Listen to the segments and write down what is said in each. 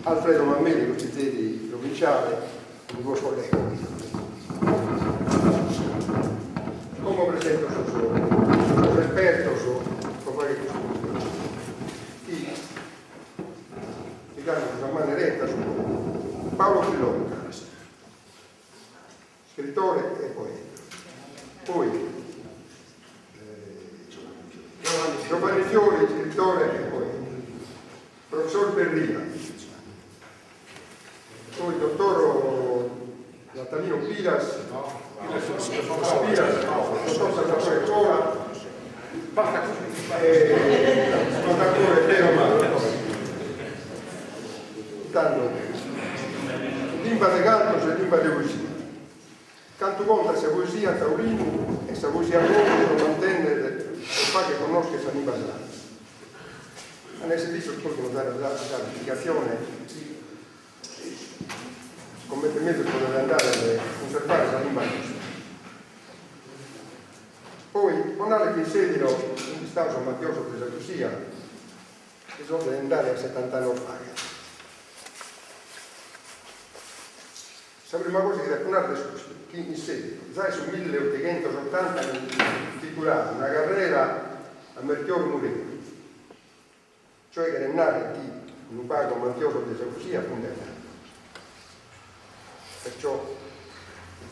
Alfredo Mameli, consigliere provinciale, un vostro collega. Come presento sono esperto su fare questo. Diciamo una mano retta su Paolo Filonca, scrittore e poeta. Poi Giovanni Fiori, scrittore e poeta. Professor Berria. Poi dottor Natalino Pilas, dottor Salvatore Cola, notatore Tero tanto limba de cantos e limba de poesia. Canto conta se poesia taurino e se poesia nuova non mantenne o fa che conosca questa limba là. Nel servizio possono dare la certificazione come permesso di poter andare a conservare la limba giusta. Poi, con alle che insedino un distanza mafioso della poesia, bisogna andare a 70 anni fa. La prima cosa che raccontare che in seguito, già sul 1880 titolato una carriera a Melchiorre Murillo, cioè che era nato chi non paga un mafioso di Gelosia fondamentale. Perciò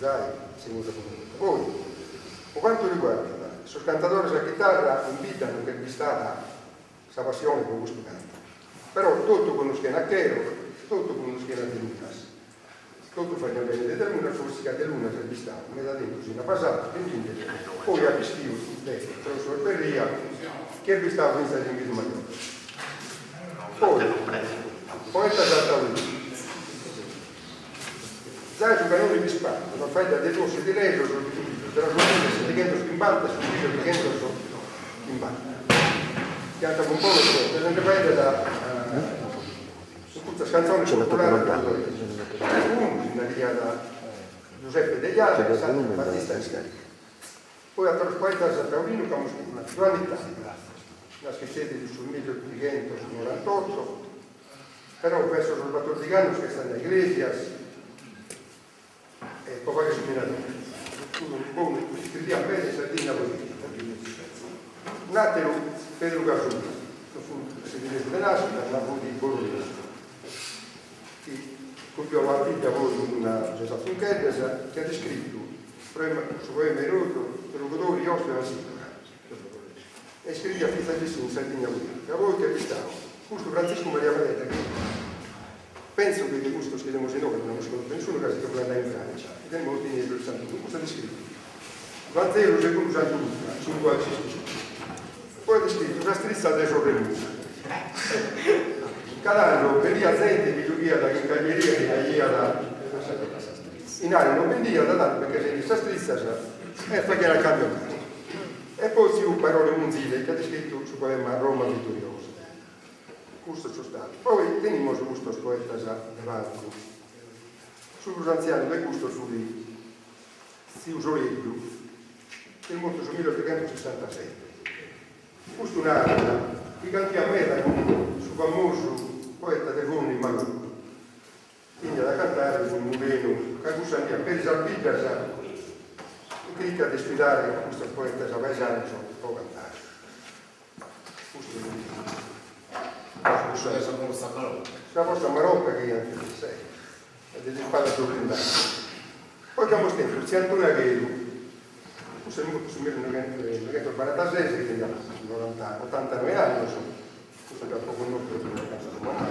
già si usa comunque. Poi, per quanto riguarda sul cantatore della chitarra, invitano che vi stata questa passione con questo canto. Però tutto conoscono a Chero, tutto conoscono a Delunas. Tutto fa bene da luna, forse che luna si stato, me la detto così, una passata, poi a vestito, professor Berria, che vi stava pensando in viso maggiore. Poi è stata lui. Già su canone di spazio, una fai da detorsi di lei, della giornata, se ti chiedo schimbante, su cui ti chiedo schimbante. Chianta un po' lo stesso, per esempio fai da questa canzone popolare da Giuseppe Degli Altri, Battista di Scarica. Poi a Traspoeta a Taurino, come scrive, Giovanni Italia, una scrizione sul 1898, però verso Salvatore Di Gano che sta in Iglesias e poi fare seminatori. Come scriviamo bene Sardegna politica. Natero Pedro Gasuni, fu segretario della nascita, una voce di Bologna. Copiò la figlia di una Gesù Funcheddes che ha descritto su poema erotico per un godore Iosto e la Sicura e scrive a Pizzagissimo in Sardegna politica. A voi che vi stavo, questo Francisco Maria Valetta, che penso che questo scriviamo se noi, non conosco nessuno che può andare in Francia, ed è molto indietro il Santo Luca, questo è descritto. Vangelo secondo Santo Luca, 5 al 6. Poi è descritto una strizza del sorrenuta. Cada anno venia gente di Lugia da Caglieria che cagliera da in aria non venia da tanto perché se questa strizza e fa che era campionato e poi si parole munzile che ha descritto su poema Roma vittoriosa questo c'è stato poi teniamo su questo poeta davanti sullo anziano del gusto si usoreggio che è molto su 1867 questo un'altra che cantiamo su famoso poeta del Vonni Malù, quindi da cantare su un meno, che gusta per esalpire, clicca di sfidare questo poeta Savaiano, può cantare. La vostra Marocca che anche sei, è delle spalle sorprendenti. Poi abbiamo stento il Siantone Aghero, questo è molto su 1946, che ha 89 anni, questo è poco nostro prima casa di mamma,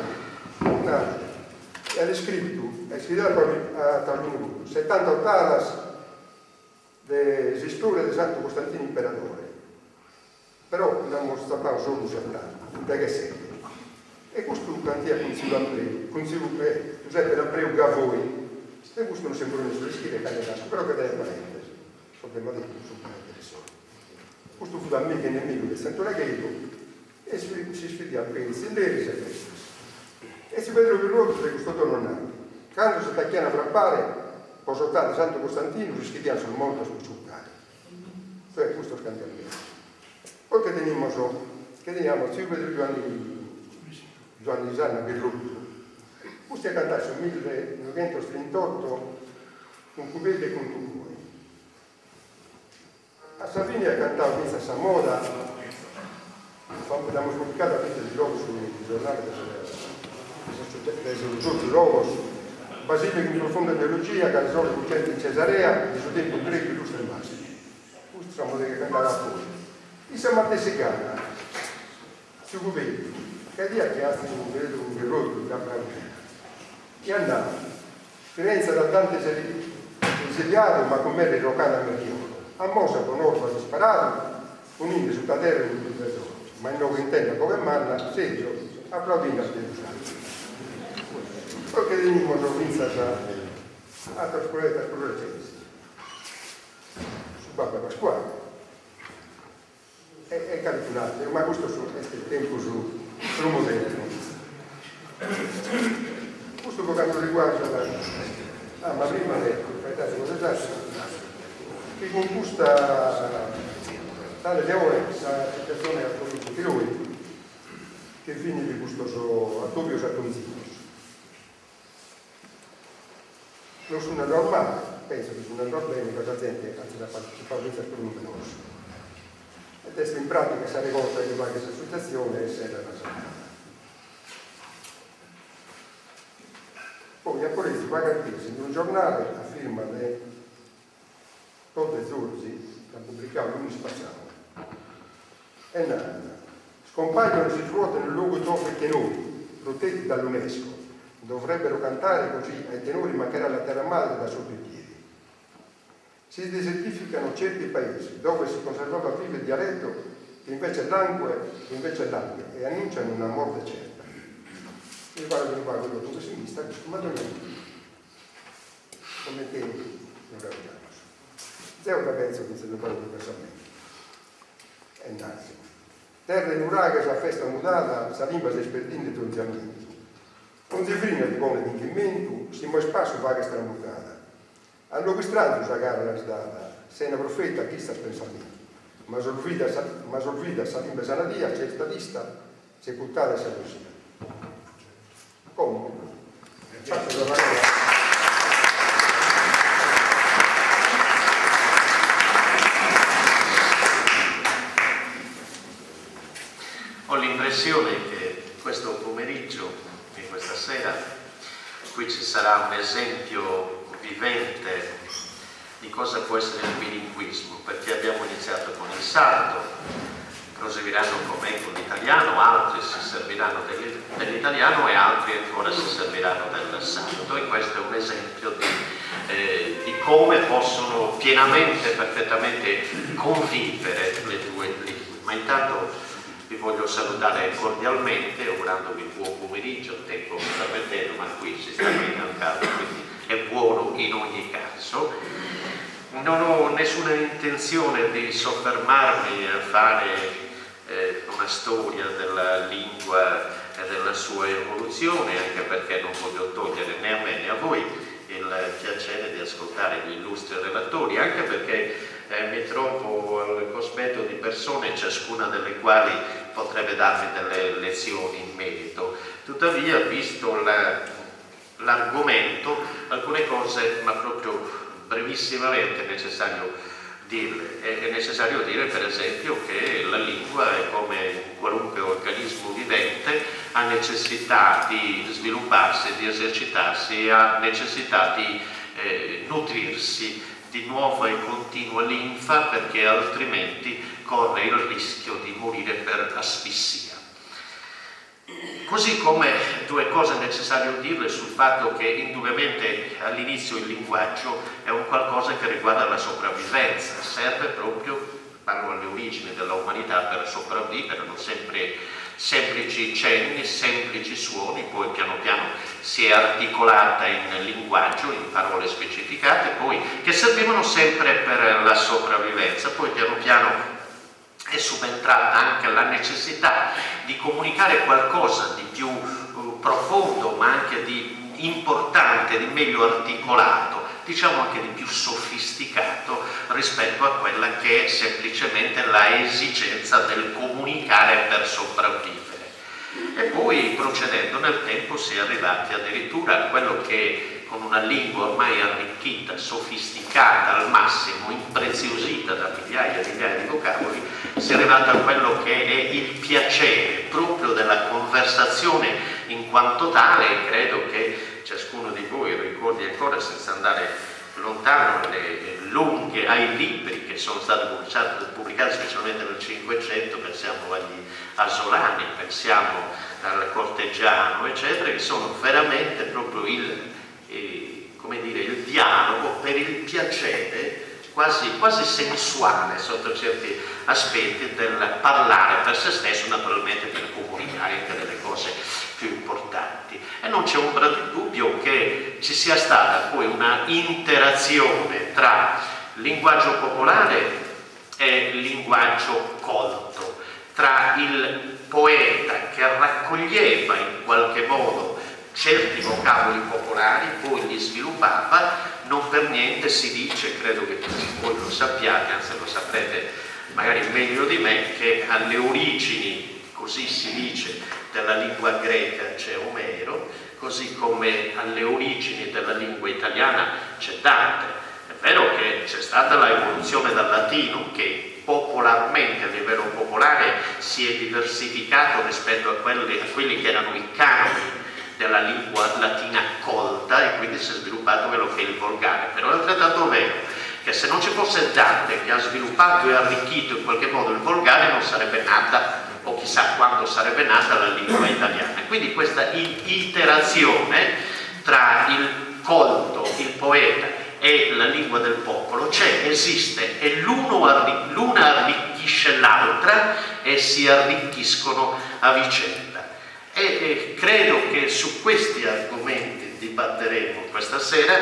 e ha descritto a Taurino 70 ottalas de storia di Santo Costantino Imperatore, però abbiamo stato solo 70, perché sei. E questo cantiere Giuseppe Lampreu Gavoi, e questo non sembra nessuno scrive candidato, però che deve parentesi, problema di interessante. Questo fu da amico e nemico del Santo Laghetto, e si sfidia a pensi, e si vede che l'uomo di questo torno quando si attacchiano a frappare, poi soltanto Santo Costantino si sfidiano sul mondo a spucciuttare. Cioè questo scandalo. Poi che teniamo Silvio di Giovanni Zanna Berrutto, Questo è cantato nel 1938 con Cubelli e con Tucumoi. A Salvini ha cantato questa moda, abbiamo pubblicato a Pietra di Loro sul giornale del giorno Logos, Basile con profonda teologia, Garzone Cucenti in Cesarea, di suo tempo greco illustra il massimo. Questa è una moda che cantava fuori. E siamo a Tessicana, su Cubelli, che ha fatto un vedo un errore, un gran bravura. E andava, Firenze da tante esiliato, ma con me rocana a Merchiolo. A Mosa con orfa disparato, un indio sulla terra in un tesoro, ma in nuovo intento come manna, seggio, applaudendo a Gerusalemme. Poi che venimmo a provincia a trascorrere su Papa Pasquale. È calcolato, ma questo è il tempo sul moderno. Questo per quanto riguarda ma prima detto, che con questa tale leone la situazione ha voluto che lui che fine di questo Attobio Satonzinos non sono normale, penso che sono normale che la gente anzi la partecipare a per numeroso ed è in pratica si rivolta in qualche associazione e si era una poi a Polesi va a capirsi in un giornale a firma di Totte Zurzi che ha pubblicato l'Unis passato e nada scompaiono si ruota nel luogo dove i tenori protetti dall'UNESCO dovrebbero cantare così ai tenori mancherà la terra madre da sotto i piedi. Si desertificano certi paesi dove si conservava vivo il dialetto che invece langue e annunciano una morte certa. Mi guardo di quello dove si sta, ma non è come te non ragioniamo. Zero da penso che se ne parla diversamente. È nato. Terra in uraga, la festa mudata, salimba si sperdinde di un giamento. Un zefrino di buone di inchimento, si muove spasso vaga strambucata. A luogo strano la gara la sdata, se una profeta chi sta pensando. Ma solvida salimba sanadia, c'è stadista, sepultata e salusia. Come? Faccio la Ho l'impressione che questo pomeriggio e questa sera qui ci sarà un esempio vivente di cosa può essere il bilinguismo, perché abbiamo iniziato con il sardo, proseguiranno con me con l'italiano, altri si serviranno dell'italiano e altri ancora si serviranno del sardo, e questo è un esempio di come possono pienamente, perfettamente convivere le due lingue. Ma intanto vi voglio salutare cordialmente, augurandovi buon pomeriggio, il tempo mi sta mettendo, ma qui si sta mettendo caldo, quindi è buono in ogni caso. Non ho nessuna intenzione di soffermarmi a fare una storia della lingua e della sua evoluzione, anche perché non voglio togliere né a me né a voi il piacere di ascoltare gli illustri relatori, anche perché mi trovo al cospetto di persone, ciascuna delle quali potrebbe darmi delle lezioni in merito. Tuttavia, visto l'argomento, alcune cose, ma proprio brevissimamente è necessario dirle. È necessario dire, per esempio, che la lingua è come qualunque organismo vivente, ha necessità di svilupparsi, di esercitarsi, ha necessità di nutrirsi di nuova e continua linfa, perché altrimenti corre il rischio di morire per asfissia. Così come due cose è necessario dirle sul fatto che indubbiamente all'inizio il linguaggio è un qualcosa che riguarda la sopravvivenza, serve proprio, parlo alle origini della umanità, per sopravvivere, non sempre semplici cenni, semplici suoni, poi piano piano si è articolata in linguaggio, in parole specificate, poi che servivano sempre per la sopravvivenza, poi piano piano è subentrata anche la necessità di comunicare qualcosa di più profondo, ma anche di importante, di meglio articolato, diciamo anche di più sofisticato rispetto a quella che è semplicemente la esigenza del comunicare per sopravvivere. E poi procedendo nel tempo si è arrivati addirittura a quello che con una lingua ormai arricchita, sofisticata al massimo, impreziosita da migliaia e migliaia di vocaboli, si è arrivata a quello che è il piacere proprio della conversazione in quanto tale. E credo che ciascuno di voi ricordi ancora, senza andare lontano, le lunghe ai libri che sono stati pubblicati specialmente nel Cinquecento, pensiamo agli Asolani, pensiamo al Corteggiano, eccetera, che sono veramente proprio il dialogo per il piacere quasi sensuale sotto certi aspetti del parlare per se stesso, naturalmente per comunicare anche delle cose più importanti. E non c'è ombra di dubbio che ci sia stata poi una interazione tra linguaggio popolare e linguaggio colto, tra il poeta che raccoglieva in qualche modo certi vocaboli popolari, poi li sviluppava. Non per niente si dice, credo che voi lo sappiate, anzi lo saprete magari meglio di me, che alle origini, così si dice, della lingua greca c'è Omero, così come alle origini della lingua italiana c'è Dante. È vero che c'è stata l'evoluzione dal latino che popolarmente, a livello popolare, si è diversificato rispetto a quelli che erano i canoni della lingua latina colta, e quindi si è sviluppato quello che è il volgare. Però è altrettanto vero che se non ci fosse Dante che ha sviluppato e arricchito in qualche modo il volgare, non sarebbe nata, o chissà quando sarebbe nata, la lingua italiana. Quindi questa interazione tra il colto, il poeta e la lingua del popolo esiste, e l'una arricchisce l'altra e si arricchiscono a vicenda. E credo che su questi argomenti dibatteremo questa sera,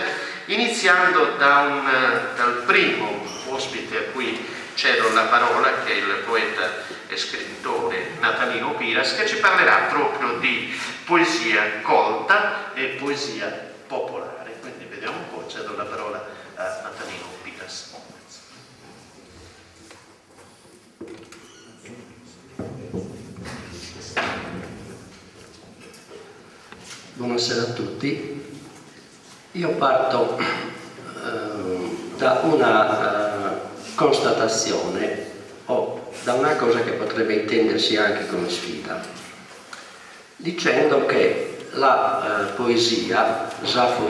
iniziando dal primo ospite a cui cedo la parola, che è il poeta e scrittore Natalino Piras, che ci parlerà proprio di poesia colta e poesia popolare. Quindi vediamo un po', cedo la parola a Natalino Piras. Buonasera a tutti. Io parto da una constatazione o da una cosa che potrebbe intendersi anche come sfida, dicendo che la poesia in sardo,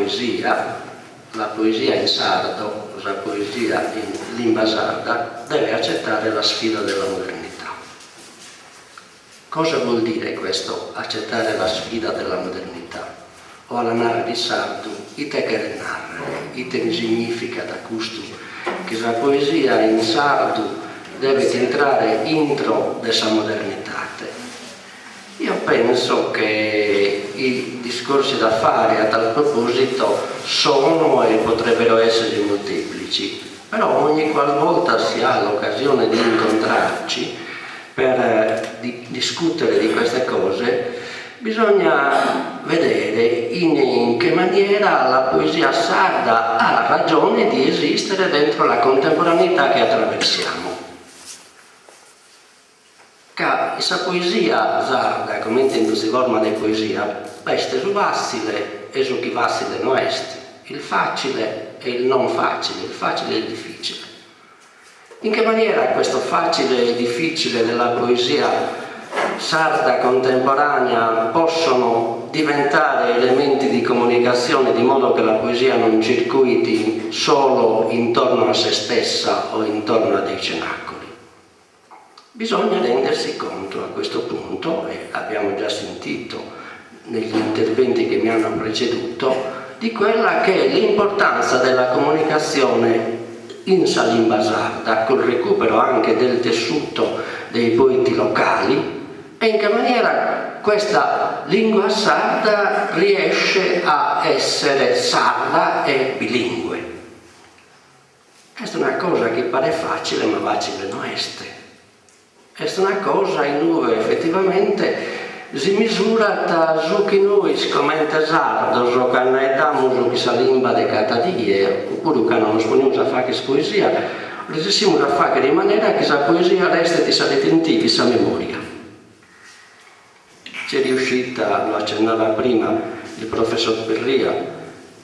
la poesia in lingua sarda, deve accettare la sfida della modernità. Cosa vuol dire questo, accettare la sfida della modernità? O alla narra di sardu, ite che narra, ite significa da questo che la poesia in sardu deve entrare intro dessa modernità. Io penso che i discorsi da fare a tal proposito sono e potrebbero essere molteplici, però ogni qualvolta si ha l'occasione di incontrarci per discutere di queste cose, bisogna vedere in che maniera la poesia sarda ha ragione di esistere dentro la contemporaneità che attraversiamo. Questa poesia sarda, come intendo si forma di poesia, veste su facile e su chi facile non è, il facile e il non facile, il facile e il difficile. In che maniera questo facile e difficile della poesia sarda contemporanea possono diventare elementi di comunicazione, di modo che la poesia non circuiti solo intorno a se stessa o intorno a dei cenacoli? Bisogna rendersi conto a questo punto, e abbiamo già sentito negli interventi che mi hanno preceduto, di quella che è l'importanza della comunicazione in lingua sarda, col recupero anche del tessuto dei poeti locali, e in che maniera questa lingua sarda riesce a essere sarda e bilingue. Questa è una cosa che pare facile, ma facile non è. Questa è una cosa in cui effettivamente si misura da su che noi scommente sardo, so che noi diamo su questa lingua di catadie, oppure che non sponiamo a fare questa poesia, riusciamo a fare in maniera che questa poesia resti di sa detentivi, sa memoria. c'è riuscita, lo accennava prima il professor Perria,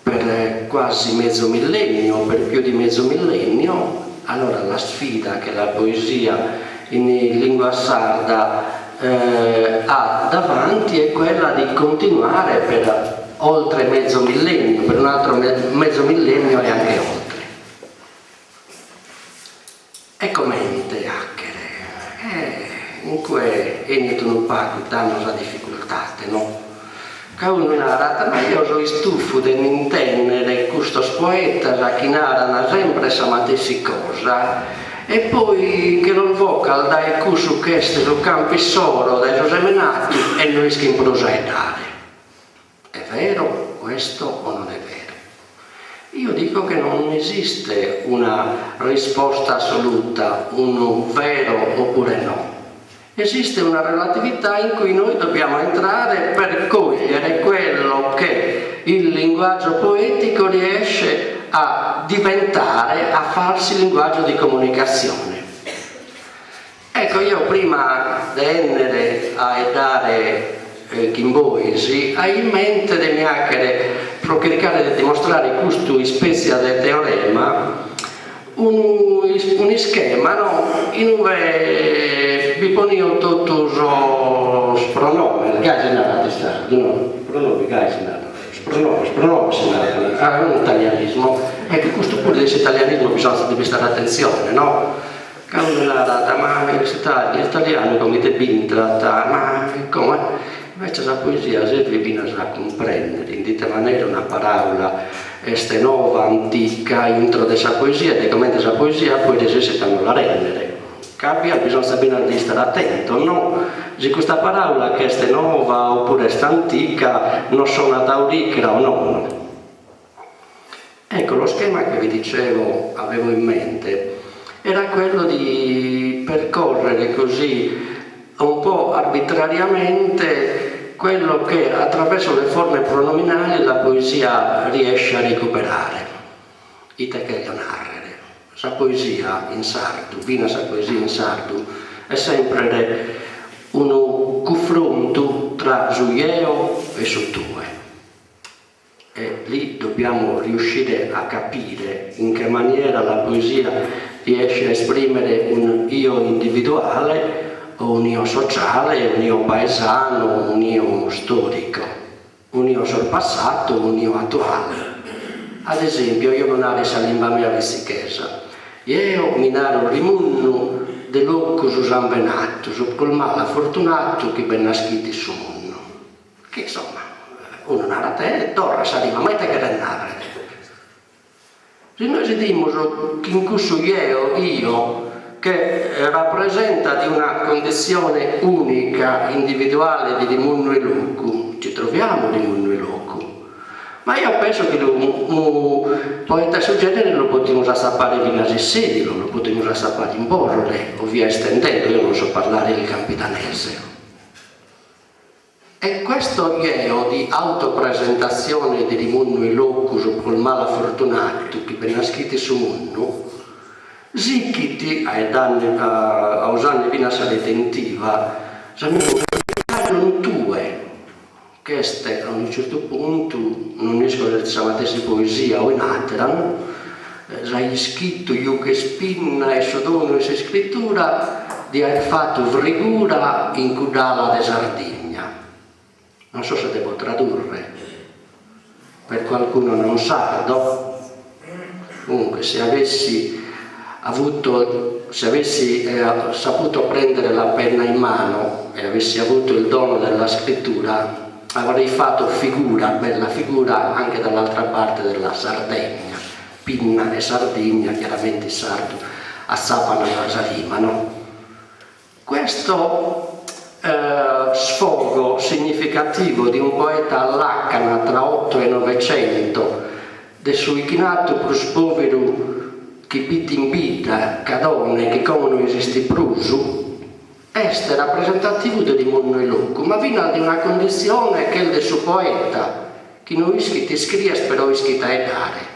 per quasi mezzo millennio, per più di mezzo millennio. Allora la sfida che la poesia in lingua sarda ha davanti è quella di continuare per oltre mezzo millennio, per un altro mezzo millennio e anche oltre. E commente hackere, in cui è un po' danno la difficoltà, no? Che uno narra, ma io sono stufo di intendere questo poeta che narrano sempre la stessa cosa, e poi che non vocal dai cusso che lo campi solo dai suoi seminati e noi che improsaidare. È vero questo o non è vero? Io dico che non esiste una risposta assoluta, un vero oppure no. Esiste una relatività in cui noi dobbiamo entrare per cogliere quello che il linguaggio poetico riesce a diventare, a farsi linguaggio di comunicazione. Ecco, io prima di andare a dare Chimboisi, hai in mente di cercare di dimostrare questo specie di teorema un schema, no? In cui vi ponio tutti i pronomi, un italianismo, e che questo pure di italianismo bisogna prestare attenzione, no? Ma l'italiano come te bin tratta, ma come? Invece la poesia se vi viene a comprendere in dita maniera una parola este nuova, antica, intro della poesia, e come la poesia poi necessitano la rendere. Capia, bisogna sapere di stare attento, no? Se questa parola che è nuova oppure è antica non suona tauricra o no. Ecco, lo schema che vi dicevo, avevo in mente, era quello di percorrere così un po' arbitrariamente quello che attraverso le forme pronominali la poesia riesce a recuperare. Ite che narrere. La poesia in sardo, vina la poesia in sardo, è sempre un confronto tra Zuieo e Sottue. E lì dobbiamo riuscire a capire in che maniera la poesia riesce a esprimere un io individuale o un io sociale, un io paesano, un io storico, un io sorpassato, un io attuale. Ad esempio, io non ho la lingua mia vessichesa, io mi naro rimunno dell'occo Susan Benato, col male fortunato che ben nasciti su mondo. Che insomma, uno narra te e torna salima, ma te che ne narra. Se noi diciamo che in questo io, che rappresenta di una condizione unica, individuale di munno e loco, ci troviamo di munno e loco. Ma io penso che un poeta su genere lo potremmo sapere in Asessedio, lo potremmo sapere in Borrole, o via estendendo, io non so parlare il campidanese. E questo io di autopresentazione di munno e locus col male fortunato che ben nasciti su munno, Zicchiti a usare vina sa detentiva, non tue, che a un certo punto non riesco a leggere la poesia o in altra, hai scritto io che spinna e sodono e se scrittura di aver fatto vrigura in Cudala de Sardegna. Non so se devo tradurre per qualcuno non sardo. Comunque se avessi saputo prendere la penna in mano e avessi avuto il dono della scrittura, avrei fatto figura, bella figura anche dall'altra parte della Sardegna. Pinna e Sardegna, chiaramente i sardi assappano la salima, no? Questo sfogo significativo di un poeta all'Accana tra 8 e 900, del suo chinato plus povero che piti in vita, cadone, che come non esiste prusu, è rappresentativo del mondo e loco, ma viene di una condizione che è del suo poeta, che non iscritti scrive però iscritta e dare.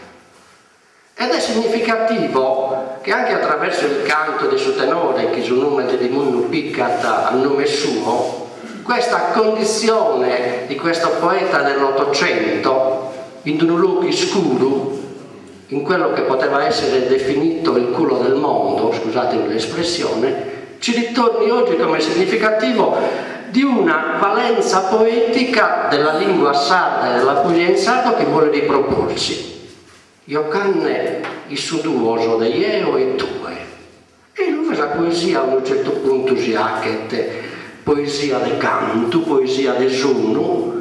Ed è significativo che anche attraverso il canto del suo tenore, che su nome del mondo piccata al nome suo, questa condizione di questo poeta dell'Ottocento, in un luogo scuro, in quello che poteva essere definito il culo del mondo, scusatemi l'espressione, ci ritorni oggi come significativo di una valenza poetica della lingua sarda e della poesia in sardo che vuole riproporsi. Io canne il suduoso de io e tue. E lui la poesia a un certo punto si acchette, poesia de canto, poesia de suono,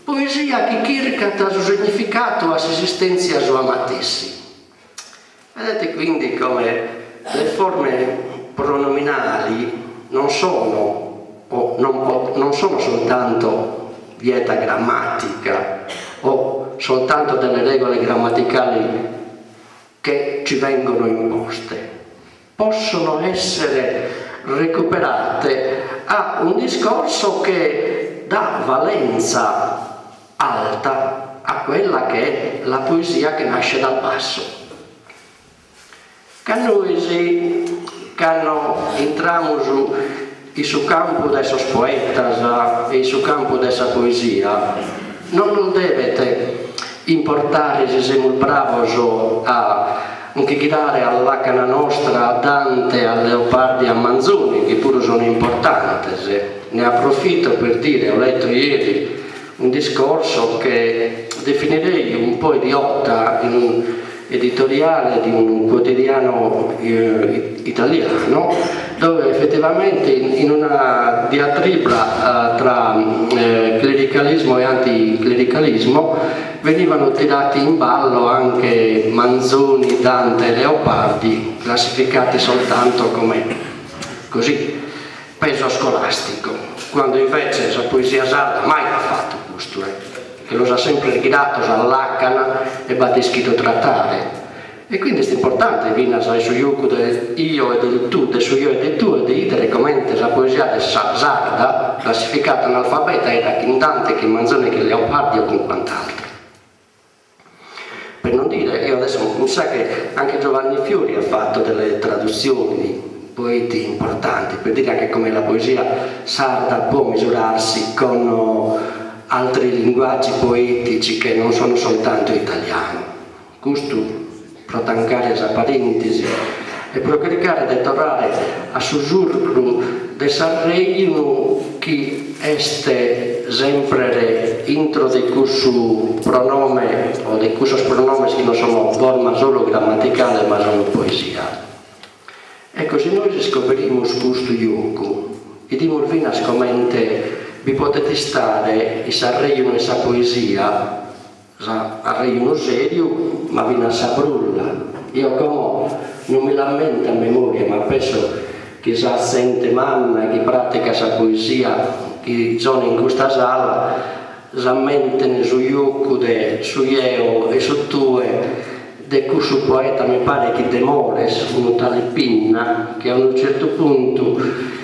poesia che cerca il significato a esistenza sua matessi. Vedete quindi come le forme pronominali non sono soltanto vieta grammatica o soltanto delle regole grammaticali che ci vengono imposte, possono essere recuperate a un discorso che dà valenza alta a quella che è la poesia che nasce dal basso. Canoesi, quando entramos in su campo de esos poetas e in su campo de esa poesia, non dovete importare se siamo bravos a chiedere alla cana nostra a Dante, a Leopardi, a Manzoni, che pure sono importanti. Ne approfitto per dire, ho letto ieri un discorso che definirei un po' idiota in un editoriale di un quotidiano italiano, dove effettivamente in una diatriba tra clericalismo e anticlericalismo venivano tirati in ballo anche Manzoni, Dante e Leopardi, classificati soltanto come così peso scolastico, quando invece la poesia sarda mai ha fatto questo, che lo ha sempre ritirato dall'Accana e va scritto trattare. E quindi è importante venire al suo del io e del tu, del suo io e del tu, e di dire come la poesia sarda, classificata in alfabeta, era che in Dante, che in Manzoni, che in Leopardi o con quant'altro. Per non dire, io adesso mi sa che anche Giovanni Fiori ha fatto delle traduzioni di poeti importanti, per dire anche come la poesia sarda può misurarsi con altri linguaggi poetici che non sono soltanto italiano. Questo per tancare questa parentesi e per cercare di tornare a sussurro di Sanremo che este sempre intro di questo pronome o di questi pronomi che non sono forma solo grammaticale ma sono poesia. E così noi scopriamo questo gioco e dimos vinas commente vi potete stare e Sanremo e questa poesia a uno serio ma vi non sabrulla. Io come non mi lamento a memoria, ma penso che sa sente mamma che pratica questa poesia che sono in questa sala zammentene su iucco su io e su tue di questo poeta mi pare che Demores, un tale Pinna, che a un certo punto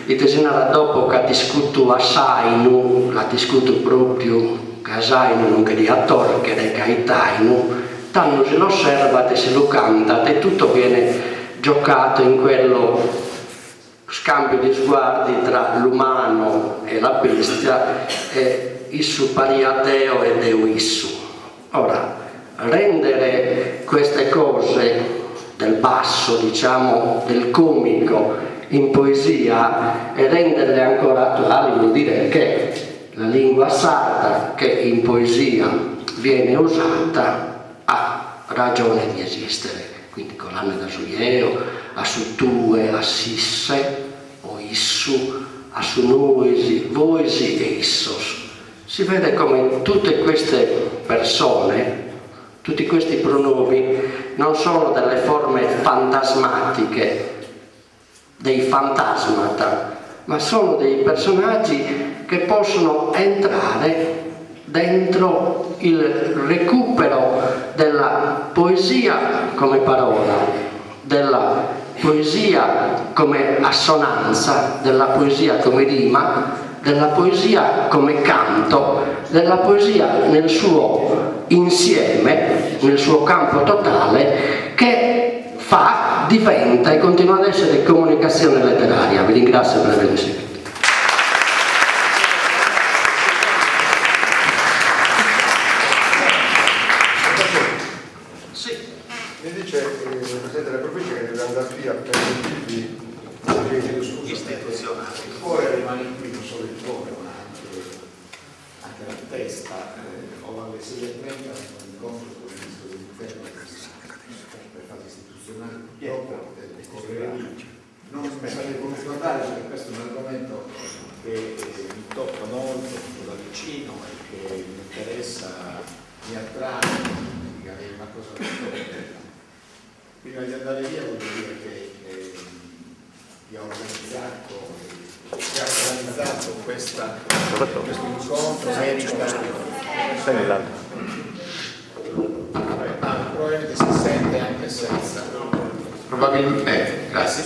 e tesinara dopo che ha discusso assai, l'ha discusso proprio Casaino non queria torchere Caetaino, tanto se lo osserva e se lo canta e tutto viene giocato in quello scambio di sguardi tra l'umano e la bestia e issu paria Deo e Deo issu. Ora, rendere queste cose del basso, diciamo del comico in poesia e renderle ancora attuali vuol dire che la lingua sarda che in poesia viene usata ha ragione di esistere, quindi con l'anno da suieo, a su tue, a sisse, o issu, a su nuisi, voisi e issos. Si vede come tutte queste persone, tutti questi pronomi non sono delle forme fantasmatiche, dei fantasmata, ma sono dei personaggi che possono entrare dentro il recupero della poesia come parola, della poesia come assonanza, della poesia come rima, della poesia come canto, della poesia nel suo insieme, nel suo campo totale, che diventa e continua ad essere comunicazione letteraria. Vi ringrazio per avermi seguito. della profezia che deve andare qui a permettervi istituzionale. Il cuore rimane qui, non solo il cuore, ma anche la testa. Ho alle 6:30 un incontro con il ministro dell'interno per fasi istituzionali, purtroppo correrà. Non mi sarei voluto guardare perché questo è un argomento che mi tocca molto da vicino e che mi interessa, mi attrae, è una cosa molto. Prima di andare via voglio dire che chi ha organizzato questo incontro merita, probabilmente si sente anche senza. Probabilmente, grazie.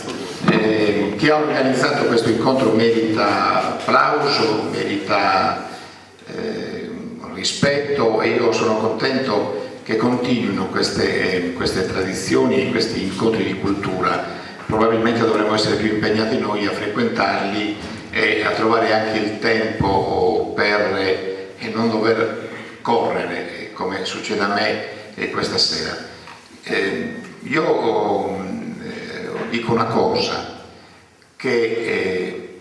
Chi ha organizzato questo incontro merita applauso, merita rispetto, e io sono contento che continuino queste tradizioni, questi incontri di cultura. Probabilmente dovremmo essere più impegnati noi a frequentarli e a trovare anche il tempo per non dover correre come succede a me questa sera. Io dico una cosa, che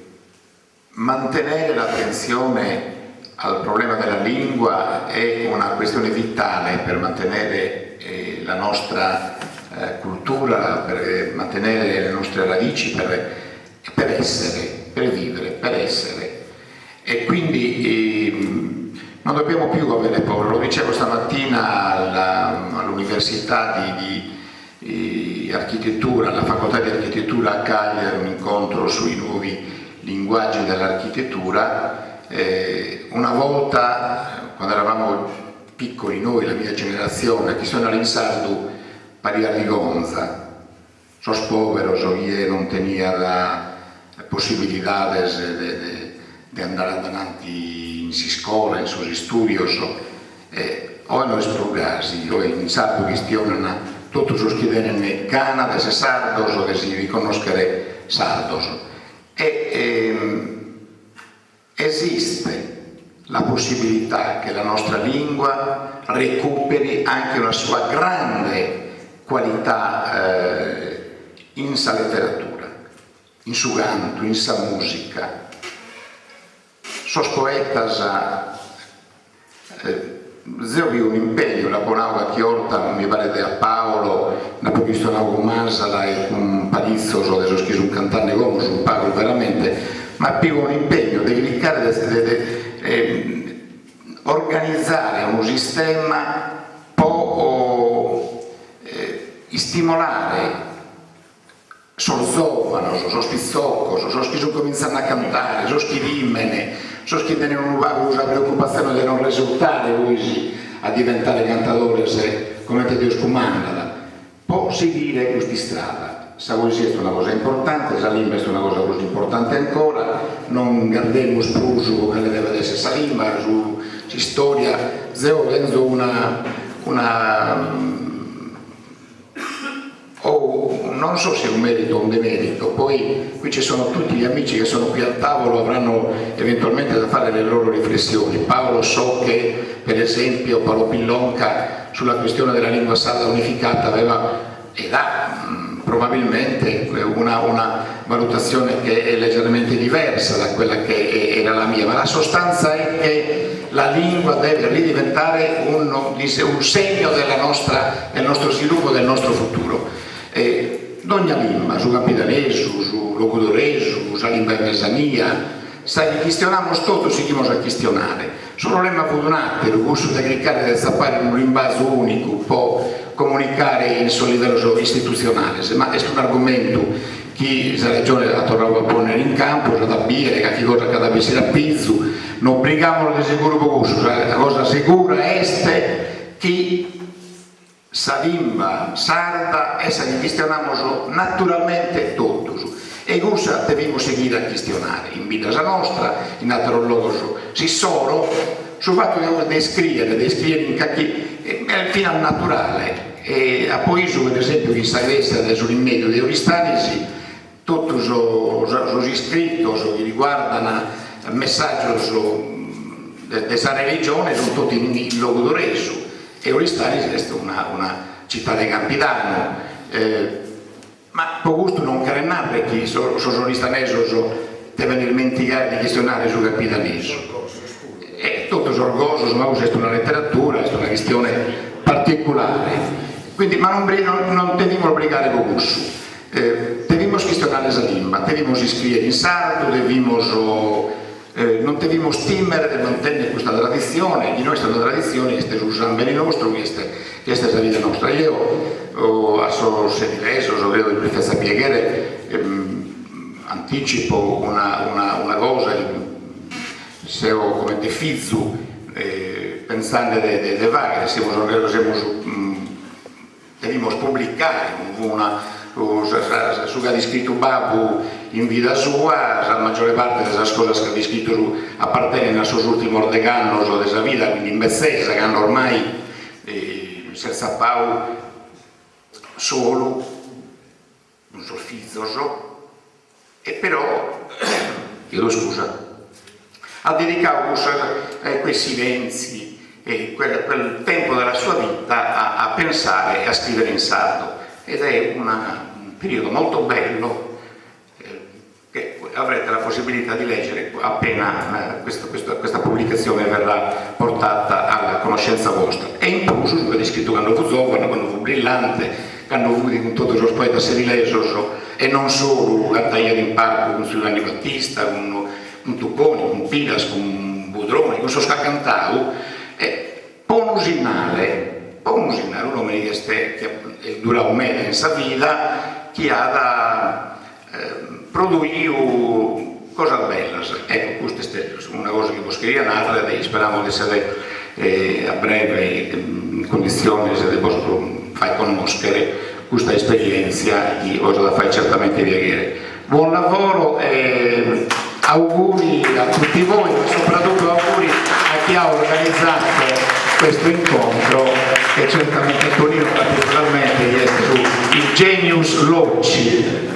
mantenere l'attenzione al problema della lingua è una questione vitale per mantenere la nostra cultura, per mantenere le nostre radici, per essere, per vivere, per essere. E quindi non dobbiamo più avere paura. Lo dicevo stamattina all'università di architettura, alla facoltà di architettura a Cagliari, un incontro sui nuovi linguaggi dell'architettura. Una volta, quando eravamo piccoli noi, la mia generazione, chi sono in sardo paria di gonza, sos poveros, io non tenia la possibilidades de andare avanti in si scuola, in sus studios, hoy no es prograsi, hoy in sardo questionano tutti os che tenen gana de ser sardos o de si riconoscere sardos. Esiste la possibilità che la nostra lingua recuperi anche una sua grande qualità in sa letteratura, in su canto, in sa musica. Sos poetas zio vi un impegno, la Bonauga Chiorta, mi pare a Paolo, la Pogistonaugo Mansala e un Palizzo, so adesso schiso un cantante come un Paolo veramente, ma più un impegno di cliccare, organizzare un sistema stimolare sos giovani, sos pizzocos, sos che cominciano a cantare, sos che dimmene, sos che tenen una preoccupazione di non risultare lui a diventare cantatori come te Dio comanda, può seguire questa strada. Sa poesia è una cosa importante, sa lingua è una cosa così importante ancora, non guardiamo spruso che le deve essere sa lingua, su storia, zio renzo non so se è un merito o un demerito, poi qui ci sono tutti gli amici che sono qui al tavolo, avranno eventualmente da fare le loro riflessioni. Paolo so che per esempio Paolo Pillonca sulla questione della lingua sarda unificata aveva ed ha probabilmente una valutazione che è leggermente diversa da quella che era la mia, ma la sostanza è che la lingua deve ridiventare un segno del nostro sviluppo, del nostro futuro. D'ogni lingua, su capitanese, su locutorese, su lingua in mesania, sai, questionamo tutto, seguimos a questionare. Sul problema fu un altro, il gusto di cliccare del sapere in un linguaggio unico, può comunicare in suo livello istituzionale, ma è un argomento che la regione ha tornato a porre in campo, da capire che cosa cada vez era pizzo, non preghiamolo di sicuro per questo, la cosa sicura è che sa lingua sarda e sa questionamo naturalmente tutti. E cosa dobbiamo seguire a questionare in vita nostra, in altro luogo, si solo sul fatto di scrivere fino al naturale. E a poesia, per esempio, che sarebbe sull'immedio di Oristanisi, tutti gli scritti che riguardano il messaggio della religione sono tutti in locutoreso. E Oristanisi è una città di Campidano. ma po gusto non carenare chi sono istaneso te venire dimenticare di questionare sul capitalismo. E tutto sorgoso, ma questa è una letteratura, è una questione particolare. Quindi, ma non dobbiamo obbligare con gusto. Debimos questionare la lingua, debimos iscrivere in sardo, non dobbiamo stimere di mantenere questa tradizione, di nostra tradizione, questa è usando bene nostro, questa è la vita nostra. Io a so sedileso, so vedo di prefezza pieghere, anticipo una cosa, se ho come te fizzu, pensando de vaghe, dobbiamo pubblicare su che ha scritto Babu in vita sua, la maggiore parte delle cose che ha scritto appartengono ai suoi ultimi ordegannos o della vita, quindi in Bezzesa, che hanno ormai senza Pau solo un sorfizzoso, e però, chiedo scusa, ha dedicato quei silenzi e quel tempo della sua vita a pensare e a scrivere in sardo, ed è un periodo molto bello che avrete la possibilità di leggere appena questa pubblicazione verrà portata alla conoscenza vostra. E in più, su è scritto che hanno fu giovane, quando fu brillante, che hanno avuto con tutti i poeti serilesos, e non solo a tagliare in parco con Giovanni Battista, con Tucconi, con Pilas, con Budroni, con Sosca Cantau, e ponusinale, un uomo che dura un mese in sua vita, che ha da produire cose belle. Ecco, questa è una cosa che posso narrare, e speriamo di essere a breve in condizioni di far conoscere questa esperienza di cosa da fare certamente piacere. Buon lavoro e auguri a tutti voi, ma soprattutto auguri a chi ha organizzato questo incontro, che certamente Tonino particolarmente è il genius loci.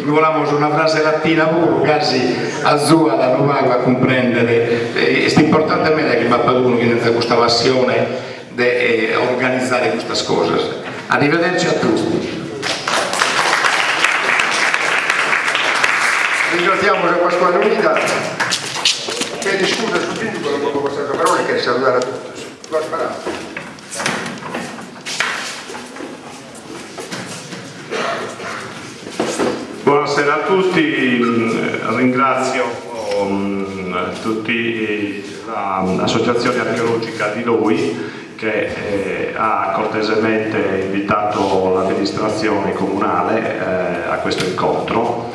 Volevamo una frase latina pure, quasi a sua da non va a comprendere. È importante a me che mi ha padrone che dentro questa passione di organizzare queste cose. Arrivederci a tutti. Ringraziamo la Pasquale Unita. Chiedi scusa su tutti quello che ho passato la parola, che salutare a tutti. Buonasera a tutti, ringrazio tutti l'Associazione Archeologica di Loi che ha cortesemente invitato l'amministrazione comunale a questo incontro.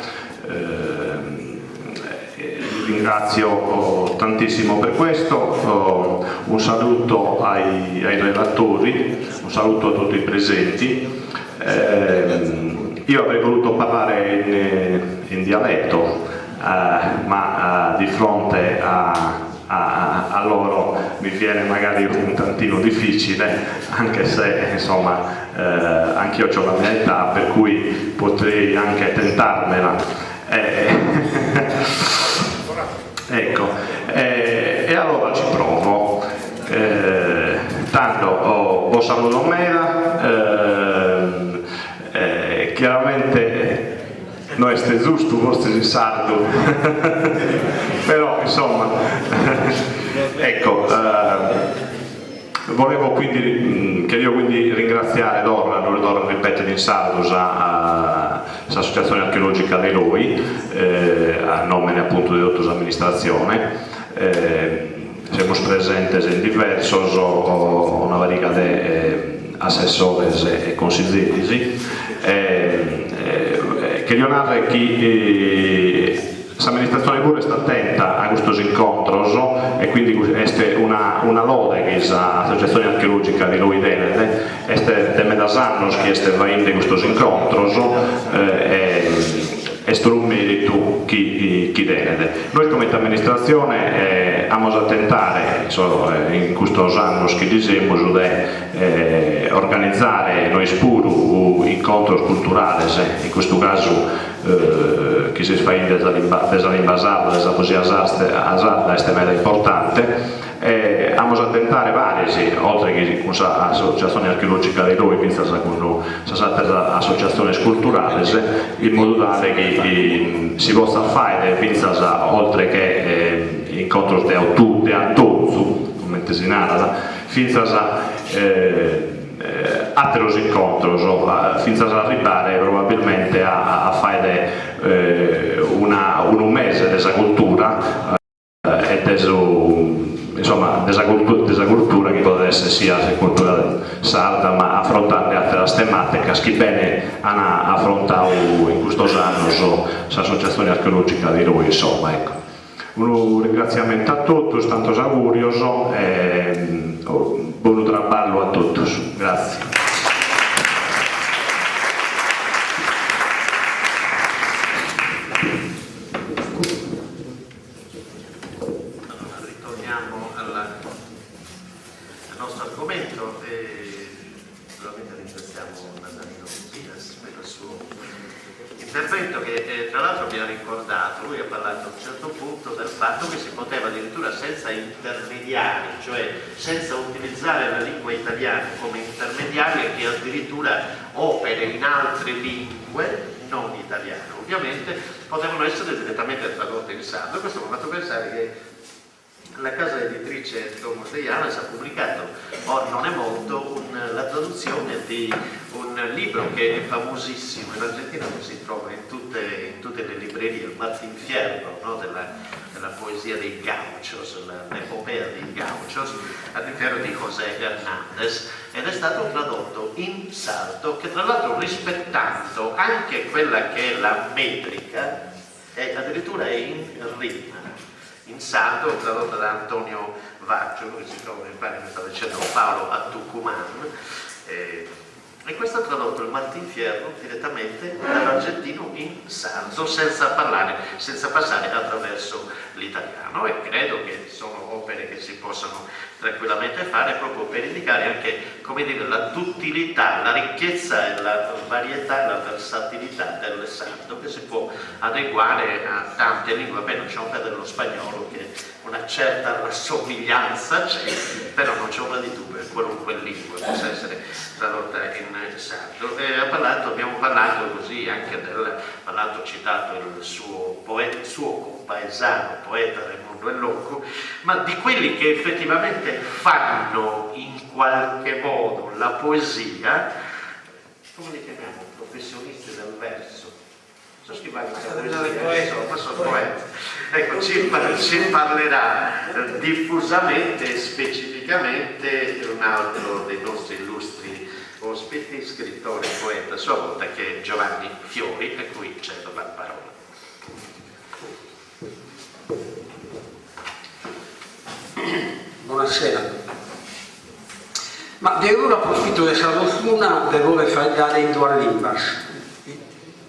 Ringrazio tantissimo per questo, un saluto ai relatori, un saluto a tutti i presenti. Io avrei voluto parlare in dialetto, ma di fronte a loro mi viene magari un tantino difficile, anche se insomma anch'io ho la mia età, per cui potrei anche tentarmela. Ecco, e allora ci provo. Tanto ho saluto mera, chiaramente non è giusto forse in sardo, però insomma ecco, volevo quindi ringraziare Dora ripetere in sardo l'Associazione Archeologica dei Loi, a nome appunto di tutta l'amministrazione. Siamo presenti in diversos, una varietà di assessores e consiglieri, che Leonardo l'amministrazione pure sta attenta a questi incontri, e quindi è una lode che l'Associazione Archeologica di Loi Denede è da anni che va in questi incontri, e sto un merito chi denede. Noi come amministrazione abbiamo a tentare in questi anni che diciamo di organizzare noi spuru incontri culturali, in questo caso che si fa in della lingua sarda, della poesia sarda è meno importante, vamos a tentare varie, oltre che con l'associazione archeologica di noi, quindi con le associazioni culturali, in modo tale che si possa fare, oltre che incontri di autunno, come si narra, fino a altri incontri, fino ad arrivare probabilmente a fare un mese della cultura e della cultura che può essere sia la cultura sarda, ma affrontare altre tematiche che bene hanno affrontato in questo anno l'associazione archeologica di noi, insomma, ecco. Un ringraziamento a tutti, tantos augurios e buon traballo a tutti. Grazie. Ritorniamo al nostro argomento e naturalmente ringraziamo Natalino Mutilas per il suo intervento che tra l'altro mi ha ricordato. Lui ha parlato a un certo punto del fatto che si poteva addirittura senza intermediari, cioè senza utilizzare la lingua italiana come intermediaria, che addirittura opere in altre lingue non italiane ovviamente potevano essere direttamente tradotte in sardo. Questo mi ha fatto pensare che la casa editrice Domus Deianas ha pubblicato, non è molto, la traduzione di un libro che è famosissimo in Argentina, che si trova in tutte le librerie, il Martín Fierro, no? della poesia dei Gauchos, l'epopea dei Gauchos, Martín Fierro di José Hernández, ed è stato tradotto in sardo, che tra l'altro, rispettando anche quella che è la metrica, addirittura è in rima. In sardo, tradotta da Antonio Vaggio, che si trova in Spagna, mi sta dicendo Paolo a Tucumán, e questo ha tradotto il Martín Fierro direttamente dall'argentino in sardo, senza passare attraverso l'italiano, e credo che sono opere che si possano tranquillamente fare proprio per indicare anche, come dire, la duttilità, la ricchezza e la varietà e la versatilità del sardo, che si può adeguare a tante lingue. Beh, non c'è un po' dello spagnolo che una certa rassomiglianza c'è, però non c'è ombra di dubbio che qualunque lingua possa essere tradotta in sardo. Abbiamo parlato così anche citato il suo compaesano, poeta Raimondo El Loco, ma di quelli che effettivamente fanno in qualche modo la poesia, come li chiamiamo? Professionisti del verso. So scrivere ma sono poeta. Ecco, ci parlerà diffusamente e specificamente un altro dei nostri illustri ospiti, scrittore e poeta a sua volta, che è Giovanni Fiori, a cui cedo la parola. Buonasera. Ma de ora approfitto di questa fortuna per voler fare in due lingue.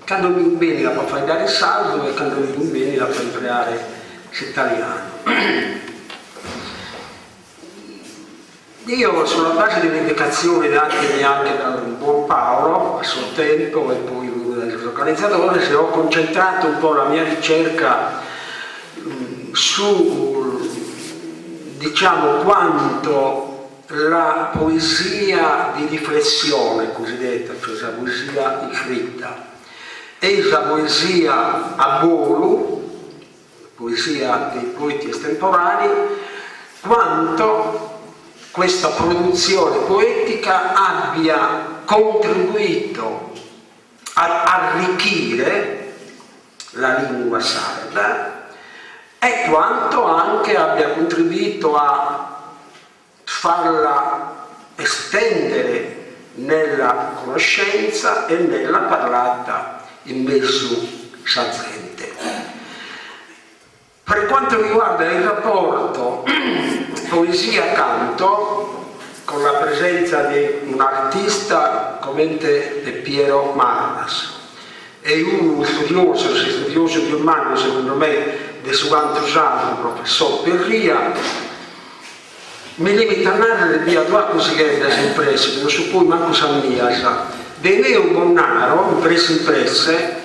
Quando mi bene la può fare in sardo e quando mi bene la può imparare in italiano. Io, sulla base dell'indicazione date anche dal buon Paolo a suo tempo e poi dall'organizzatore, se ho concentrato un po' la mia ricerca su, diciamo, quanto la poesia di riflessione cosiddetta, cioè la poesia scritta, e la poesia a volo, poesia dei poeti estemporanei, quanto questa produzione poetica abbia contribuito ad arricchire la lingua sarda e quanto anche abbia contribuito a farla estendere nella conoscenza e nella parlata in mezzo saziente. Per quanto riguarda il rapporto poesia-canto, con la presenza di un artista come Piero Marras e uno studioso di umano, secondo me, di suo entusiasmo, il professor Perria, mi limito a narrare via due cosiddette impresse, non so poi manco Samniasa, dei Neo Bonnaro, impresse,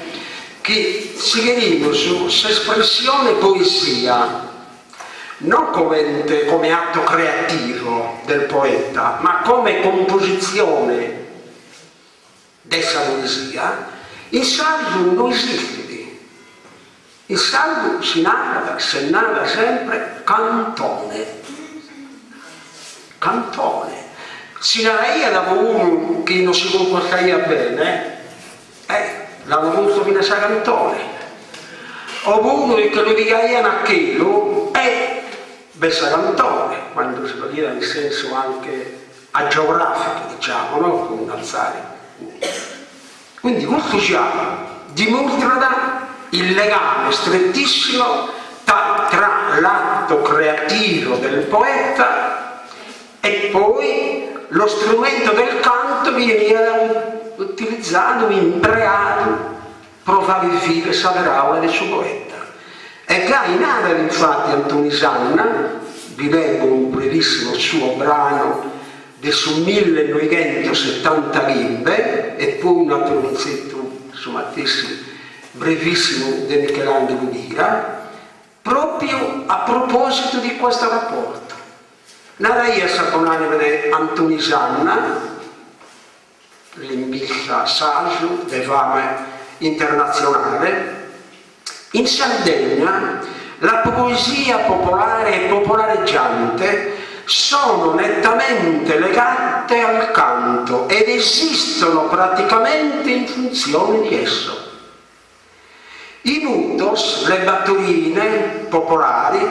che si venivano su questa espressione poesia, non come atto creativo del poeta, ma come composizione dessa poesia, il sardo non esiste. Il sardo si narra sempre cantone. Si narra da uno che non si comportaria bene, l'hanno voluto fino a cantone. O uno che lo dica a quello, bessa cantone, quando si può dire nel senso anche agiografico, diciamo, no? Con un alzare. Quindi questo già dimostra il legame strettissimo tra l'atto creativo del poeta e poi lo strumento del canto viene utilizzato, impregnato per far vivere questa parola del suo poeta. E che in Adel, infatti, Antonisanna, vi leggo un brevissimo suo brano del su 1970 limbe e poi un altro pezzetto, insomma, brevissimo di Michelangelo Ghira, proprio a proposito di questo rapporto. Nada io saponare di Antonisanna, l'imbissa saggio di fama internazionale. In Sardegna la poesia popolare e popolareggiante sono nettamente legate al canto ed esistono praticamente in funzione di esso. I mutos, le batturine popolari,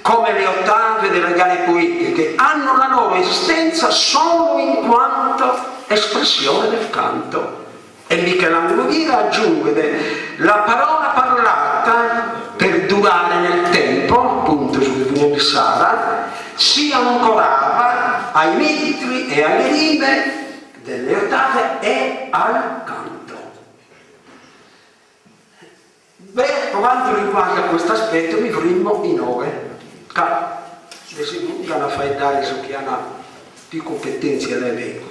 come le ottave delle gare poetiche, hanno la loro esistenza solo in quanto espressione del canto. E Michelangelo Ghira aggiunge la parola parlata per durare nel tempo, appunto sulle fine di Sara, si ancorava ai metri e alle rime delle ottave e al canto. Beh, per quanto riguarda questo aspetto mi fermo in 9. Una fai dare su chi ha più competenze all'elenco.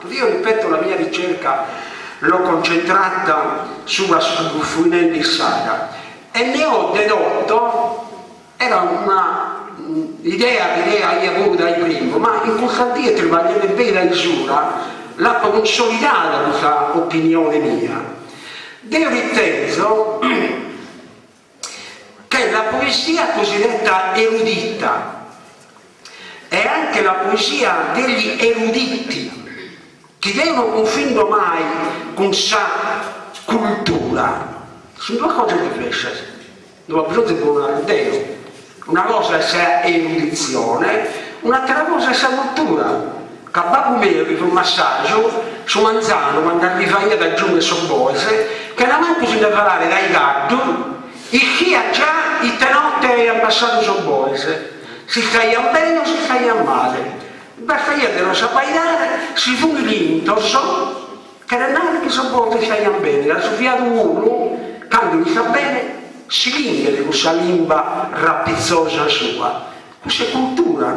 Io ripeto, la mia ricerca l'ho concentrata sulla Funelli Sara e ne ho dedotto, era una idea che io avevo dai primi, ma in questa dia treballare bene la misura, la consolidata questa opinione mia. Io ritengo che la poesia cosiddetta erudita e anche la poesia degli eruditi che devono confondere mai con sa cultura sono due cose diverse, non ho bisogno di buonare Dio. Una cosa è sa erudizione, un'altra cosa è sa cultura. Che Babbo mio che fa un massaggio su Manzano quando arriva io da giù e sono boise che non manco si deve parlare dai gatti e chi ha già i tenotte e passato su boise si stai bene o si stai male. Basta io te lo sapere, si fu il lintoso, che non è che so buono che stai bene, la soffiato uno, quando gli sta bene, si lingue di questa lingua rapizzosa sua. Questa è cultura,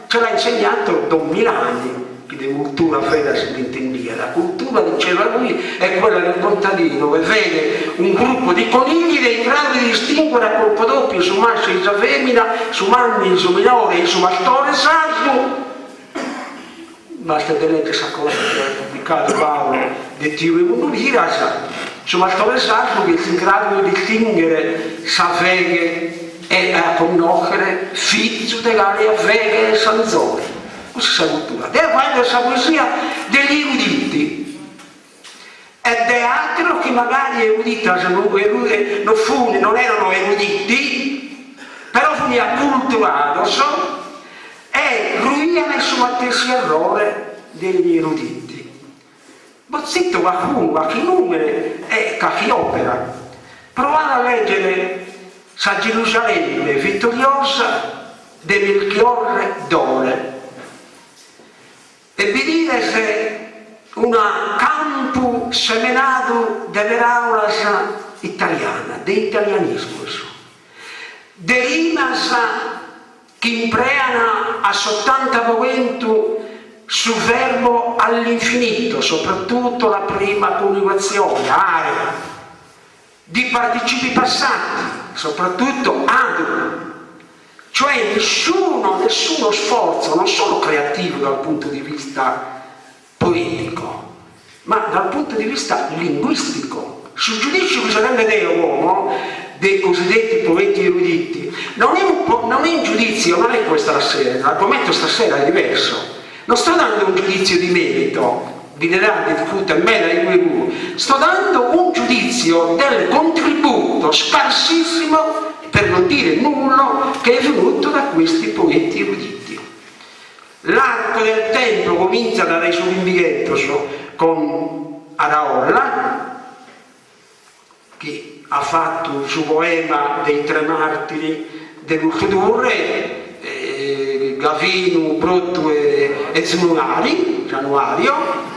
ce l'ha insegnato da 1000 anni, che di cultura fede si intendia. La cultura, diceva lui, è quella del contadino che vede un gruppo di conigli ed è in grado di distinguere a colpo doppio su maschio e su femmina, su manni, su minore e su mastore sardo. Basta tenere questa cosa che ha pubblicato Paolo di Tio e Munudira, su mastore sardo che è in grado di distinguere sapere e a conoscere figlio dell'area vega e sanzone. Questa è la cultura. Deve fare questa poesia degli eruditi. Ed è altro che magari eruditi, non erano eruditi, però furono acculturati e ruiano il suo stesso errore degli eruditi. Bozzito qualcuno, qualche numero e qualche opera. Provate a leggere Sa Gerusalemme vittoriosa di Melchiorre Dore e vi dire se una campo semenato dell'aulas italiana, di italianismo, de rimas che impreana a 70% sul verbo all'infinito, soprattutto la prima coniugazione, area, di participi passati, soprattutto ad, Cioè nessuno sforzo, non solo creativo dal punto di vista poetico, ma dal punto di vista linguistico. Sul giudizio che si rende Deo dei cosiddetti poeti eruditi, non è un giudizio, non è questa la sera, l'argomento stasera è diverso. Non sto dando un giudizio di merito, sto dando un giudizio del contributo scarsissimo, per non dire nullo, che è venuto da questi poeti eruditi. L'arco del tempo comincia da Dei Subimbighentos con Araolla, che ha fatto il suo poema dei tre martiri dell'Uffedurre, Gavino, Brotto e Januario.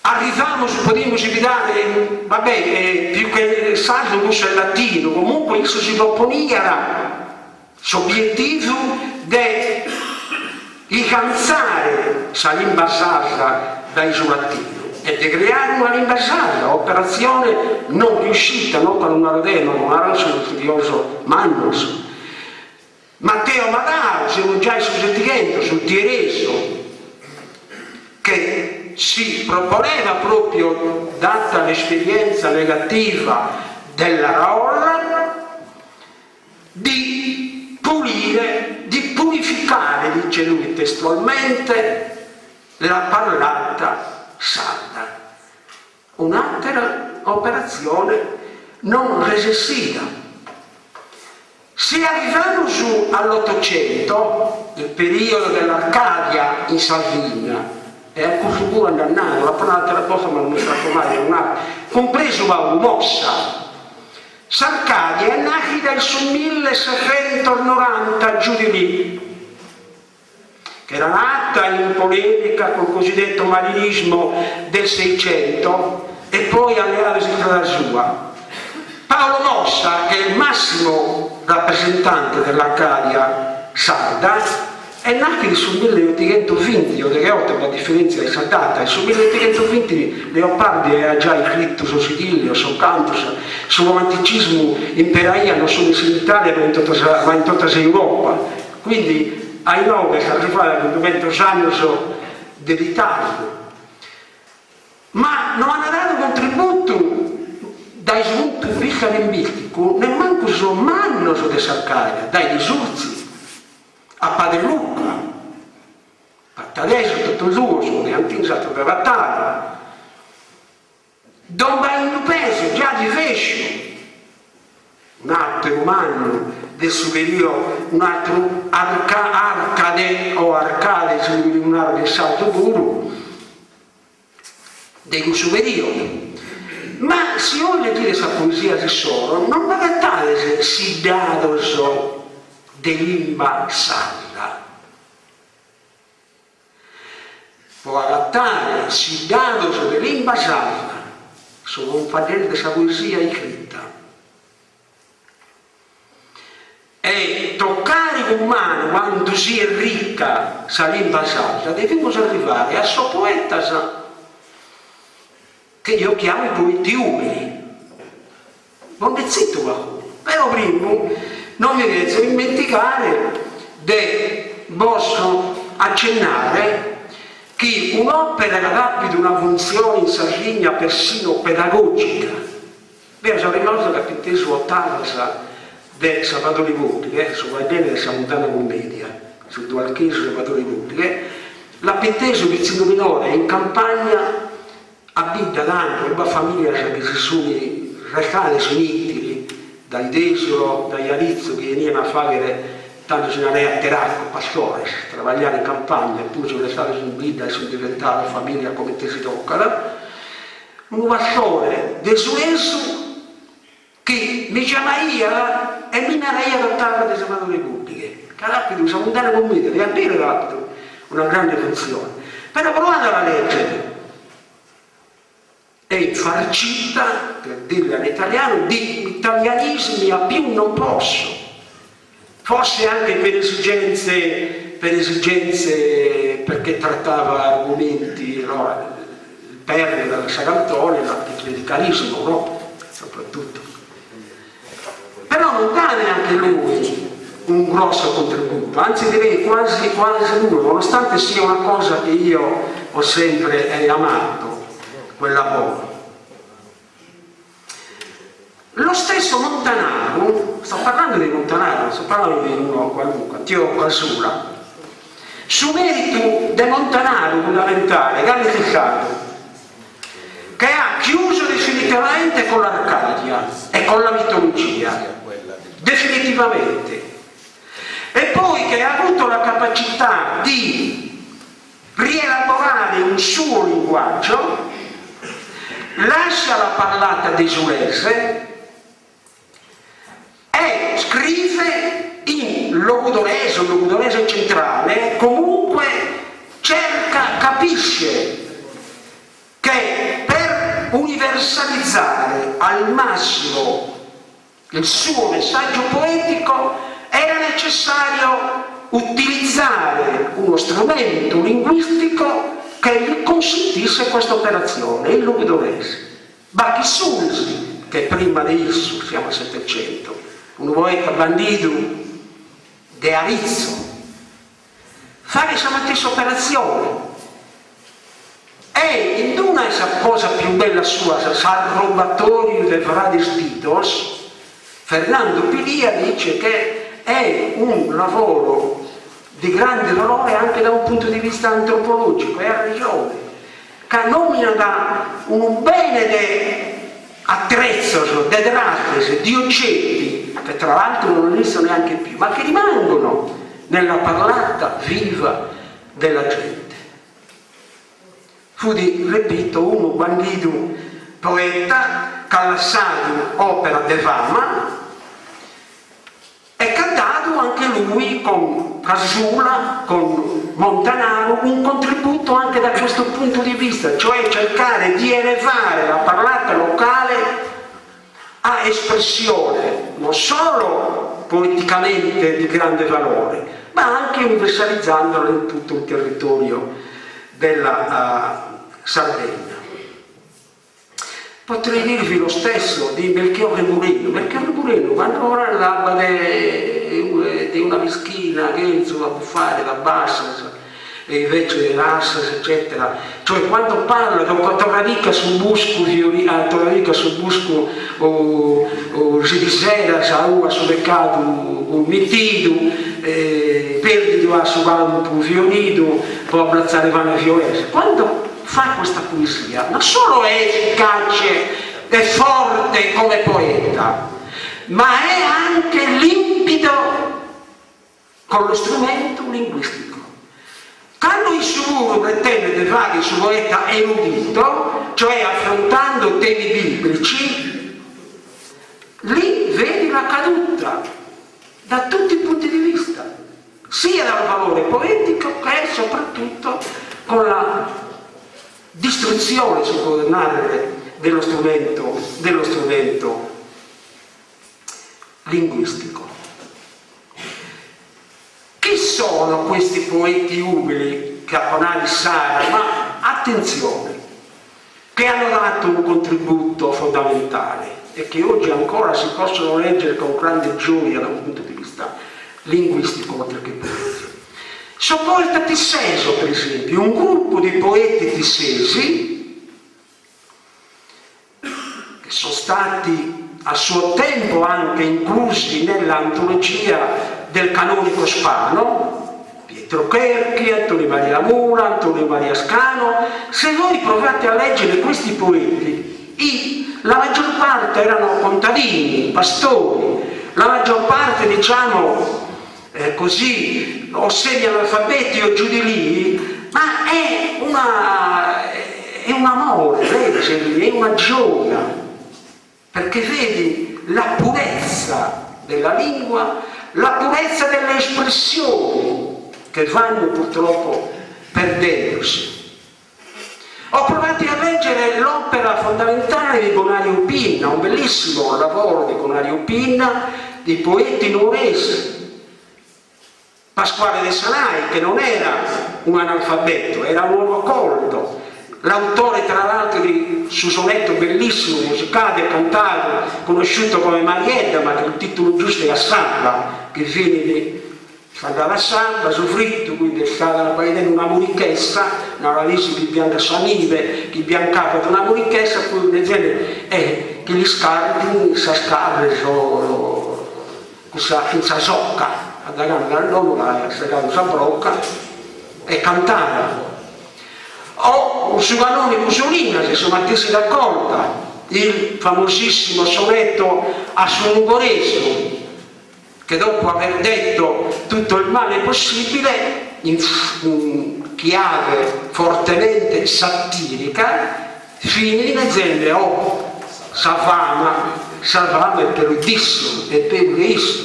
Arriviamo, potremmo evitare, vabbè, più che sardo questo è latino, comunque questo si proponeva l'obiettivo di cansare la lingua sarda dai latino e di creare una lingua sarda, operazione non riuscita, non con un ardeno, con un arancio studioso Magnus. Matteo Madaro, siamo già soggettiendo sul Tiereso, che si proponeva proprio, data l'esperienza negativa della Raolla, di pulire, di purificare, dice lui testualmente, la parlata sarda. Un'altra operazione non recessiva. Se arriviamo su all'Ottocento, il periodo dell'Arcadia in Sardegna, è un corso andannato, la un'altra cosa ma non mi tratto mai, compreso Paolo Mossa. S'Arcadia è nata nel 1790 giù di lì, che era nata in polemica col cosiddetto marinismo del Seicento e poi alleatosi tra la sua. Paolo Mossa, che è il massimo rappresentante dell'Arcadia sarda, è nato sul 1820, o delle 8 per differenza di saltata, e sul 1820 Leopardi aveva già scritto su Sidilio, su Cantus, sul romanticismo imperiale, solo in Italia, ma in tutta Europa. Quindi ai 9 si arrivava al 200 anni dell'Italia. Ma non hanno dato contributo dai sviluppi di vista linguistico, nemmeno su manno su de Sarcaria, dai risorsi a Padre Luca, adesso tutto il suo, neanche in stato per battaglia. Don Baino Peso, già di Fescio, un altro umano del superiore, un altro arcade o arcade, un altro del salto duro, del superiore. Ma se voglio dire questa poesia di solo, non bagattate se si dato so de lingua sarda. Può adattare si dato so de lingua sarda, sono un padre di questa poesia scritta. E toccare con mano quando si è ricca la lingua sarda, dobbiamo arrivare a suo poeta che io chiamo i poeti umili. Non è zitto qualcuno, però prima non mi devo dimenticare di posso accennare che un'opera che abbia una funzione in Sardegna persino pedagogica. Beh, sono rimasto che penso ottava di Salvatore Gutti, su vai bene della Montana Commedia, su Dualchese Salvatore Gutti, la penteso piccino minore in campagna abita d'anno, una famiglia che si sono recate sonittili dai Desio, dai Arizzo che venivano a fare tanto se ne a Teracco, pastore, lavorare in campagna, poi sono state su guida e sono diventate famiglia come te si tocca. Un pastore del Sueso che mi chiamava e mi narraia adottata di Salvatore Pubbliche. Che rapido, siamo andati con me, è vero rapido, una grande funzione. Però provate la legge. È infarcita, per dirla in italiano, di italianismi a più non posso. Forse anche per esigenze perché trattava argomenti, no, il perno del Sagantone, l'anticlericalismo, no? Soprattutto. Però non dà neanche lui un grosso contributo, anzi direi quasi nulla, nonostante sia una cosa che io ho sempre amato, quel lavoro. Lo stesso Montanaro, sto parlando di Montanaro, non sto parlando di uno qualunque, Tio Quasura, su merito del Montanaro fondamentale, Gallificato, che ha chiuso definitivamente con l'Arcadia e con la mitologia, definitivamente, e poi che ha avuto la capacità di rielaborare un suo linguaggio, lascia la parlata desulese e scrive in logudorese centrale, comunque capisce che per universalizzare al massimo il suo messaggio poetico era necessario utilizzare uno strumento linguistico che gli consentisse questa operazione, il logudorese. Bacchisulsi, che prima di Issu, siamo al 700, un poeta bandido de Arizzo, fa questa stessa operazione. E in una cosa più bella sua, Salvatorio de Frades Titos, Fernando Pilia dice che è un lavoro di grande valore anche da un punto di vista antropologico, e ha ragione, che nomina da un bene di attrezzo, di dracche, di oggetti, che tra l'altro non esistono neanche più, ma che rimangono nella parlata viva della gente. Fu ripeto, uno bandido poeta, che ha lasciato opera de fama, e che ha dato anche lui con Casula, con Montanaro, un contributo anche da questo punto di vista, cioè cercare di elevare la parlata locale a espressione non solo poeticamente di grande valore, ma anche universalizzandola in tutto il territorio della Sardegna. Potrei dirvi lo stesso di Melchiorre Murino. Melchiorre Murino, quando ora parlava di una meschina che insomma buffare da bassa e invece di rassas, eccetera, cioè quando parla tornarica sul busco o si disera sa uva sul mercato un metido perdido a su campo violino può abbrazzare vana violesa. Quando fa questa poesia non solo è efficace e forte come poeta, ma è anche limpido con lo strumento linguistico. Quando il suo pretende di fare il suo poeta erudito, cioè affrontando temi biblici, lì vedi la caduta da tutti i punti di vista, sia dal valore poetico che soprattutto con la distruzione, si può dire, dello strumento linguistico. Chi sono questi poeti umili, Caponali, Sara, ma attenzione, che hanno dato un contributo fondamentale e che oggi ancora si possono leggere con grande gioia da un punto di vista linguistico oltre che poetico? Sono poeta tisseso, per esempio, un gruppo di poeti tissesi che sono stati a suo tempo anche inclusi nell'antologia del canonico Spano, Pietro Cherchi, Antonio Maria Mura, Antonio Maria Scano. Se voi provate a leggere questi poeti, la maggior parte erano contadini, pastori, la maggior parte, diciamo, così, o semi-analfabeti o giù di lì, ma è un amore leggerli, è una gioia, perché vedi la purezza della lingua, la purezza delle espressioni che vanno purtroppo perdendosi. Ho provato a leggere l'opera fondamentale di Bonario Pinna, un bellissimo lavoro di Bonario Pinna, di poeti nuoresi. Pasquale De Sanai, che non era un analfabeto, era un uomo colto, l'autore tra l'altro di su sonetto bellissimo, musicale, cantato, conosciuto come Marietta, ma che il titolo giusto è A Samba, che viene di dalla samba, soffritto, quindi è stata la paese di una murichessa, una lisi che bianca sanive, che biancava di una murichessa, poi nel genere è che gli scardi, sa scarre, questa zocca, ad agare l'onora, a segare sa brocca, e cantava. O un suganone Musolina, se sono attesi d'accordo, il famosissimo sonetto a Sungorese, che dopo aver detto tutto il male possibile, in chiave fortemente satirica, finì nel Savama è perudissimo,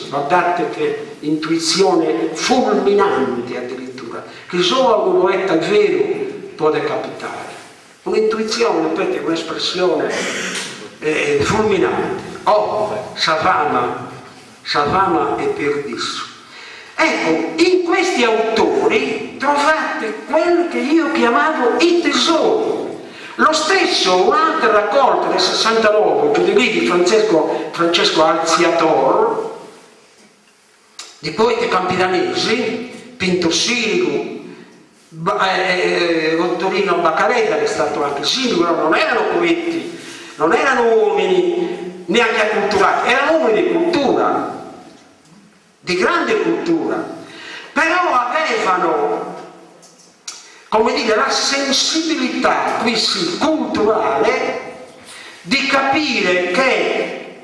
guardate che intuizione fulminante addirittura, che solo a un poeta vero può capitare. Un'intuizione, ripeto, un'espressione fulminante. Savama è perdisso. Ecco, in questi autori trovate quelli che io chiamavo i tesori. Lo stesso, un'altra raccolta del 69, più di lì, di Francesco Alziator, di poeti campidanesi, Pinto Sirigu, Ottorino Baccaretta, che è stato anche sindaco, non erano poeti, non erano uomini neanche acculturati, erano uomini di cultura, di grande cultura, però avevano, come dire, la sensibilità, qui sì, culturale, di capire che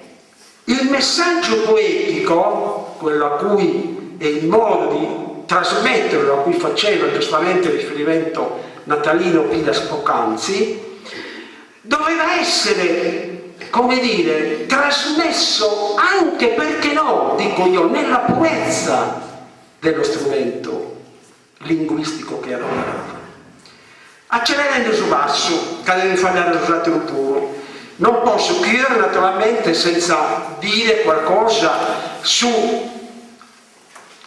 il messaggio poetico, quello a cui è il modo di trasmetterlo, a cui faceva giustamente riferimento Natalino Pilas poc'anzi, doveva essere, come dire, trasmesso anche, perché no, dico io, nella purezza dello strumento linguistico che era. Accelerando su basso, che deve fare l'usato puro. Non posso chiudere naturalmente senza dire qualcosa su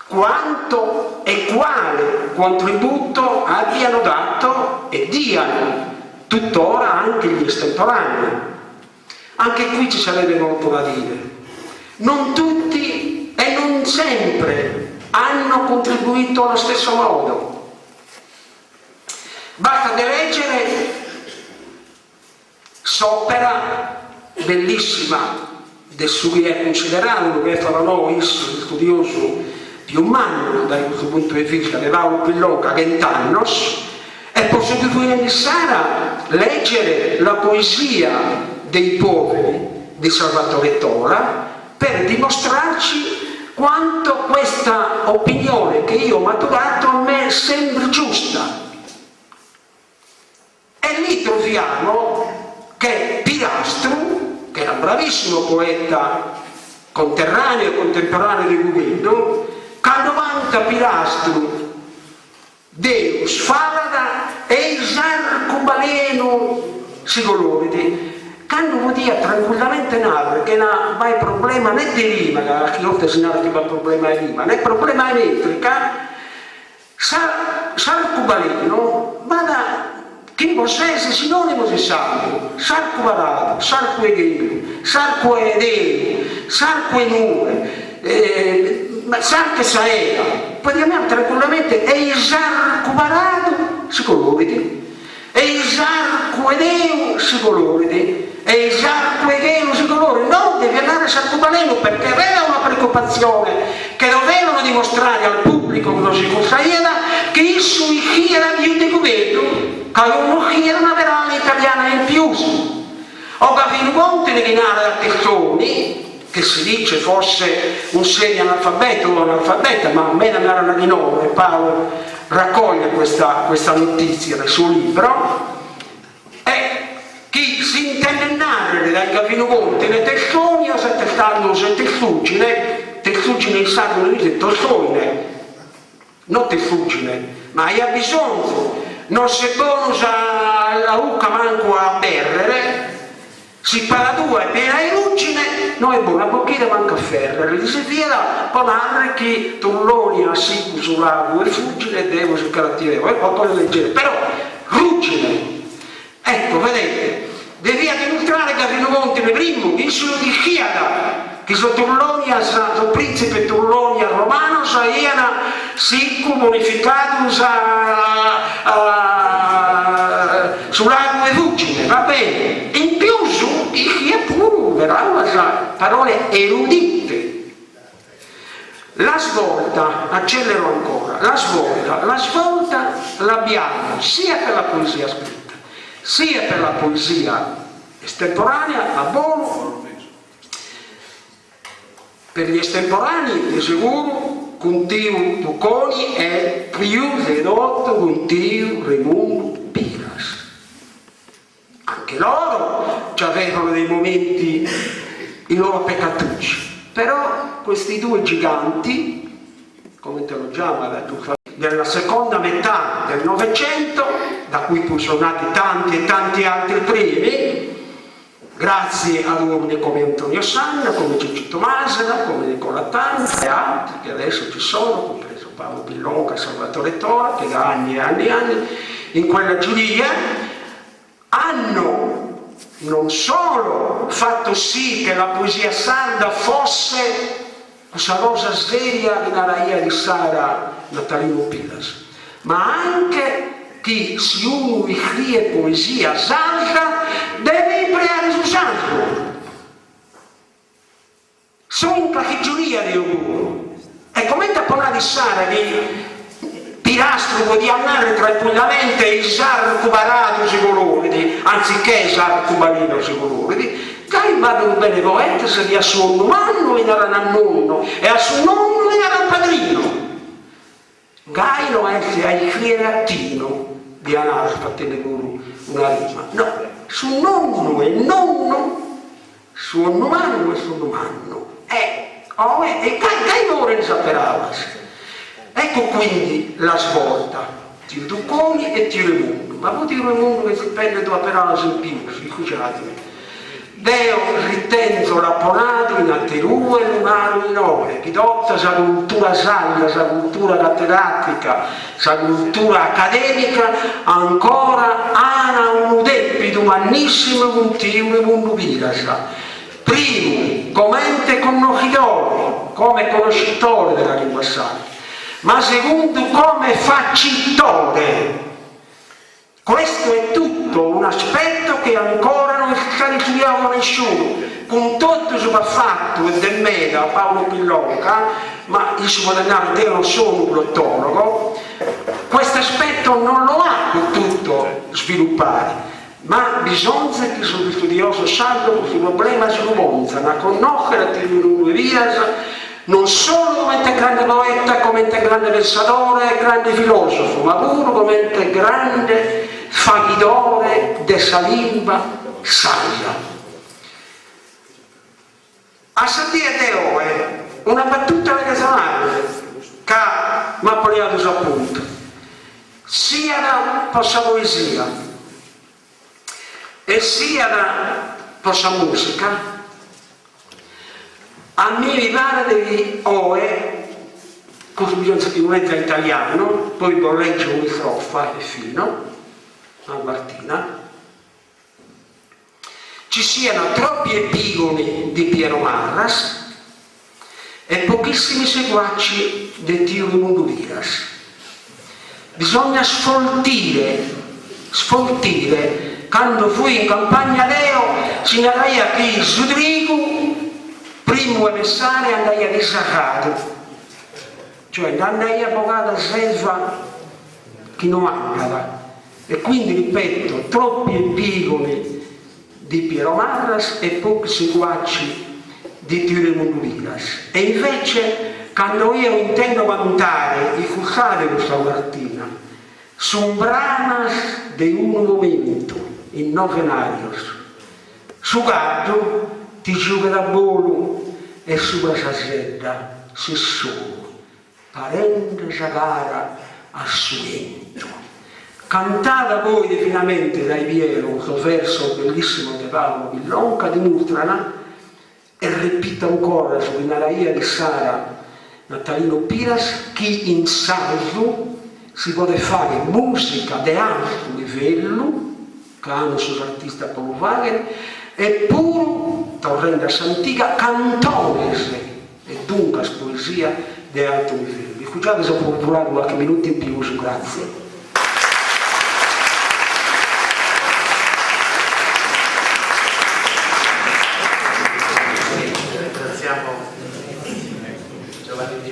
quanto e quale contributo abbiano dato e diano tuttora anche gli estemporanei. Anche qui ci sarebbe molto da dire. Non tutti e non sempre hanno contribuito allo stesso modo. Basta leggere s'opera bellissima del Surie considerato, che farò il studioso più umano da questo punto di vista, che va un pilota 20 anni, e posso dire Sara leggere la poesia dei poveri di Salvatore Tola per dimostrarci quanto questa opinione che io ho maturato a me sembra giusta. E lì troviamo che Pilastru, che era un bravissimo poeta contemporaneo di Guido, Canovanta Pilastru, Deus Farada e Isar Cubaleno Sigoloridi, quando podia tranquillamente narrare che non ha mai problema né di rima, che oltre a segnare che va problema di rima, né problema di metrica, Sar Cubaleno, ma da chi possesse sinonimo di salvo, Sarco Varado, Sarco Eghino, Sarco Edeo, Sarco Enure, Sarco Saera, potremmo tranquillamente Eisarco Varado si coloridi, Eisarco Edeo si coloridi, Eisarco Eghino si coloridi. Non devi andare a Sarco Baleno perché aveva una preoccupazione che dovevano dimostrare al pubblico che non si consagliava che il suo era più di governo, che non era una verale italiana in più. Ho capito conto di Rinare da Testoni, che si dice fosse un semi-analfabeto o analfabeta, ma a me non era di nome, Paolo raccoglie questa notizia nel suo libro, e chi si intende narrare dai Gavino Conte le Testoni o se testando se testuggine in sardo dice Tolstoine, non testuggine, ma ha bisogno. Non si bonus alla ucca manco a berrere, si parla due, appena è ruggine, non è buona bocchina manca a ferrere, gli si fiera ponare che Tulloni a Sicu sull'ago e fuggine devo si caratteriamo, è qualcosa del genere, però ruggine. Ecco, vedete, devia dimostrare che fino a ne primo, che sono di Chiada, che sono Turlonia, sono principe Turlonia romano, iano si comunicato sull'acqua e fucine, va bene. In più su, chi è pure, parole erudite. La svolta, accelero ancora, la svolta l'abbiamo sia per la poesia scritta, sia per la poesia estemporanea, a buono. Per gli estemporanei, di sicuro, Contiu Tuconi è più dedotto Contiu Raimundo Piras. Anche loro avevano dei momenti, i loro peccatucci. Però questi due giganti, come te lo chiama della seconda metà del Novecento, da cui poi sono nati tanti e tanti altri primi, grazie ad uomini come Antonio Sanna, come Ciccio Tomasena, come Nicola Tanzi e altri che adesso ci sono, compreso Paolo Pillonca, Salvatore Tora, che da anni e anni e anni in quella giuria hanno non solo fatto sì che la poesia sarda fosse questa cosa seria di Naraia di Sara Natalino Pilas, ma anche che se uno scrive poesia sarda deve imparare su sardo. Sono una giuria di auguro. E come parlare di Sara che Pirastro di andare tranquillamente il Sar cubarato si colori, anziché Sar cubalino si colori, che vanno bene poeta se di a suo nonno e era nonno e a suo nonno e era padrino. Gaino è ai creatino di andare a fare una rima. No, suo nonno e nonno, suo nonno e suo nonno. E Gaino ne sapeva. Ecco quindi la svolta, Tio Tuconi e Tio Raimundo, ma poi Tio Raimundo che si prende due parole in più, scusatemi. Deo ritengo l'apponato in atterua e lunaro minore, che dotta sa cultura salda, sa cultura cattedratica, sa cultura accademica, ancora ana un debito umannissimo con Tio Raimundo Pirasa. Primo, come conoscitore, come conoscitore della lingua sarda, ma secondo come facitore. Questo è tutto un aspetto che ancora non sta studiando nessuno, con tutto il suo fatto e del meda Paolo Pillonca, ma il suo denaro io non sono un glottologo, questo aspetto non lo ha potuto sviluppare, ma bisogna che sullo studioso sardo questo problema si monta, a conoscere le vias non solo come grande poeta, come grande pensadore e grande filosofo, ma pure come grande fagidore della lingua sarda. A sentire Teo una battuta alla casalare che mi ha poliato appunto, sia da questa poesia e sia da questa musica. A me mi pare di Oe, così bisogna scrivere in italiano, poi lo leggo una strofa e fino, a Martina, ci siano troppi epigoni di Piero Marras e pochissimi seguaci di Tio Raimundo Piras. Bisogna sfoltire, quando fui in campagna Deo, si narraia che Sudrigo primo emissario andai a disaccato, cioè andai a pogare selva che non mancava. E quindi ripeto, troppi epigoni di Piero Marras e pochi seguaci di Tio Raimundo Piras. E invece, quando io intendo cantare e cursare questa mattina su un brano di un momento in novenarios, su gatto ti gioca da bolo e sopra sa sedda se solo parente sa cara a suento, cantata poi finalmente dai Piero, un verso bellissimo di Paolo Pillonca dimostrano e ripete ancora su Naraia di Sara Natalino Piras che in sardo si può fare musica di alto livello que hanno sus artistas como Wagner, e pur, tornando a antiga, cantores e dunque poesia di altro livello. Scusate se può parlare qualche minuto in più, grazie.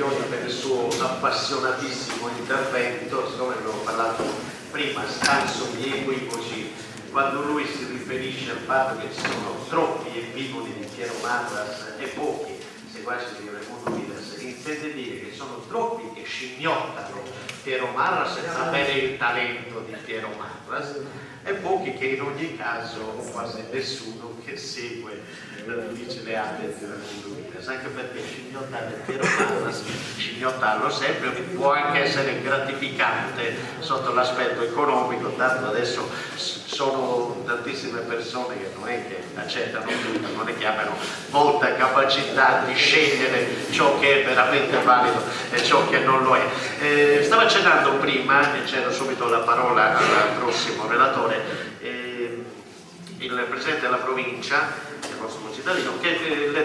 Per il suo appassionatissimo intervento, siccome abbiamo parlato prima, scanso di equivoci, quando lui si riferisce al fatto che ci sono troppi epigoni di Piero Marras e pochi seguaci di Raimundo Midas, intende dire che sono troppi che scimmiottano Piero Marras senza avere il talento di Piero Marras e pochi che in ogni caso, o quasi nessuno, che segue dice le ape di Raimundo Midas, anche perché scimmiottare Piero Marras, scimmiottarlo sempre può anche essere gratificante sotto l'aspetto economico, tanto adesso sono tantissime persone che non è che accettano tutto, non è che abbiano molta capacità di scegliere ciò che è veramente valido e ciò che non lo è. Stavo accennando prima, e cedo subito la parola al prossimo relatore, il Presidente della provincia, il prossimo cittadino, che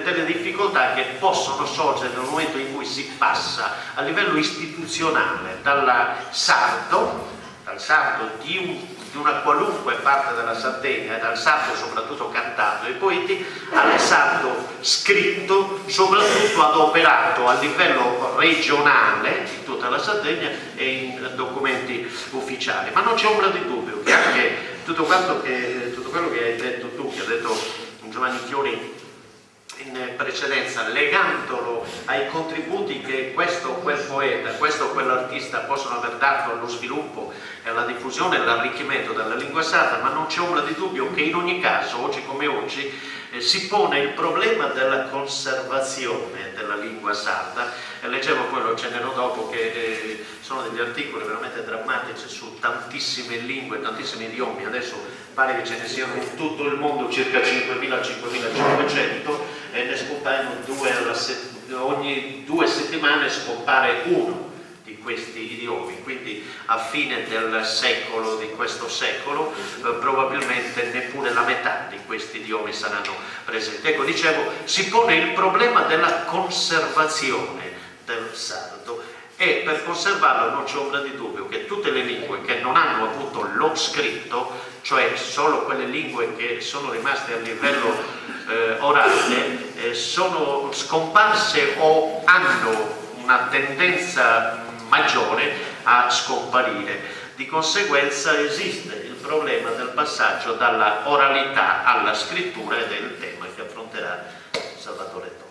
delle difficoltà che possono sorgere nel momento in cui si passa a livello istituzionale dal sardo di una qualunque parte della Sardegna, dal sardo soprattutto cantato e poeti, al sardo scritto, soprattutto adoperato a livello regionale in tutta la Sardegna e in documenti ufficiali. Ma non c'è ombra di dubbio che anche tutto quello che hai detto tu, che ha detto Giovanni Chiori in precedenza, legandolo ai contributi che questo o quel poeta, questo o quell'artista possono aver dato allo sviluppo e alla diffusione e all'arricchimento della lingua sarda, ma non c'è ombra di dubbio che in ogni caso, oggi come oggi, si pone il problema della conservazione della lingua sarda. Leggevo, poi lo accennerò dopo, che sono degli articoli veramente drammatici su tantissime lingue, tantissimi idiomi. Adesso pare che ce ne siano in tutto il mondo circa 5.000-5.500 e ne scompaiono ogni 2 settimane scompare uno di questi idiomi, quindi a fine del secolo, di questo secolo, probabilmente neppure la metà di questi idiomi saranno presenti. Ecco, dicevo, si pone il problema della conservazione del sardo e per conservarlo non c'è ombra di dubbio che tutte le lingue che non hanno avuto lo scritto, cioè solo quelle lingue che sono rimaste a livello orale, sono scomparse o hanno una tendenza maggiore a scomparire. Di conseguenza esiste il problema del passaggio dalla oralità alla scrittura ed è il tema che affronterà Salvatore Tona.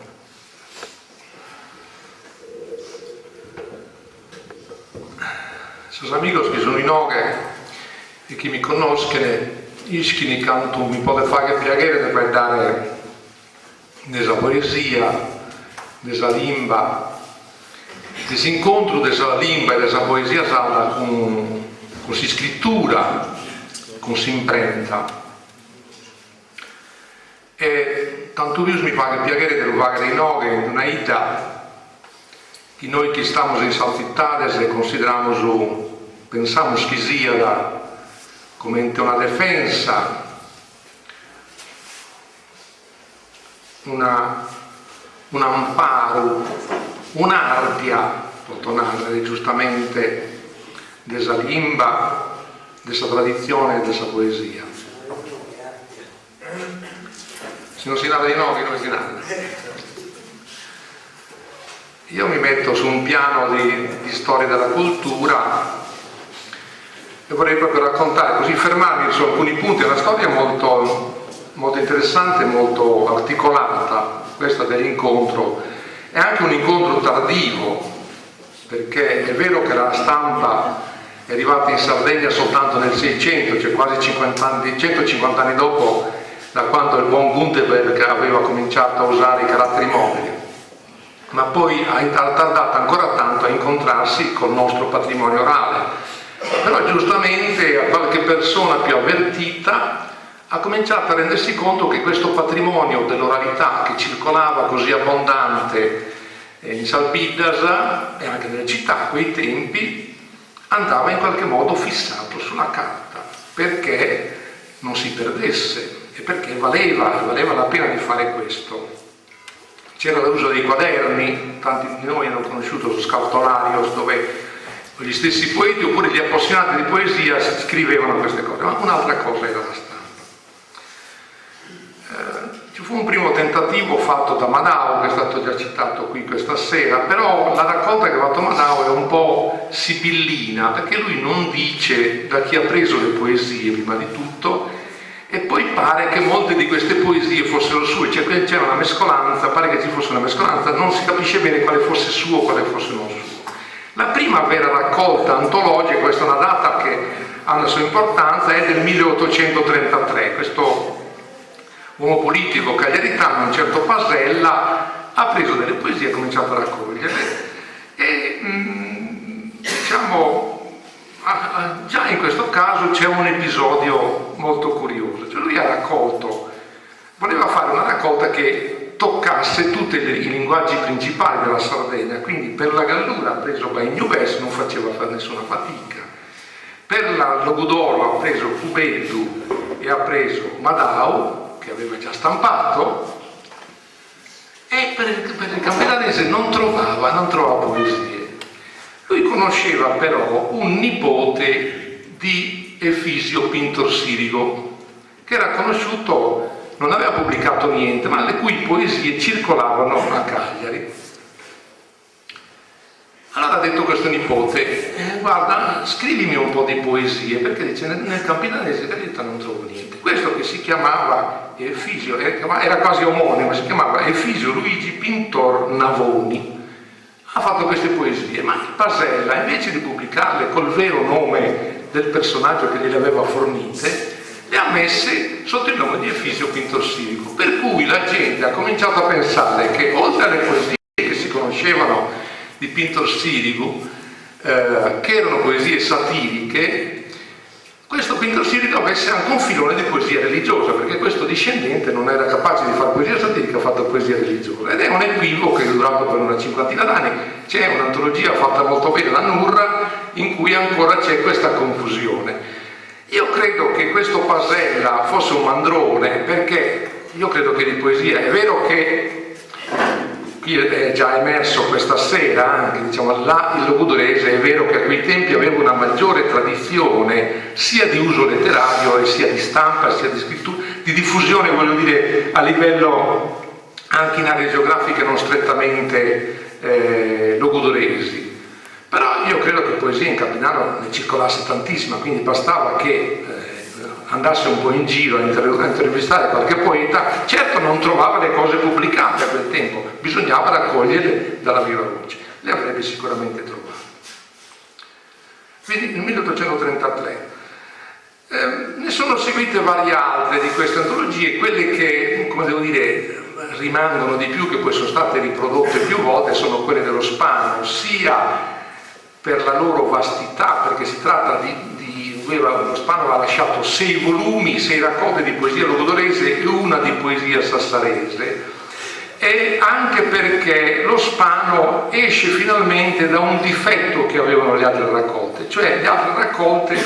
Sus amigos que sono in Oga e che mi conoscono, ischini canto mi può fare piacere di guardare nella poesia, nella lingua, disincontro della lingua e della poesia sarda con si scrittura, con si imprenta. E tanto più mi fa piacere di trovare in Oga in una ida que noi que estamos em Saltitares e pensamos que sia come una defensa, un amparo, un'ardia, per tornare giustamente, della lingua, della tradizione e della poesia. Se non si nada di noi, non si nada. Io mi metto su un piano di storia della cultura e vorrei proprio raccontare, così fermarmi su alcuni punti. È una storia molto, molto interessante, molto articolata, questa dell'incontro. È anche un incontro tardivo, perché è vero che la stampa è arrivata in Sardegna soltanto nel 600, cioè quasi 150 anni dopo da quando il buon Gutenberg aveva cominciato a usare i caratteri mobili. Ma poi ha tardato ancora tanto a incontrarsi col nostro patrimonio orale. Però giustamente a qualche persona più avvertita ha cominciato a rendersi conto che questo patrimonio dell'oralità che circolava così abbondante in Salpiddas e anche nelle città a quei tempi andava in qualche modo fissato sulla carta, perché non si perdesse, e perché valeva la pena di fare questo. C'era l'uso dei quaderni, tanti di noi hanno conosciuto lo Scartolarios, dove gli stessi poeti oppure gli appassionati di poesia scrivevano queste cose, ma un'altra cosa era la stampa. Ci fu un primo tentativo fatto da Madao, che è stato già citato qui questa sera, però la raccolta che ha fatto Madao è un po' sibillina, perché lui non dice da chi ha preso le poesie prima di tutto, e poi pare che molte di queste poesie fossero sue, cioè c'era una mescolanza, pare che ci fosse una mescolanza, non si capisce bene quale fosse suo e quale fosse non suo. La prima vera raccolta antologica, questa è una data che ha una sua importanza, è del 1833. Questo uomo politico cagliaritano, un certo Pasella, ha preso delle poesie e ha cominciato a raccoglierle e diciamo già in questo caso c'è un episodio molto curioso, cioè lui ha raccolto, voleva fare una raccolta che toccasse tutti i linguaggi principali della Sardegna, quindi per la Gallura ha preso Baignoves, non faceva fare nessuna fatica, per la Logudoro ha preso Cubeddu e ha preso Madao, che aveva già stampato, e per il campionarese non trovava poesie. Lui conosceva però un nipote di Efisio Pintor Sirigo, che era conosciuto, non aveva pubblicato niente, ma le cui poesie circolavano a Cagliari. Allora ha detto questo nipote, guarda, scrivimi un po' di poesie, perché dice, nel campionarese non trovo niente. Questo che si chiamava Efisio, era quasi omonimo, si chiamava Efisio Luigi Pintor Navoni, ha fatto queste poesie, ma il Pasella, invece di pubblicarle col vero nome del personaggio che gliele aveva fornite, le ha messe sotto il nome di Efisio Pintor Sirico, per cui la gente ha cominciato a pensare che oltre alle poesie che si conoscevano di Pintor Sirico, che erano poesie satiriche, questo Pintor Sirico avesse anche un filone di poesia religiosa, perché questo discendente non era capace di fare poesia satirica, ha fatto poesia religiosa, ed è un equivoco che è durato per una cinquantina d'anni. C'è un'antologia fatta molto bene da Nurra in cui ancora c'è questa confusione. Io credo che questo Pasella fosse un mandrone, perché io credo che di poesia, è vero che qui è già emerso questa sera anche, diciamo, il logudorese è vero che a quei tempi aveva una maggiore tradizione sia di uso letterario e sia di stampa, sia di scrittura, di diffusione, voglio dire, a livello anche in aree geografiche non strettamente logudoresi. Però io credo che poesia in Campinano ne circolasse tantissima, quindi bastava che andasse un po' in giro a intervistare qualche poeta. Certo non trovava le cose pubblicate a quel tempo, bisognava raccoglierle dalla viva voce, le avrebbe sicuramente trovate. Quindi nel 1833 ne sono seguite varie altre di queste antologie, quelle che, come devo dire, rimangono di più, che poi sono state riprodotte più volte, sono quelle dello Spano, sia per la loro vastità, perché si tratta lo Spano aveva lasciato 6 volumi, 6 raccolte di poesia logudorese e una di poesia sassarese, e anche perché lo Spano esce finalmente da un difetto che avevano le altre raccolte, cioè le altre raccolte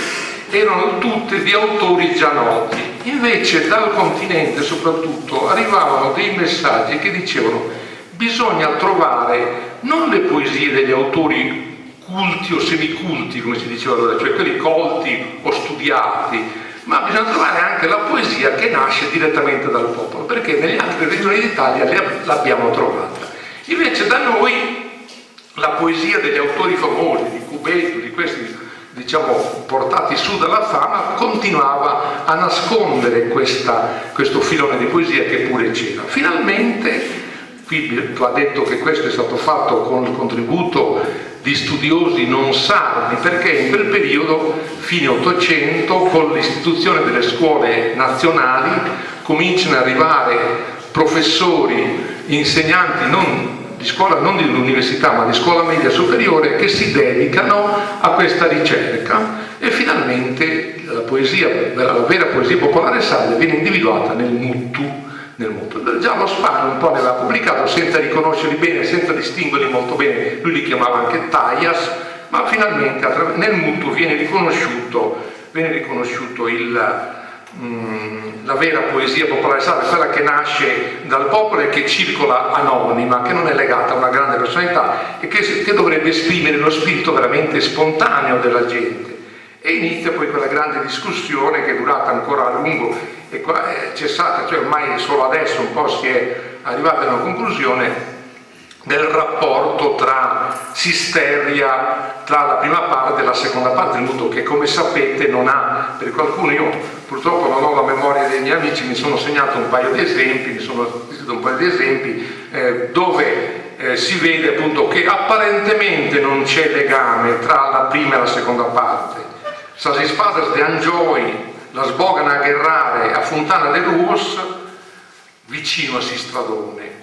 erano tutte di autori già noti, invece dal continente soprattutto arrivavano dei messaggi che dicevano bisogna trovare non le poesie degli autori culti o semiculti, come si diceva allora, cioè quelli colti o studiati, ma bisogna trovare anche la poesia che nasce direttamente dal popolo, perché nelle altre regioni d'Italia l'abbiamo trovata. Invece da noi la poesia degli autori famosi, di Cubeddu, di questi, diciamo, portati su dalla fama, continuava a nascondere questo filone di poesia che pure c'era. Finalmente, qui va detto che questo è stato fatto con il contributo di studiosi non sardi, perché in quel periodo, fine 800, con l'istituzione delle scuole nazionali, cominciano ad arrivare professori, insegnanti di scuola, non dell'università ma di scuola media superiore, che si dedicano a questa ricerca, e finalmente la vera poesia popolare sarda viene individuata nel Muttu. Già lo Spano un po' ne aveva pubblicato senza riconoscerli bene, senza distinguerli molto bene, lui li chiamava anche Taias, ma finalmente nel Muttu viene riconosciuto la vera poesia popolare sarda, quella che nasce dal popolo e che circola anonima, che non è legata a una grande personalità e che dovrebbe esprimere lo spirito veramente spontaneo della gente. E inizia poi quella grande discussione che è durata ancora a lungo e è cessata, cioè ormai solo adesso un po' si è arrivata a una conclusione del rapporto tra Sisteria, tra la prima parte e la seconda parte del muto, che come sapete non ha, per qualcuno, io purtroppo non ho la memoria dei miei amici, mi sono segnato un paio di esempi, dove si vede appunto che apparentemente non c'è legame tra la prima e la seconda parte. Sas espadas de Angioi, la sbogano a guerrare a Fontana de Ruos, vicino a Sistradone.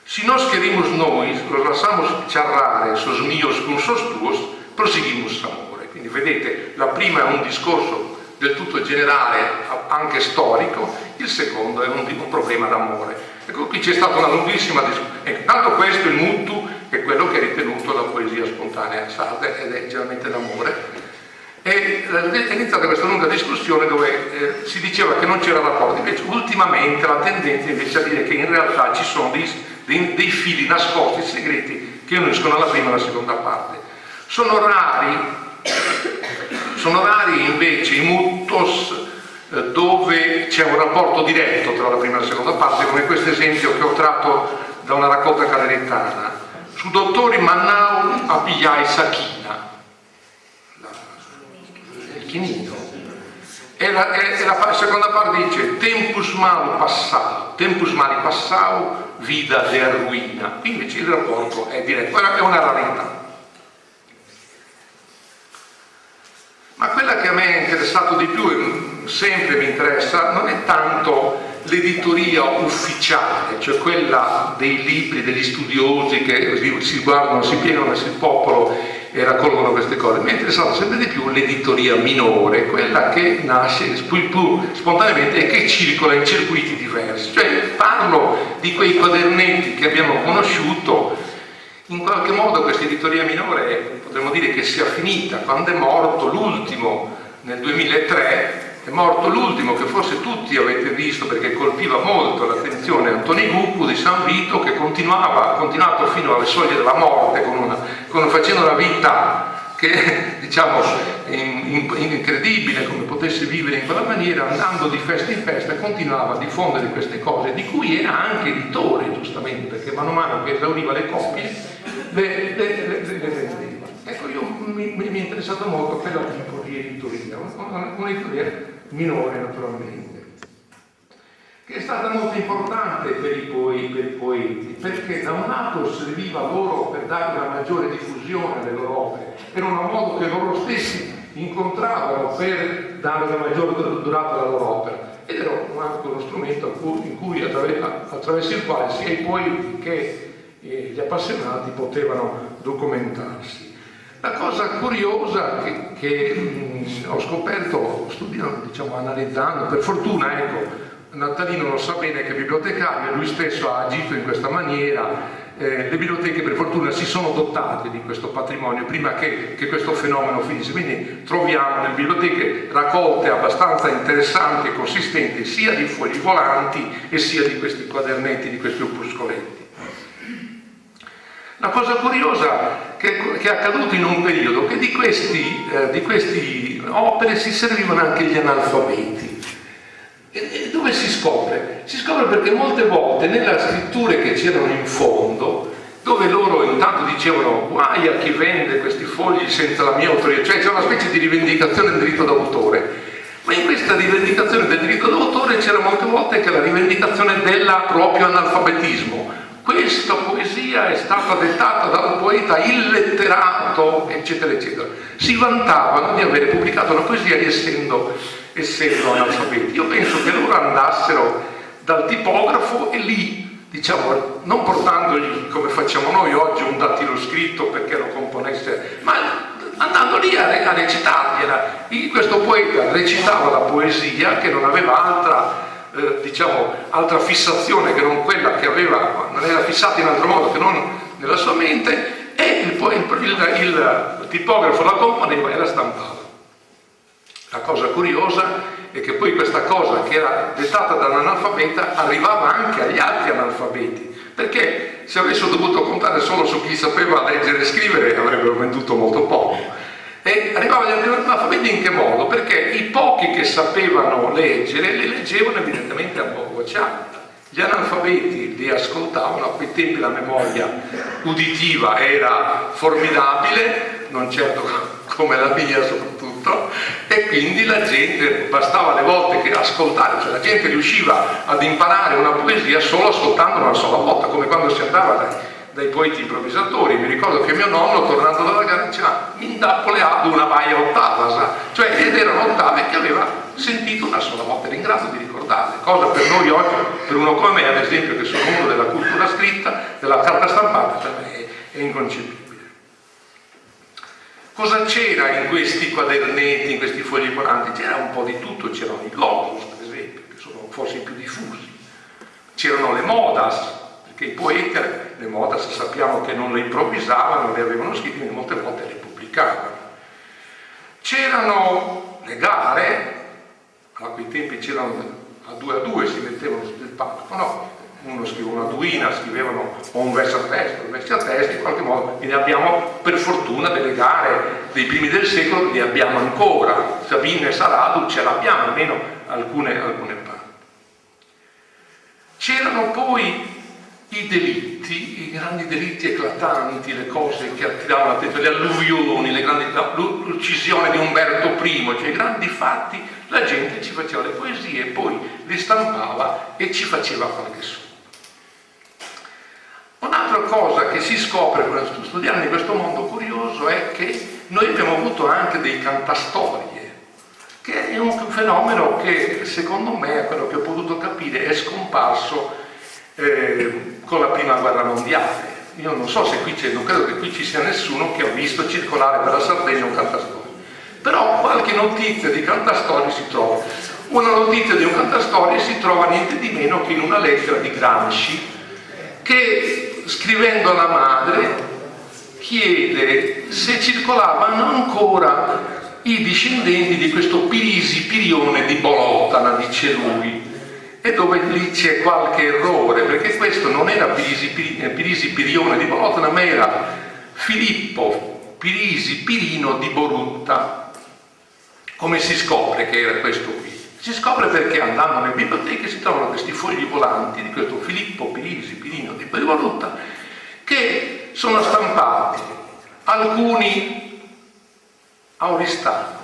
Si nos querimos noi, los lasciamos charrare, sos mios con sos tuos, proseguimos amore. Quindi vedete, la prima è un discorso del tutto generale, anche storico, il secondo è un problema d'amore. Ecco, qui c'è stata una lunghissima discussione. Tanto questo, il mutu, è quello che è ritenuto la poesia spontanea sarda ed è generalmente l'amore. E è iniziata questa lunga discussione dove si diceva che non c'era rapporto, invece ultimamente la tendenza invece a dire che in realtà ci sono dei fili nascosti, segreti, che uniscono la prima e la seconda parte. Sono rari invece i mutos dove c'è un rapporto diretto tra la prima e la seconda parte, come questo esempio che ho tratto da una raccolta calerentana. Su dottori Mannau a pigliai Sachina, il chinino. E la seconda parte dice tempus mali passau, vida de ruina. Invece il rapporto è diretto, è una rarità. Ma quella che a me è interessato di più e sempre mi interessa non è tanto l'editoria ufficiale, cioè quella dei libri, degli studiosi che si guardano, si piegano nel popolo e raccolgono queste cose. Mi è interessato sempre di più l'editoria minore, quella che nasce più spontaneamente e che circola in circuiti diversi. Cioè parlo di quei quadernetti che abbiamo conosciuto. In qualche modo questa editoria minore potremmo dire che sia finita quando è morto l'ultimo nel 2003. È morto l'ultimo che forse tutti avete visto perché colpiva molto l'attenzione, Antoni Guccu di San Vito, che ha continuato fino alle soglie della morte facendo una vita che diciamo incredibile come potesse vivere in quella maniera, andando di festa in festa, continuava a diffondere queste cose di cui era anche editore, giustamente, perché mano a mano che esauriva le copie le vendeva. Ecco, mi è interessato molto quella tipo di editoria, un'editoria minore naturalmente, che è stata molto importante per i poeti, perché da un lato serviva loro per dare una maggiore diffusione alle loro opere, era un modo che loro stessi incontravano per dare una maggiore durata alla loro opera, ed era anche uno strumento attraverso il quale sia i poeti che gli appassionati potevano documentarsi. La cosa curiosa che ho scoperto studiando, analizzando, per fortuna, Natalino lo sa bene che è bibliotecario, lui stesso ha agito in questa maniera, le biblioteche per fortuna si sono dotate di questo patrimonio prima che questo fenomeno finisse, quindi troviamo nelle biblioteche raccolte abbastanza interessanti e consistenti sia di fogli volanti e sia di questi quadernetti, di questi opuscoletti. La cosa curiosa che è accaduto in un periodo che di queste opere si servivano anche gli analfabeti. E dove si scopre? Si scopre perché molte volte nelle scritture che c'erano in fondo, dove loro intanto dicevano guai a chi vende questi fogli senza la mia autorizzazione, cioè c'è una specie di rivendicazione del diritto d'autore, ma in questa rivendicazione del diritto d'autore c'era molte volte anche la rivendicazione del proprio analfabetismo. Questa poesia è stata dettata dal poeta illetterato, eccetera, eccetera. Si vantavano di avere pubblicato la poesia essendo analfabeti. Io penso che loro andassero dal tipografo e lì, non portandogli come facciamo noi oggi un dattiloscritto perché lo componesse, ma andando lì a recitargliela. Questo poeta recitava la poesia che non aveva altra fissazione che non quella che aveva, non era fissata in altro modo che non nella sua mente, e il tipografo la componeva e la stampava. La cosa curiosa è che poi questa cosa che era dettata da un analfabeta arrivava anche agli altri analfabeti, perché se avessero dovuto contare solo su chi sapeva leggere e scrivere avrebbero venduto molto poco. E arrivava agli altri analfabeti in che modo? Perché i pochi che sapevano leggere li leggevano evidentemente a voce alta. Gli analfabeti li ascoltavano, a quei tempi la memoria uditiva era formidabile, non certo come la mia soprattutto, e quindi la gente, bastava le volte che ascoltare, cioè la gente riusciva ad imparare una poesia solo ascoltando una sola volta, come quando si andava dai poeti improvvisatori. Mi ricordo che mio nonno, tornando dalla gara, diceva "Mindapole ad una vaia ottava", sa? Cioè ed erano ottave che aveva sentito una sola volta, era in grado di ricordarle, cosa per noi oggi, per uno come me ad esempio, che sono uno della cultura scritta, della carta stampata, per me è inconcepibile. Cosa c'era in questi quadernetti, in questi fogli volanti? C'era un po' di tutto, c'erano i globus per esempio, che sono forse i più diffusi, c'erano le modas, perché i poeti le modas sappiamo che non le improvvisavano, le avevano scritte, quindi molte volte le pubblicavano. C'erano le gare, a quei tempi c'erano a due si mettevano sul palco, no? Uno scriveva una duina, scrivevano o un verso a testo, in qualche modo, e ne abbiamo per fortuna delle gare dei primi del secolo, le abbiamo ancora, Sabine e Saradu ce l'abbiamo, almeno alcune parti. C'erano poi i delitti, i grandi delitti eclatanti, le cose che attiravano l'attenzione, le alluvioni, l'uccisione di Umberto I, cioè i grandi fatti, la gente ci faceva le poesie, poi le stampava e ci faceva qualche soldo. Un'altra cosa che si scopre studiando in questo mondo curioso è che noi abbiamo avuto anche dei cantastorie, che è un fenomeno che secondo me, a quello che ho potuto capire, è scomparso con la prima guerra mondiale. Io non so se qui c'è, non credo che qui ci sia nessuno che ha visto circolare per la Sardegna un cantastorie, però qualche notizia di cantastorie si trova. Una notizia di un cantastorie si trova niente di meno che in una lettera di Gramsci, che scrivendo alla madre chiede se circolavano ancora i discendenti di questo Pirisi Pirione di Bolotana, dice lui, e dove lì c'è qualche errore, perché questo non era Pirisi Pirione di Bolotana, ma era Filippo Pirisi Pirino di Borutta. Come si scopre che era questo qui? Si scopre perché andando nelle biblioteche si trovano questi fogli volanti di questo Filippo Pirisi Pirino di Borutta, che sono stampati, alcuni a Oristano,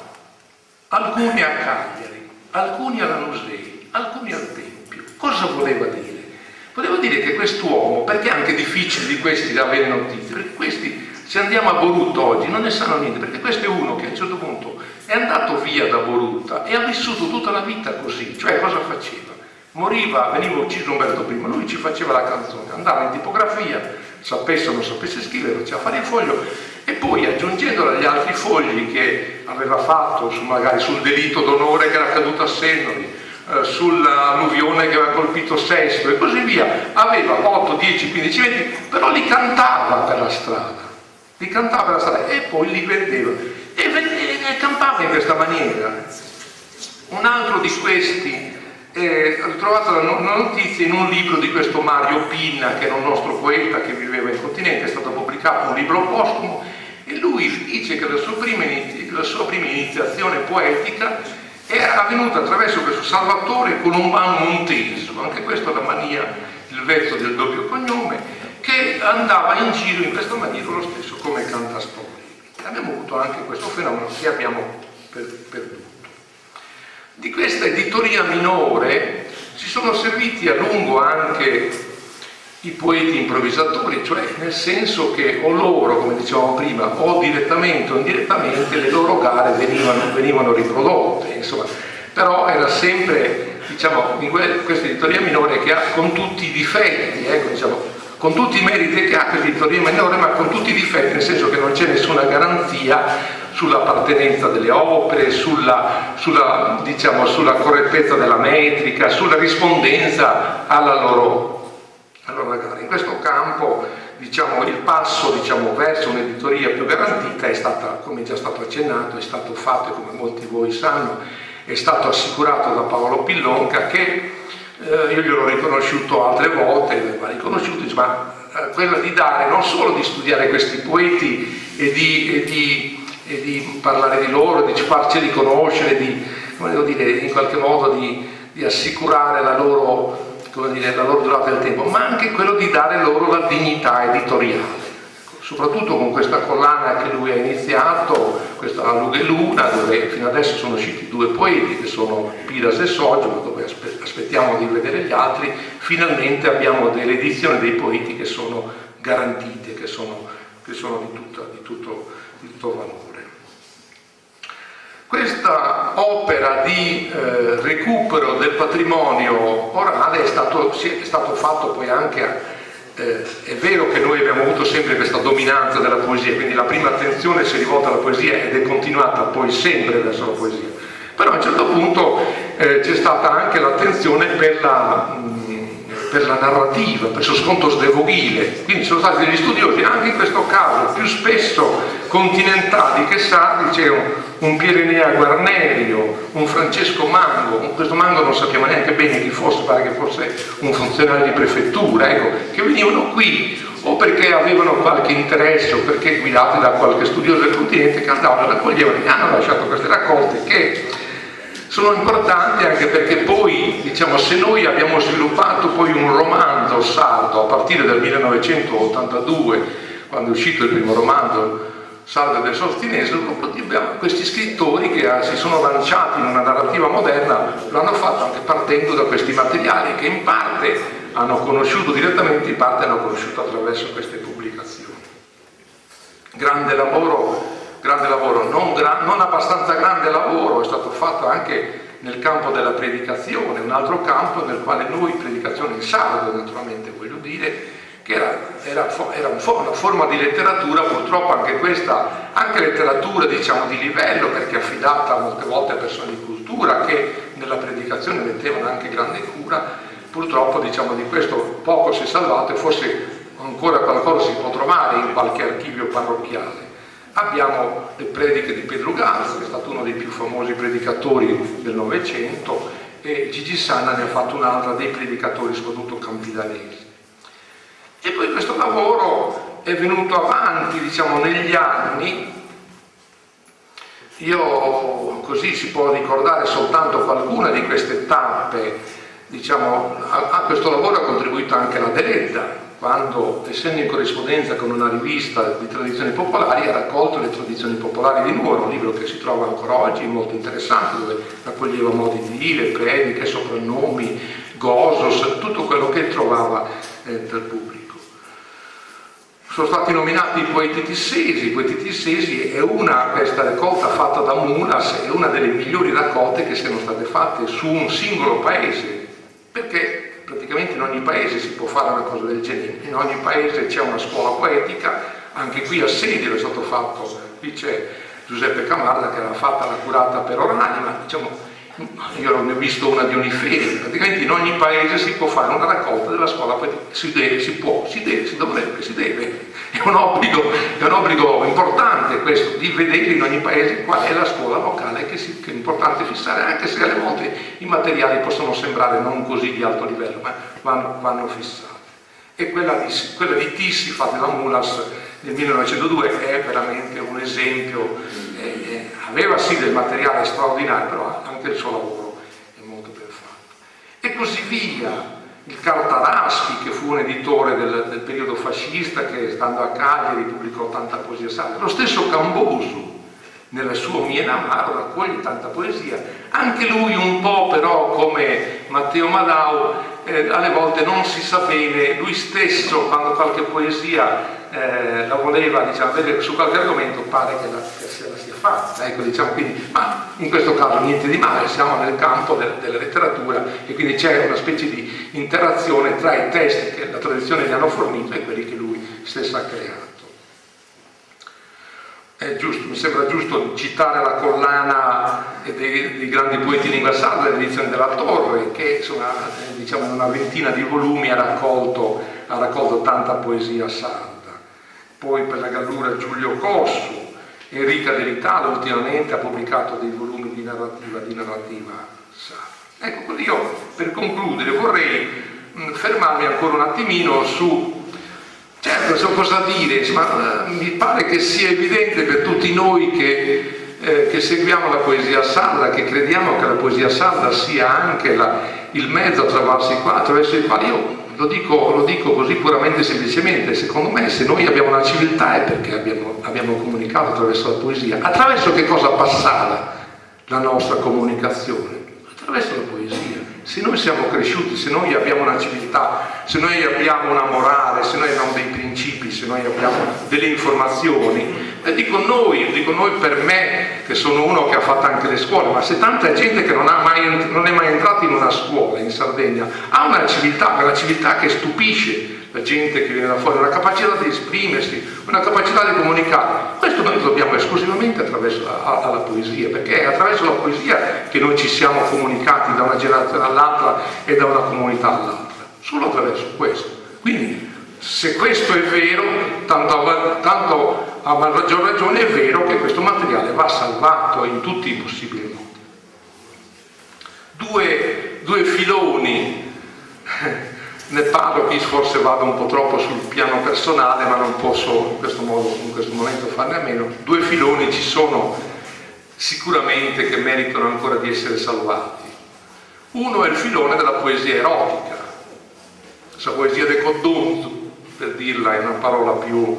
alcuni a Cagliari, alcuni alla Lanusei, alcuni al Tempio. Cosa voleva dire? Voleva dire che quest'uomo, perché è anche difficile di questi da avere notizie, perché questi, se andiamo a Borutta oggi, non ne sanno niente, perché questo è uno che a un certo punto è andato via da Borutta e ha vissuto tutta la vita così, cioè cosa faceva? Moriva, veniva ucciso Umberto I, lui ci faceva la canzone, andava in tipografia, sapesse o non sapesse scrivere, faceva fare il foglio e poi aggiungendolo agli altri fogli che aveva fatto magari sul delitto d'onore che era caduto a Sennoli, sull'alluvione che aveva colpito Sesto e così via, aveva 8, 10, 15, 20, però li cantava per la strada, e poi li vendeva e campava in questa maniera. Un altro di questi, ho trovato una notizia in un libro di questo Mario Pinna, che era un nostro poeta che viveva in continente, è stato pubblicato un libro postumo, e lui dice che la sua prima iniziazione poetica è avvenuta attraverso questo Salvatore Colombano Monteso, anche questa è la mania, il vezzo del doppio cognome, che andava in giro in questa maniera lo stesso come cantastorie. Abbiamo avuto anche questo fenomeno che abbiamo perduto. Di questa editoria minore si sono serviti a lungo anche i poeti improvvisatori, cioè nel senso che o loro, come dicevamo prima, o direttamente o indirettamente le loro gare venivano riprodotte, insomma. Però era sempre, diciamo, in questa editoria minore che ha con tutti i difetti, diciamo, con tutti i meriti che ha questa editoria minore, ma con tutti i difetti, nel senso che non c'è nessuna garanzia sull'appartenenza delle opere, sulla correttezza della metrica, sulla rispondenza alla loro gara. In questo campo diciamo, il passo, diciamo, verso un'editoria più garantita è stata, come già stato accennato, è stato fatto, e come molti di voi sanno, è stato assicurato da Paolo Pillonca, che io gliel'ho riconosciuto altre volte, va riconosciuto, ma quella di dare, non solo di studiare questi poeti e di parlare di loro, di farceli conoscere, di, come devo dire, in qualche modo di assicurare la loro, come dire, la loro durata del tempo, ma anche quello di dare loro la dignità editoriale, soprattutto con questa collana che lui ha iniziato, questa La Lughe Luna, dove fino adesso sono usciti 2 poeti che sono Piras e Soggio, ma dove aspettiamo di vedere gli altri. Finalmente abbiamo delle edizioni dei poeti che sono garantite, che sono di tutto valore. Questa opera di recupero del patrimonio orale è stato fatto poi anche, è vero che noi abbiamo avuto sempre questa dominanza della poesia, quindi la prima attenzione si è rivolta alla poesia ed è continuata poi sempre verso la poesia, però a un certo punto c'è stata anche l'attenzione per la narrativa, per il suo sconto sdevoghile, quindi sono stati degli studiosi, anche in questo caso più spesso continentali che sardi, c'è un Pierenea Guarnerio, un Francesco Mango, questo Mango non sappiamo neanche bene chi fosse, pare che fosse un funzionario di prefettura, ecco, che venivano qui o perché avevano qualche interesse o perché guidati da qualche studioso del continente che andavano, raccoglievano e hanno lasciato queste raccolte che sono importanti anche perché poi, diciamo, se noi abbiamo sviluppato poi un romanzo sardo a partire dal 1982, quando è uscito il primo romanzo Salve del Sostinese, questi scrittori che si sono lanciati in una narrativa moderna l'hanno fatto anche partendo da questi materiali che in parte hanno conosciuto direttamente, in parte hanno conosciuto attraverso queste pubblicazioni. Grande lavoro, non abbastanza grande lavoro è stato fatto anche nel campo della predicazione, un altro campo nel quale noi, predicazione in sardo naturalmente voglio dire, che era una forma di letteratura, purtroppo anche questa, anche letteratura diciamo di livello, perché affidata molte volte a persone di cultura che nella predicazione mettevano anche grande cura, purtroppo diciamo di questo poco si è salvato e forse ancora qualcosa si può trovare in qualche archivio parrocchiale. Abbiamo le prediche di Pedro Ganzo, che è stato uno dei più famosi predicatori del Novecento, e Gigi Sanna ne ha fatto un'altra dei predicatori, soprattutto campidanesi. E poi questo lavoro è venuto avanti, diciamo, negli anni. Io così si può ricordare soltanto qualcuna di queste tappe, diciamo, a questo lavoro ha contribuito anche la Deledda, quando, essendo in corrispondenza con una rivista di tradizioni popolari, ha raccolto le tradizioni popolari di Nuoro, un libro che si trova ancora oggi, molto interessante, dove raccoglieva modi di dire, prediche, soprannomi, gozos, tutto quello che trovava dal pubblico. Sono stati nominati i poeti tissesi. I poeti tissesi è questa raccolta fatta da Mulas è una delle migliori raccolte che siano state fatte su un singolo paese, perché praticamente in ogni paese si può fare una cosa del genere, in ogni paese c'è una scuola poetica, anche qui a Sedio è stato fatto, qui c'è Giuseppe Camarda che l'ha fatta, l'ha curata per Orani, ma diciamo, io ne ho visto una di Oniferi, praticamente in ogni paese si può fare una raccolta della scuola poetica, si deve, è un obbligo importante questo, di vedere in ogni paese qual è la scuola locale che è importante fissare, anche se alle volte i materiali possono sembrare non così di alto livello, ma vanno fissati. E quella di Tissi, fatta da Mulas nel 1902, è veramente un esempio, aveva sì del materiale straordinario, però anche il suo lavoro è molto ben fatto. E così via. Il Cartaraschi, che fu un editore del periodo fascista, che stando a Cagliari pubblicò tanta poesia sarda. Lo stesso Cambosu, nel suo Mienamaro, raccoglie tanta poesia. Anche lui un po' però come Matteo Madau, alle volte non si sa bene, lui stesso quando qualche poesia la voleva, diciamo, vedere su qualche argomento, pare che se la sia fatta, ecco, diciamo, quindi, ma in questo caso niente di male, siamo nel campo della letteratura e quindi c'è una specie di interazione tra i testi che la tradizione gli hanno fornito e quelli che lui stesso ha creato. È giusto, mi sembra giusto citare la collana dei grandi poeti in lingua sarda dell'edizione della Torre, che insomma, diciamo, in una ventina di volumi ha raccolto tanta poesia sarda. poi per la Gallura Giulio Cossu, Enrica Delitalo ultimamente ha pubblicato dei volumi di narrativa sarda. Ecco, io per concludere vorrei fermarmi ancora un attimino su, certo, so cosa dire, ma mi pare che sia evidente per tutti noi che seguiamo la poesia sarda, che crediamo che la poesia sarda sia anche il mezzo attraverso il quale io lo dico così puramente semplicemente, secondo me se noi abbiamo una civiltà è perché abbiamo comunicato attraverso la poesia. Attraverso che cosa passava la nostra comunicazione? Attraverso la poesia. Se noi siamo cresciuti, se noi abbiamo una civiltà, se noi abbiamo una morale, se noi abbiamo dei principi, se noi abbiamo delle informazioni, dico noi per me che sono uno che ha fatto anche le scuole, ma se tanta gente che non è mai entrata in una scuola in Sardegna ha una civiltà che stupisce la gente che viene da fuori, una capacità di esprimersi, una capacità di comunicare. Questo noi lo dobbiamo esclusivamente attraverso la poesia, perché è attraverso la poesia che noi ci siamo comunicati da una generazione all'altra e da una comunità all'altra, solo attraverso questo. Quindi se questo è vero, tanto a maggior ragione è vero che questo materiale va salvato in tutti i possibili modi. Due filoni, ne parlo qui, forse vado un po' troppo sul piano personale, ma non posso in questo momento farne a meno. Due filoni ci sono sicuramente che meritano ancora di essere salvati. Uno è il filone della poesia erotica, questa poesia de Codonzu, per dirla in una parola più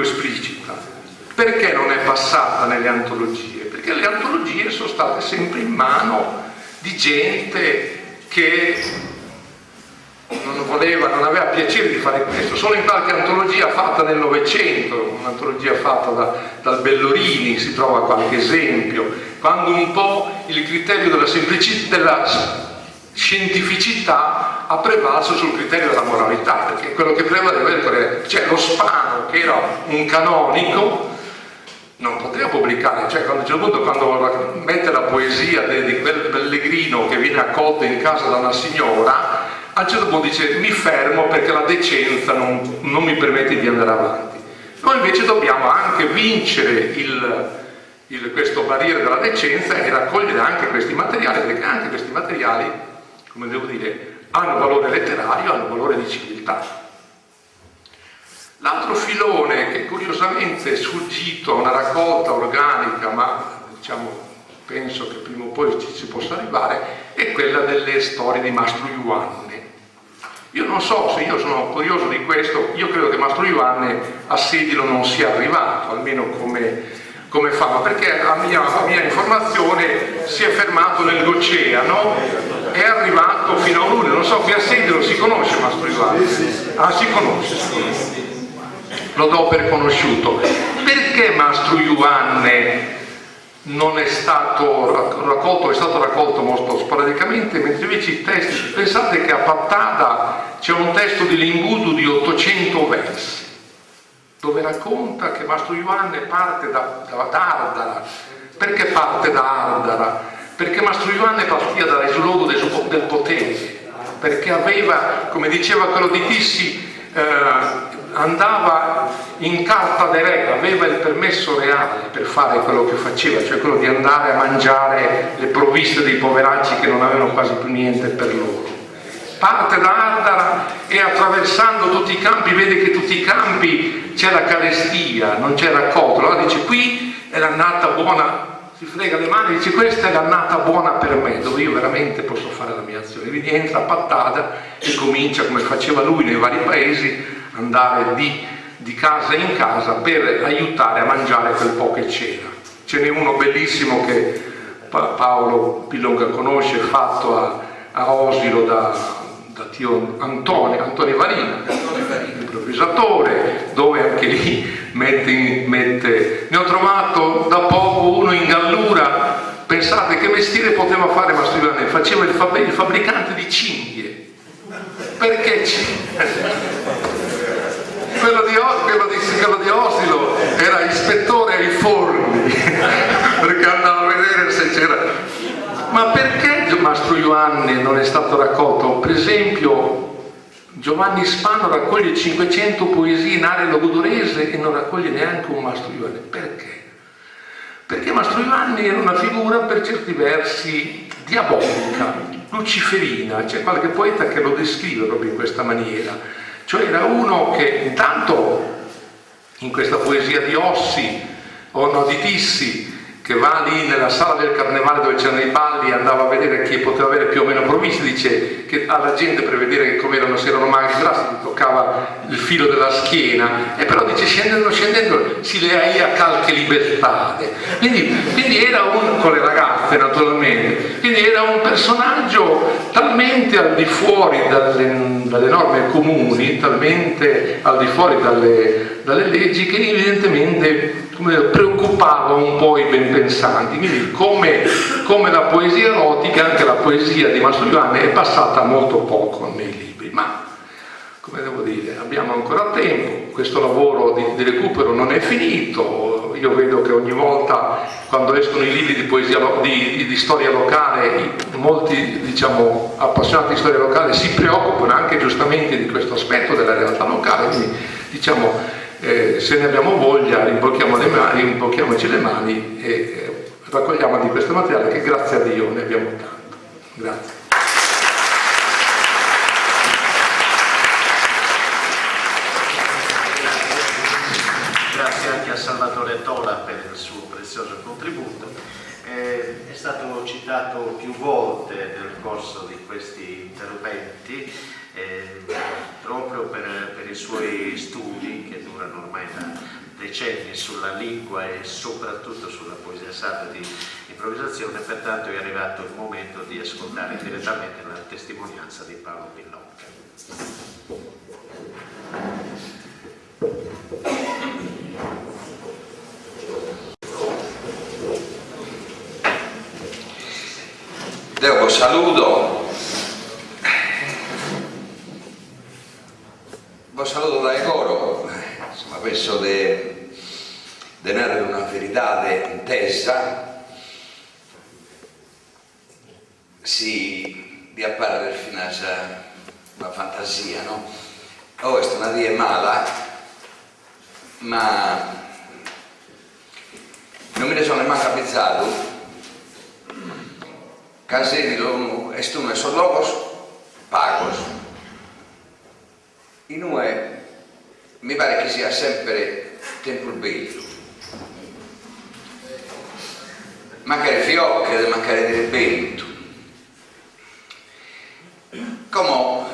esplicita. Perché non è passata nelle antologie? Perché le antologie sono state sempre in mano di gente che non aveva piacere di fare questo. Solo in qualche antologia fatta nel Novecento, un'antologia fatta dal Bellorini, si trova qualche esempio, quando un po' il criterio della scientificità ha prevalso sul criterio della moralità, perché quello che prevaleva, cioè lo Spano, che era un canonico, non poteva pubblicare, cioè a un certo punto quando mette la poesia di quel pellegrino che viene accolto in casa da una signora, a un certo punto dice mi fermo perché la decenza non mi permette di andare avanti. Noi invece dobbiamo anche vincere questo barriere della decenza e raccogliere anche questi materiali, perché anche questi materiali, come devo dire, hanno valore letterario, hanno valore di civiltà. L'altro filone che curiosamente è sfuggito a una raccolta organica, ma diciamo penso che prima o poi ci si possa arrivare, è quella delle storie di Mastro Ioanne. Io non so se io sono curioso di questo, io credo che Mastro Ioanne a Sedilo non sia arrivato, almeno come fama, perché a mia informazione si è fermato nell'oceano, è arrivato fino a Unune, non so, qui a Sedilo si conosce Mastro Ioanne? Ah, si conosce. Lo do per conosciuto. Perché Mastro Ioanne non è stato raccolto, è stato raccolto molto sporadicamente, mentre invece i testi, pensate che a Pattada c'è un testo di Limbudu di 800 versi, dove racconta che Mastro Ioanne parte da Ardara. Perché parte da Ardara? Perché Mastro Ioanne partiva dall'eslodo del potere, perché aveva, come diceva quello di Tissi, andava in carta de re, aveva il permesso reale per fare quello che faceva, cioè quello di andare a mangiare le provviste dei poveracci che non avevano quasi più niente per loro. Parte da Ardara e attraversando tutti i campi vede che tutti i campi c'è la carestia, non c'è raccolto. Allora dice qui è l'annata buona, si frega le mani e dice questa è l'annata buona per me, dove io veramente posso fare la mia azione. Quindi entra a Pattada e comincia, come faceva lui nei vari paesi, andare di casa in casa per aiutare a mangiare quel po' che c'era. Ce n'è uno bellissimo che Paolo Pillonga conosce, fatto a Osilo da Tio Antonio Varina, improvvisatore, dove anche lì mette. Ne ho trovato da poco uno in Gallura, pensate che mestiere poteva fare Mastro Ioanne? Faceva il fabbricante di cinghie. Perché quello di Osilo era ispettore ai forni perché andava a vedere se c'era. Ma perché Mastro Ioanne non è stato raccolto? Per esempio Giovanni Spano raccoglie 500 poesie in area logudorese e non raccoglie neanche un Mastro Giovanni. Perché? Perché Mastro Giovanni era una figura per certi versi diabolica, luciferina. C'è qualche poeta che lo descrive proprio in questa maniera. Cioè era uno che intanto in questa poesia di Ossi, o no, di Tissi, che va lì nella sala del carnevale dove c'erano i balli, andava a vedere chi poteva avere più o meno provviste, dice che alla gente per vedere come erano, se erano magri grassi, toccava il filo della schiena, e però dice scendendo si le a calche libertà. Quindi era con le ragazze naturalmente, quindi era un personaggio talmente al di fuori dalle norme comuni, talmente al di fuori dalle leggi, che evidentemente preoccupava un po' i ben pensanti. Quindi come la poesia erotica, anche la poesia di Mastro Giovanni è passata molto poco nei libri, ma come devo dire, abbiamo ancora tempo, questo lavoro di recupero non è finito. Io vedo che ogni volta quando escono i libri di poesia di storia locale, molti diciamo appassionati di storia locale si preoccupano anche giustamente di questo aspetto della realtà locale, quindi diciamo se ne abbiamo voglia rimbocchiamoci le mani e raccogliamo di questo materiale, che grazie a Dio ne abbiamo tanto. Grazie. Grazie anche a Salvatore Tola per il suo prezioso contributo. È stato citato più volte nel corso di questi interventi, proprio per i suoi studi che durano ormai da decenni sulla lingua e soprattutto sulla poesia sarda di improvvisazione. Pertanto è arrivato il momento di ascoltare direttamente la testimonianza di Paolo Pillocca. Dopo saluto dal coro, insomma, penso di tenere una verità intesa, di apparire fino a una fantasia, no? Questa è una via mala, ma non me ne sono mai capitato. Casini estume son logos pagos. In noi mi pare che sia sempre tempo bello. Mancare fiocche e mancare di vento. Come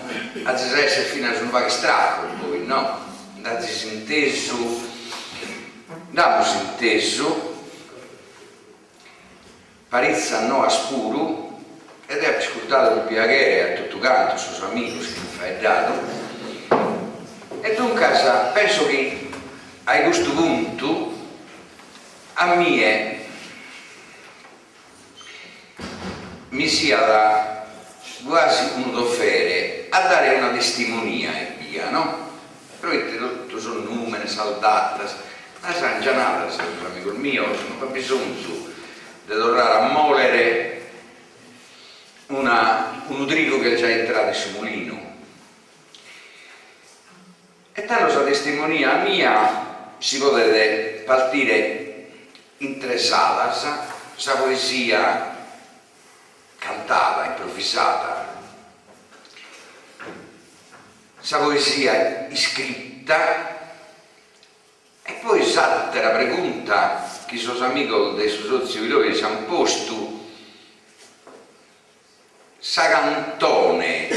a essere fino a un vago stracco, poi no? Damos inteso, parizza no a spuro, ed è ascoltato il piacere a tutto canto, sui suoi amici che mi fai dato. E dunque penso che a questo punto a me mi sia quasi un dovere a dare una testimonia e via, no? Però tutto sono numeri, saltate, ma sono già nata, amico mio, non ho bisogno di tornare a molere un utrico che è già entrato sul mulino. E tanto la testimonia mia si potete partire in tre sale, la poesia cantata, improvvisata, la poesia scritta, e poi l'altra pregunta che i suoi amici dei suoi sozi che ci hanno posto, sa cantone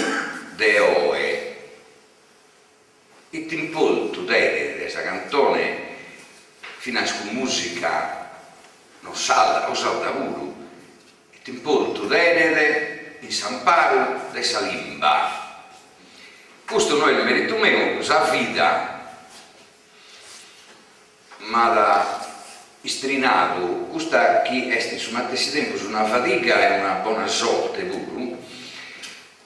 de oe. Il timpolto deve sa cantone fino a con musica non salda o salda pure. Il timpolto deve in Samparo de Salimba. Questo noi il merito mio, sa vita, ma da istrinato, questa chi è su un stesso tempo su una fatica e una buona sorte pure,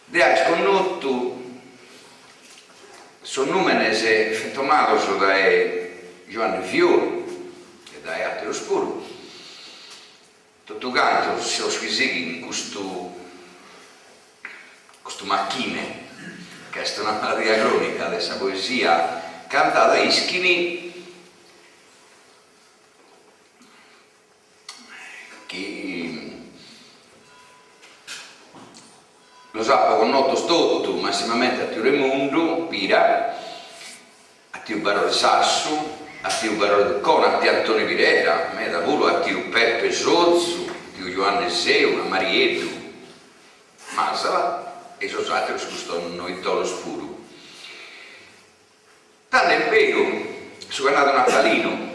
de ha sconnotto sono numeri se fentomato da Giovanni Fiori e da altri oscuro. Tutto canto si è squisito in questo macchine questa è una malattia cronica di questa poesia cantata ischini chi lo sappo con noto stotto massimamente a tiu Remundu Pira, a tiu Barone Sassu, a tiu Barone Cona, a tiu Antonio Pirera, a me da volo a tiu Peppe Sozzu, a tiu Ioanne Seu, a Marietu, Masala e Sosatrio scustonno il tolo spuru. Tanto è vero, sono andato Natalino,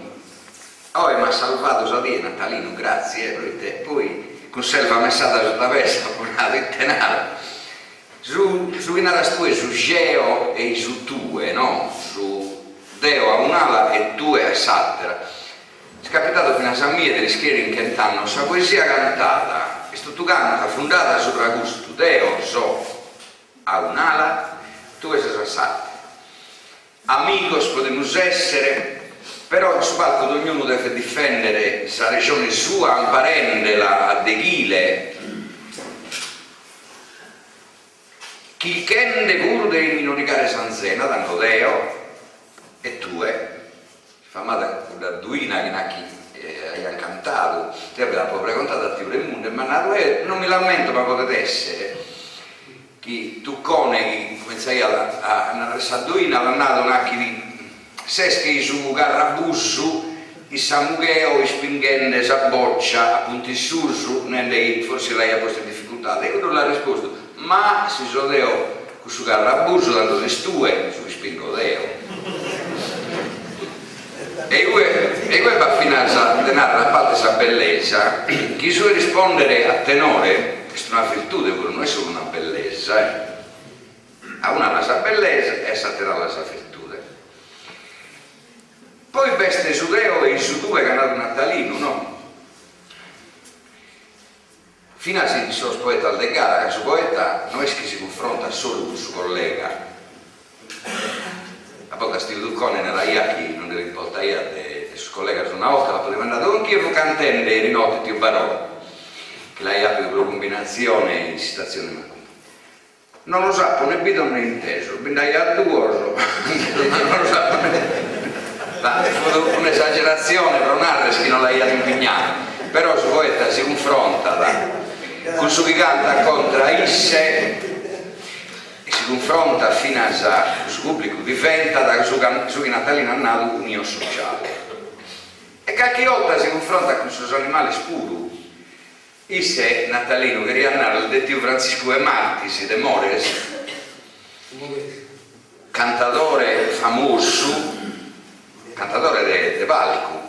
oh mi ha salvato Sadie Natalino, grazie e poi conserva messata sulla testa, poi una denaro. Su Inara Stue, su Geo e su Tue, no? Su Deo a un'ala e Tue a Sattera. È capitato fino a San Mie delle schiere in Kentano, sa poesia cantata, e sto tu canta, fundata sopra gusto, Deo so a un'ala, Tue sei a Sattera. Amigos podemos essere, però in palco ognuno deve difendere la regione sua, amparendela a deghile. Chi kende pur dei minoricare Sanzena, tanto Deo e Tue, famata da Duina che nacchi hai cantato, te aveva proprio raccontato a Tiu Remundu, ma non mi lamento, ma potete essere. Chi Tuccone, come sai, a Duina l'ha nato nacchi di seschi su Garrabussu, il Samugheo, il Spinghenne, Saboccia, appunto il Sursu, forse lei ha posto in difficoltà, e uno l'ha risposto. Ma si sodeo con su Garrabussu dando le stue su Spingodeo e poi va a finanza denaro a parte sa bellezza chi suole rispondere a tenore questa è una virtù non è solo una bellezza a una la sa bellezza e a satera la sa virtù poi veste su Deo e su due che hanno nato Natalino no? Fino a si sono poeta al de gara, che su poeta non è che si confronta solo con il suo collega. A poco Steve Duccone nella Iacchi non deve importare il suo collega su una volta, la poteva andare con chi fu cantende i rinotti Tio Barone, che la Iacchi per combinazione in citazione non lo sapo né bido né inteso, bindai a duoso, non lo sapo né. Un'esagerazione per un'altra che non la Iacchi impegnata, però su poeta si confronta con su chi canta contro isse e si confronta fino a su pubblico diventa da su chi Natalino ha nato un io sociale e qualche volta si confronta con i suoi animali spuru isse Natalino che riannare il dettivo Francisco e Martis de Mores cantatore famoso cantatore de palco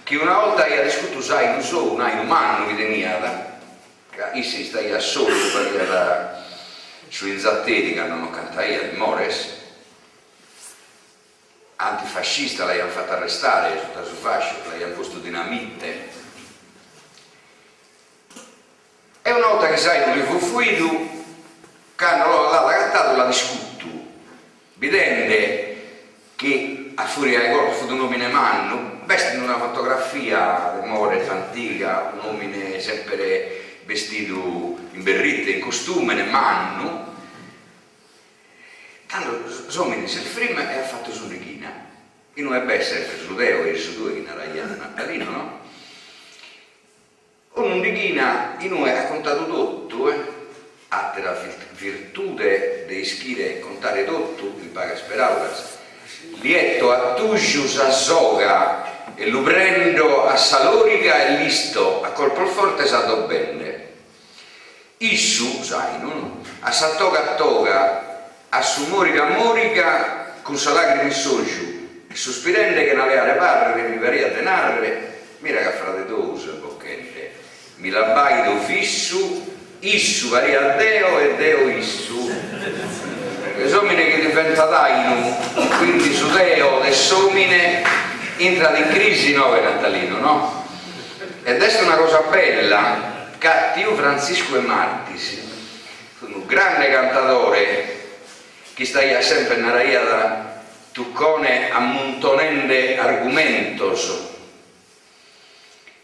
che una volta ha discusso sai non so un umano che tenia che si stai solo per su inzattetica non ho cantato di Mores antifascista l'hanno fatto arrestare su fascio l'hanno posto dinamite e una volta che sai non li fu fuito che hanno l'ha cantato la discutto vedendo che a furia di corpo fu un uomine manno veste in una fotografia di Mores antica, un uomo sempre vestito in berrite, in costume, in manno. Tanto Somini se il film è fatto su Righina, e non è sempre su Deo e su due in Araiana Natalino, no? Un Righina, in noi ha contato tutto, ha la virtù di ischire e contare tutto, il paga sperauras. Lieto a Tugius a Soga e lo prendo a Salorica e listo a colpo forte sato bene issu sai no? A Toga a su Morica con sa lacrime soju e sospirende che n'aveva le parre mi varia denarre mira che frate dose bocchette mi labai do fissu issu varia Deo e Deo issu somine che diventa daino quindi su Deo e somine entra in crisi nuove Natalino no? Ed è una cosa bella Tiu Francisco e Martis un grande cantatore che sta sempre nella da Tuccone ammontonende argumentos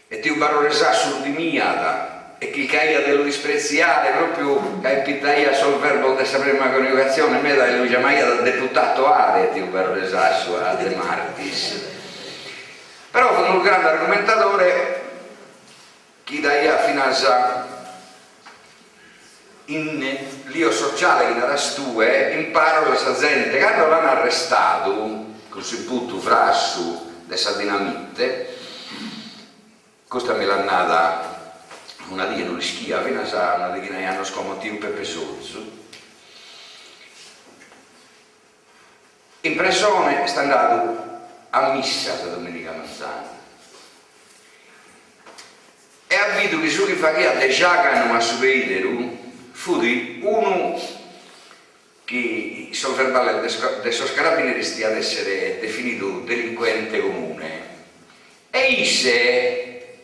e Tiu Barone Sassu di Miada e chi caia dello dispreziare proprio che pitaia sul verbo della prima coniugazione me da lui chiamaia da deputato are ti per resasso a De Martis, però con un grande argomentatore chi daia finanza in l'io sociale che era stue imparo la sa gente quando l'hanno arrestato così putto frassu dessa dinamite questa me l'ha nata una dia non schia fino a una di che hanno scomotivo Pepe Sozzo in pressione sta andato a missa da Domenica Manzano e ha visto che su che fa che a De Giacano a Suveidero fu di uno che sul verbale dei suoi carabinieri stia ad essere definito delinquente comune e isse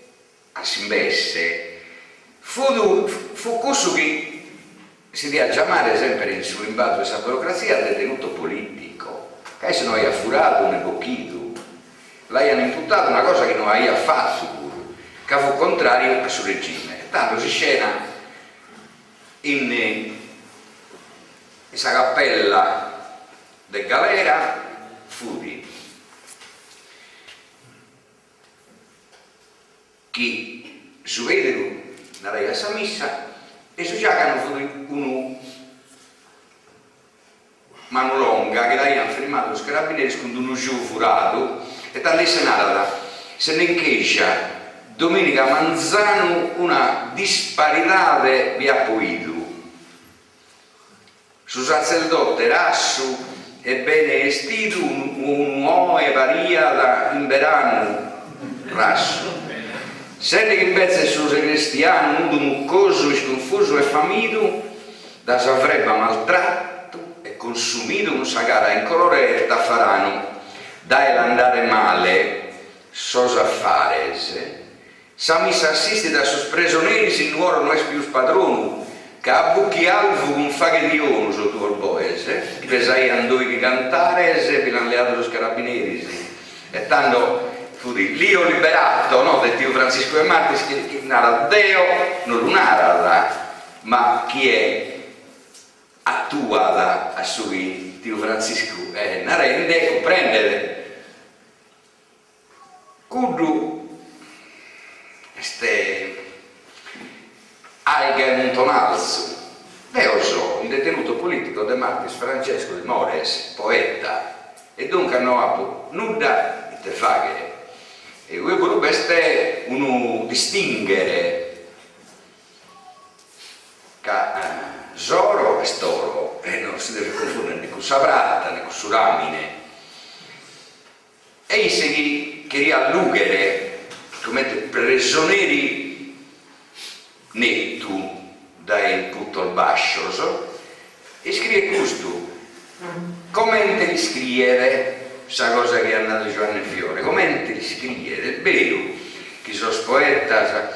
a Simbesse fu questo che si deve chiamare sempre in sull'imbato di questa burocrazia detenuto politico che se non ha furato un bocchito l'hanno imputato una cosa che non ha fatto che fu contrario al suo regime tanto si scena in questa cappella del galera fu di chi su vede la ragazza missa e su giacano fu uno mano longa che l'hanno fermato lo carabinieri con uno giù furato e tale senata se ne inchescia Domenica Manzano una disparità di appoido su sacerdote rasso e bene vestito un uomo e varia da in verano rasso sente che invece su cristiano un muccoso sconfuso e famito da s'avrebbe maltratto e consumito un sagara in colore da farano dai l'andare male sos affares sa missa assiste da sus presoneri si nuoro non è più padrono che a bucchi alvo un faghe di ono sotto il boese che pesai andoi che cantare se vi l'hanno leato los carabinieri e tanto fu di l'io liberato no del Dio Francisco de Martis che nara Deo non lunara ma chi è attuata a sui Dio Francisco narende comprendere cudu este alga un tonalzo Deo so, un detenuto politico De Martis Francesco de Mores poeta e dunque non ha nulla di te faghe e questo uno distinguere che Zoro e Storo e non si deve confondere né con Sabratta né con Suramine e i segui che allughere come prigionieri netto dai tutto il bascio e scrive questo come li scrivere questa cosa che è andato Giovanni Fiore come li scrivere è vero che sono poeta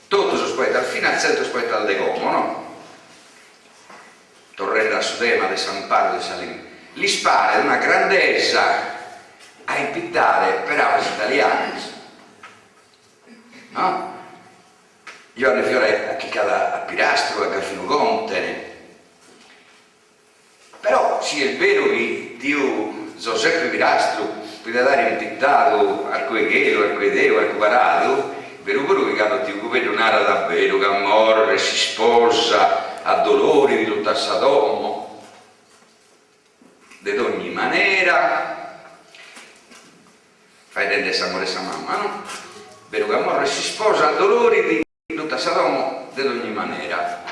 tutti sono poeta al fine al centro poeta al De Como no? Torrendo a Sudema di San Paolo di Salim li spara una grandezza a impitare per aves italiani no? Giovanni Fiore a chiccata a Pirastro a Garfino Conte però sì è vero che Dio Giuseppe Pirastro per dare impittato al Coeghero, al Coedeo, al Cuparato vero che quando Dio vedo un'ara davvero che morre si sposa a dolori di tutta Sadomo ed ogni maniera fai dente s'amore sa mamma no? Vero che morre si sposa a dolori di tutta Sadomo ed ogni maniera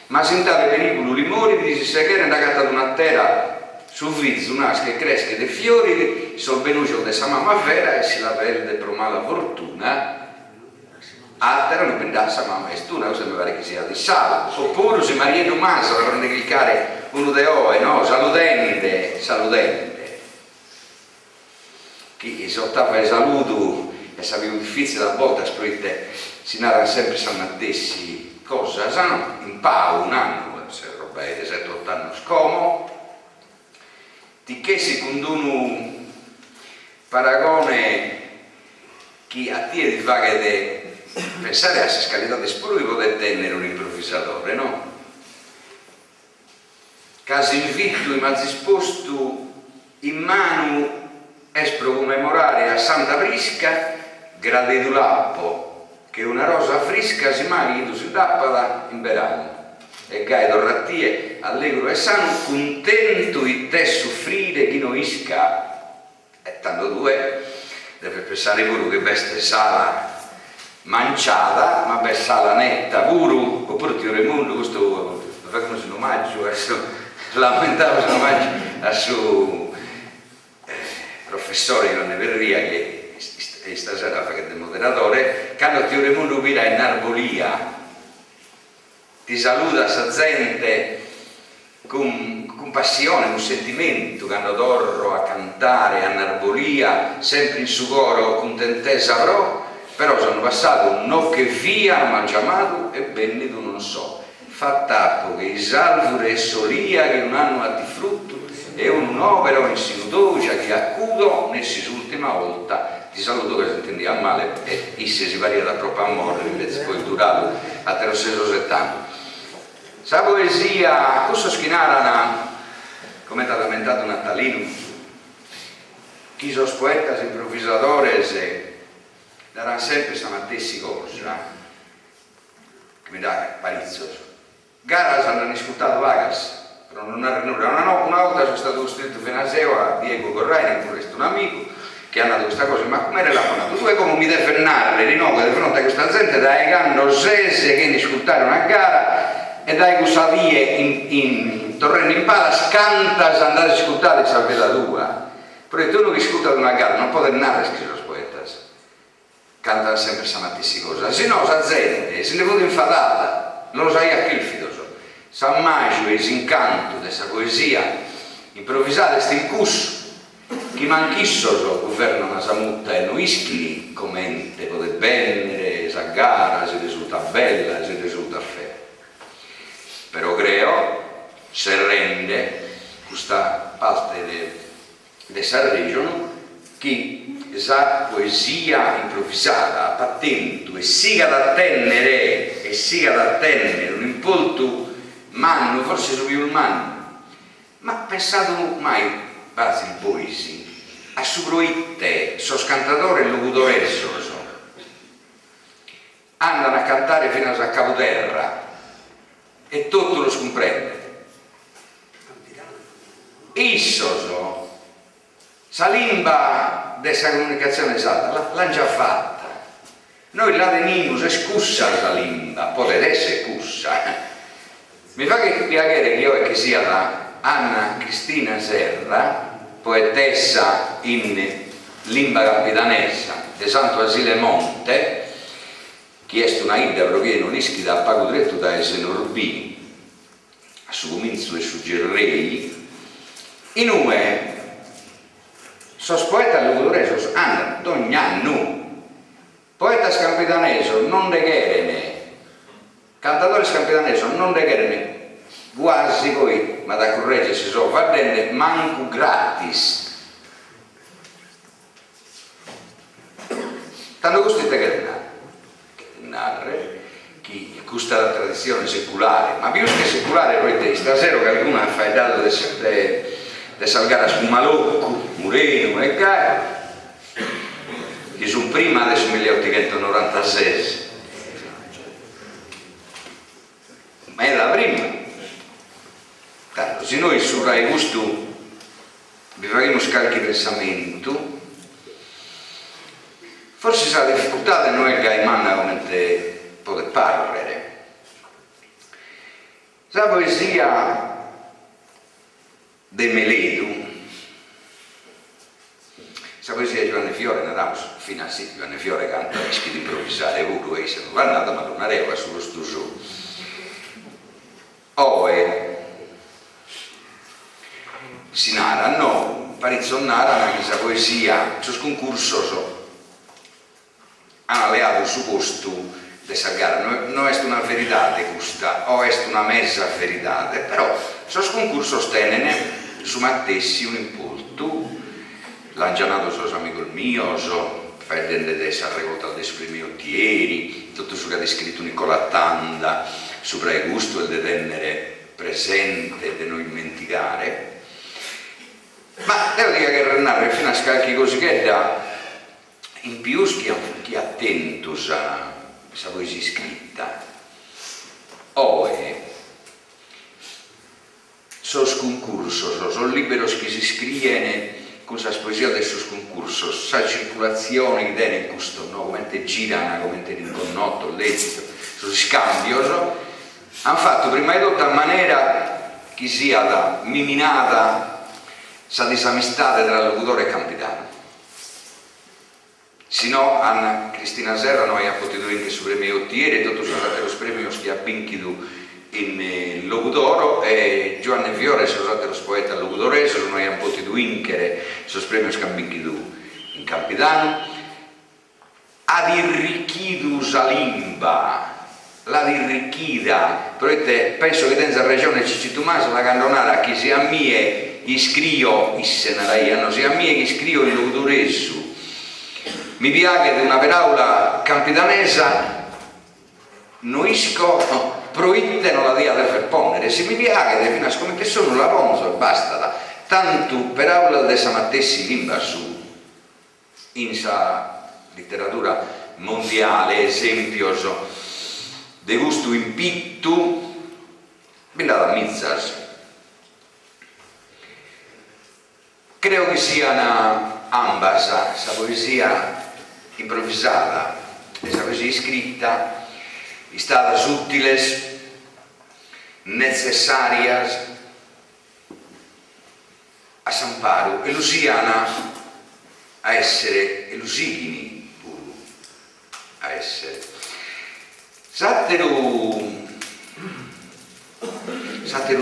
ma sentate pericolo limori di si seghere da gatta una terra su vizzo nasce che cresce dei fiori sul venuto di sa mamma vera e si la verde pro mala fortuna altera non pendasse mamma e tu non mi pare che sia di sale oppure se Maria Tommaso per non cliccare uno de oe no saludente chi esortava il saluto e sapeva difficile a volte sproite si narra sempre San Mattessi cosa sanno in pau un anno se roba è 7-8 anni scomo di che secondo un paragone chi a te di fare pensare a queste scalità di spuro che potete tenere un improvvisatore, no? Caso invitto mi ha disposto in mano espro commemorare a Santa Prisca grade du lappo che una rosa fresca si maghi si tappada in verano e gaido rattie allegro e sano contento di te soffrire chi non isca e tanto due deve pensare pure che veste sala manciata ma per sala netta pure oppure Tio Raimondo questo facciamo un omaggio lamentavo un omaggio al suo professore Ivone Verria che stasera fa che è moderatore quando Tio Raimondo vira in arbolia ti saluta sa gente con passione, con sentimento quando torro a cantare a Narbolia sempre in suo coro contentesa però sono passato un no che via ma chiamato e bene tu non so fa tappo che i salvure e solia che non hanno atti frutto e un'opera in sinudocia che accudo nessi ultima volta ti saluto che si intendi a male e isse si varia da proprio amore invece poi durato a 370 sa poesia questo schinarana come ti ha lamentato Natalino chi sono poetas improvvisadores daranno sempre stamatessi cosa che mi dà palizzoso garas hanno ascoltato vagas però non ha nulla una volta sono stato costretto fino a Seo a Diego Corraini pure un amico che ha dato questa cosa ma come era raccontato tu è come mi deve fernare di nuovo di fronte a questa gente dai canno sese che ne ascoltare una gara e dai gusadie in torrendo in pala scanta se andate a ascoltare salvetta tua perché tu non ascolta una gara non può narrare scrivere los poetas cantano sempre stamattina cosa se no sa gente se ne vuole infadata non lo sai a che il filoso San Maggio e l'incanto di questa poesia improvvisata sta in corso chi manchissoso governano la samutta e non ischini commente potete bene sa gara se risulta bella se risulta fea però creo se rende questa parte di Sanremo che la poesia improvvisata attento e siga da tenere un impolto manno forse su più il manno ma pensato mai base di poesi a su proitte so scantatore e locutore andano a cantare fino a capoterra e tutto lo scomprende. Issoso, sa limba dessa comunicazione esatta, l'hanno già fatta. Noi la teniamo, è scussa la limba, potete essere scussa. Mi fa che piacere che io e che sia da Anna Cristina Serra, poetessa in limba capitanesa di Santo Asile Monte, che è una idea proviene un'ischida a pago diretto da Esenorbini a suo comincio e suggerrei in UE sos poeta locutoresos hanno ogni anno poeta scapitaneso non de cherene cantatore scapitaneso non de cherene quasi poi ma da correggere si so va bene manco gratis tanto costite che chi questa la tradizione secolare ma più che secolare poi stasera che qualcuno ha fatto di salgare a Spumalocco, Mureno e Caro che sono prima adesso 1896 ma è la prima tanto se noi su Rai Gusto vi faremo qualche pensamento forse sa difficoltà di noi che manna come te potete parlare. La poesia de Meledu, la poesia di Giovanni Fiore, andiamo fino a sì, Giovanni Fiore canta rischi di improvvisare, pure se non va andata ma non arriva sullo studio. Si narra, no, parizzo narra anche la poesia, sul concorso hanno alleato su posto di questa gara, non è una verità questa, o è una mezza verità, però sul concorso tenene su Mattessi un impulto, l'hanno già nato suo amico mio, perdendo dessa revolta dei primi ottieri, tutto ciò che ha descritto Nicola Tanda, sopra il gusto e di tenere presente e di non dimenticare. Ma devo dire che Renare fino a qualche cosa che da in più chi attento a questa poesia scritta sos concursos, sono liberos che si scrivono con la poesia dei sos concursos, sa circolazione che tiene in questo, no? Come girano, come in connotto, l'esito, sos scambios, hanno fatto prima di tutto in maniera che sia da miminata sa disamistade tra locutore e capitano. Sino Anna Cristina Serra noi ha potuto vincere su premi ottieri e tutti sono stati i premi che ha vinto in locutoro e Giovanni Fiore sono stati lo poeta locutoreso, noi abbiamo potuto vincere su premi che ha vinto in capitano. Ad irrichido Salimba, la dirricchida, penso che nella regione Cicitumasa la cannonara che sia mie gli scrivo, sia mie che scrivo in locutoreso. Mi piace di una paraula campidanesa, noisco, proitte non la dia da per ponnere, se mi piace fino a scommettere sono la ponzo e basta, tanto paraula di samattessi limba su, in sa letteratura mondiale, esempio de gusto in pittu, bella da mizzas. Credo che sia ambas, questa poesia improvvisata, questa poesia scritta, è stata útiles, necessarias a Samparo e Luciana a essere, e Lusigini pure a essere. Sattero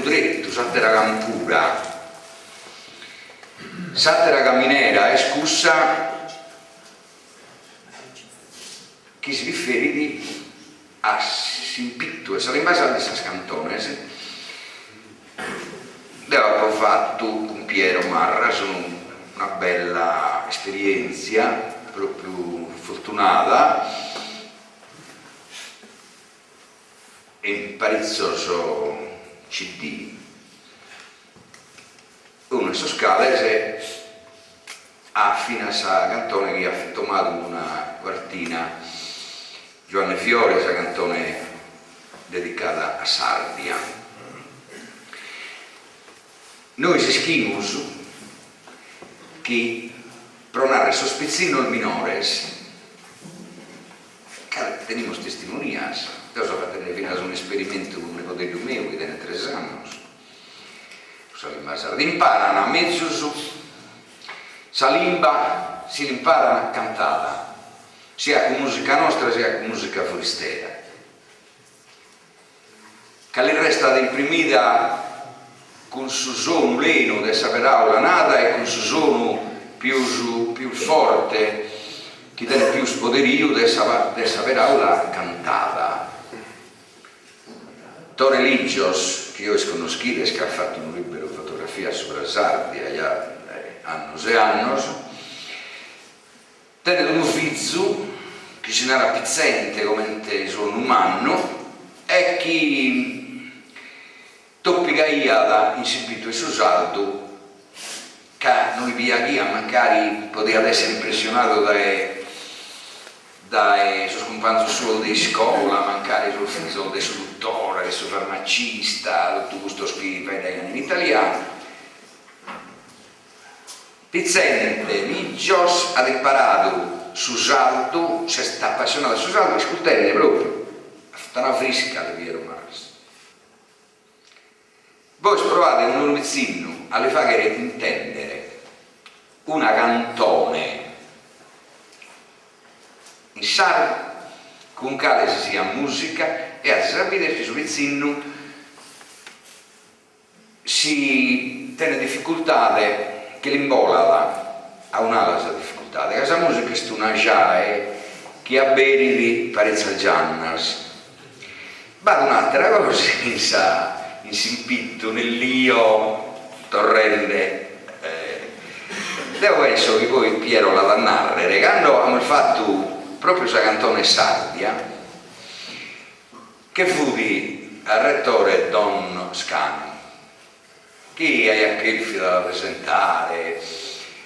dretto, sattera campura, sattera camminera, è scussa chi si riferiti a Simpitto e sarà in base a questa cantone. Devo fatto con Piero Marra, sono una bella esperienza, proprio fortunata e imparezzoso CD. Uno su scale a fine a questa cantone che ha tomato una quartina Giovanni Fiore, questa cantone dedicata a Sardia. Noi si schimus che pronare sospezzino il minores, tenemos testimonias, io so che fino a un esperimento con un nipotello mio che tiene 3 anni, Salimba Sarda, imparano a mezzo su Salimba, si imparano cantata, sia con musica nostra sia con musica foristera, che le resta imprimita con su suono leno di saperaula nata e con su suono più forte che tiene più poderio di saperaula cantata. Tore Ligios, che io conosco, che ha fatto un libro di fotografia sopra Sardia annos e annos, tiene un ufficio che ce n'era pizzente come sono umano e che toppica ia in Simpitto e Susaldo che non via chi magari poteva essere impressionato dai suoi compagni suoi di scuola, magari sul figlio del suo dottore, del suo farmacista, tutto questo spirito in italiano. Pizzente, Ligios ha imparato su salto, si è appassionato su salto e scultenne proprio, ha fatto una frisca di Piero Mars. Voi provate un vizzino a le fare intendere una cantone in sardo con cale si sia musica e a sapere che su vizzino si tiene difficoltà che l'imbola a un'altra difficoltà, che questa musica è una giae che ha bene parecchia giannas. Ma un'altra cosa in Simpitto, nell'io torrente Devo penso che poi Piero la narrare, quando abbiamo fatto proprio questa cantone Sardia, che fu di al rettore Don Scani, che hai a che da presentare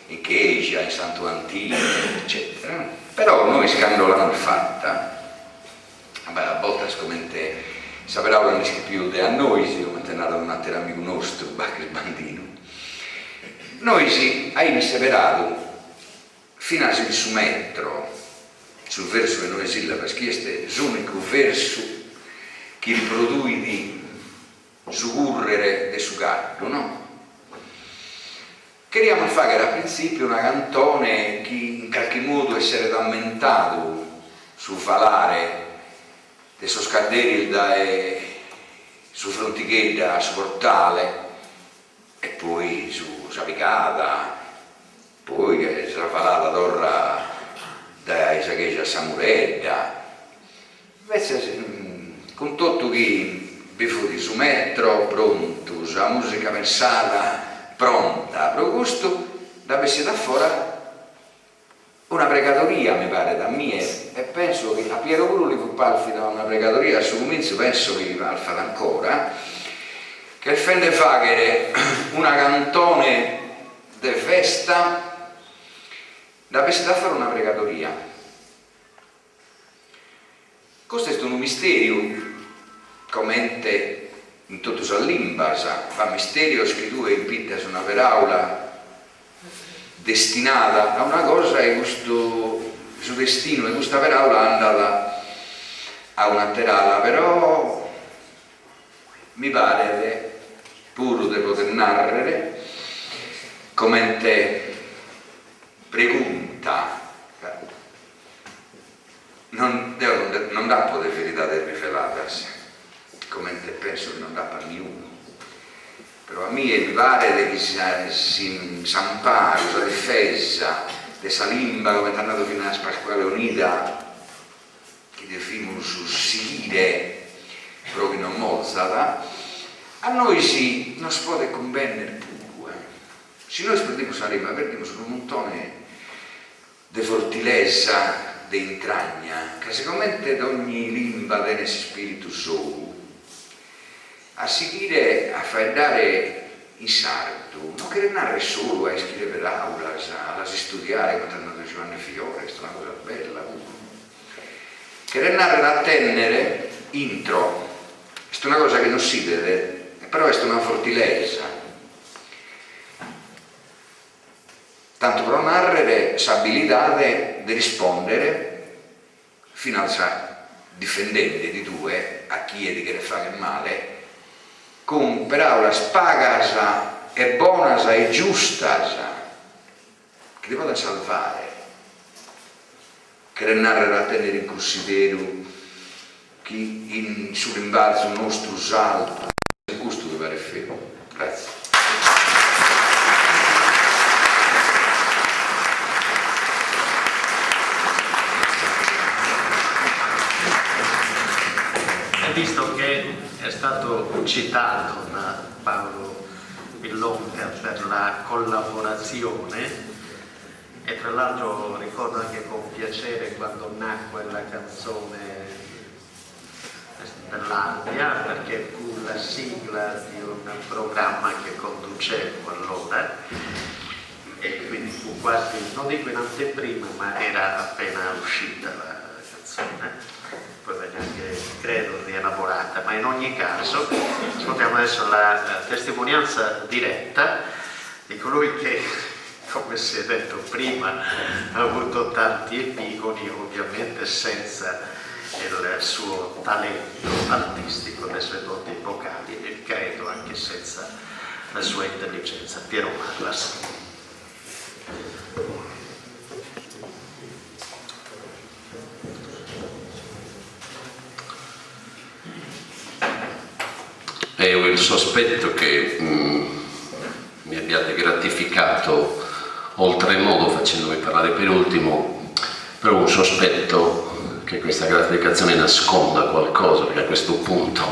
in Chiesa, in Santo Antino, eccetera. Però noi quando l'abbiamo fatta, a volte scommente saperà non è più a noi, si come è nato un altro amico nostro, Bacri Bandino. Noi si abbiamo separato fino a sul metro, sul verso che non esiste, perché questo è l'unico verso che riproduce di succurrere del suo gatto, no? Queríamos fare a principio una cantone che in qualche modo essere rammentato su falare dei suoi scarderi su frontichetta, su portale e poi su Sapicata, poi che sarà falata d'orra da Isagheggia a Samuredda. Invece con tutto che vi fu di su metro pronto, la musica pensata pronta, per questo da messi da fuori una pregatoria mi pare da me e penso che a Piero Brulli fu parti da una pregatoria, a suo comincio penso che va fare ancora, che fende fare una cantone de festa da messi da fare una pregatoria. Questo è un mistero, commente in tutto l'Imbasa, fa misterio scrittura in pitta su una peraula destinata a una cosa e questo suo destino e questa peraula è andata a una terala, però mi pare che pur di poter narrare commente pregunta non dà poter verità del rivelatas, commente penso che non dà per nessuno, però a me mi pare che si imparu la difesa dessa limba come è andato fino alla Pasquale Unita che definiamo su Sire proprio non Mozart, a noi si non si può convennere più, se noi perdiamo la limba perdiamo su un montone di fortilezza di intragna che sicuramente ogni limba tiene spirito solo a seguire a far dare in sardo, non che narre solo a scrivere per aula, a studiare come è andato Giovanni Fiore, è una cosa bella, che narre da tenere intro, è una cosa che non si vede, però è una fortilezza. Tanto per narrare s'abilità di rispondere fino a difendente di due a chi è di che fa che male con parole spagasa e bonasa e giustasa che ti possono salvare, che narrare da tenere in considero chi sull'imbalzo nostro salto il gusto di fare fermo. Grazie. Visto che è stato citato da Paolo Villonga per la collaborazione e tra l'altro ricordo anche con piacere quando nacque la canzone dell'Arbia perché fu la sigla di un programma che conducevo allora e quindi fu quasi, non dico in anteprima, ma era appena uscita la canzone. Poi neanche credo rielaborata, ma in ogni caso ascoltiamo adesso la testimonianza diretta di colui che, come si è detto prima, ha avuto tanti epigoni, ovviamente senza il suo talento artistico, le sue doti vocali e credo anche senza la sua intelligenza. Piero Marras. Ho il sospetto che mi abbiate gratificato oltremodo facendomi parlare per ultimo, però un sospetto che questa gratificazione nasconda qualcosa, perché a questo punto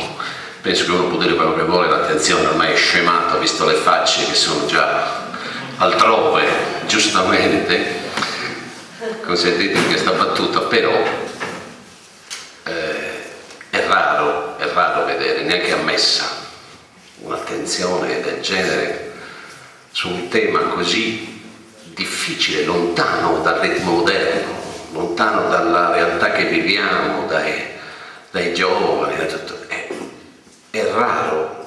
penso che uno può dire quello che vuole, l'attenzione ormai è scemata, visto le facce che sono già altrove, giustamente, consentite questa battuta, però è raro vedere, neanche a messa, un'attenzione del genere su un tema così difficile, lontano dal ritmo moderno, lontano dalla realtà che viviamo, dai giovani, da tutto. È raro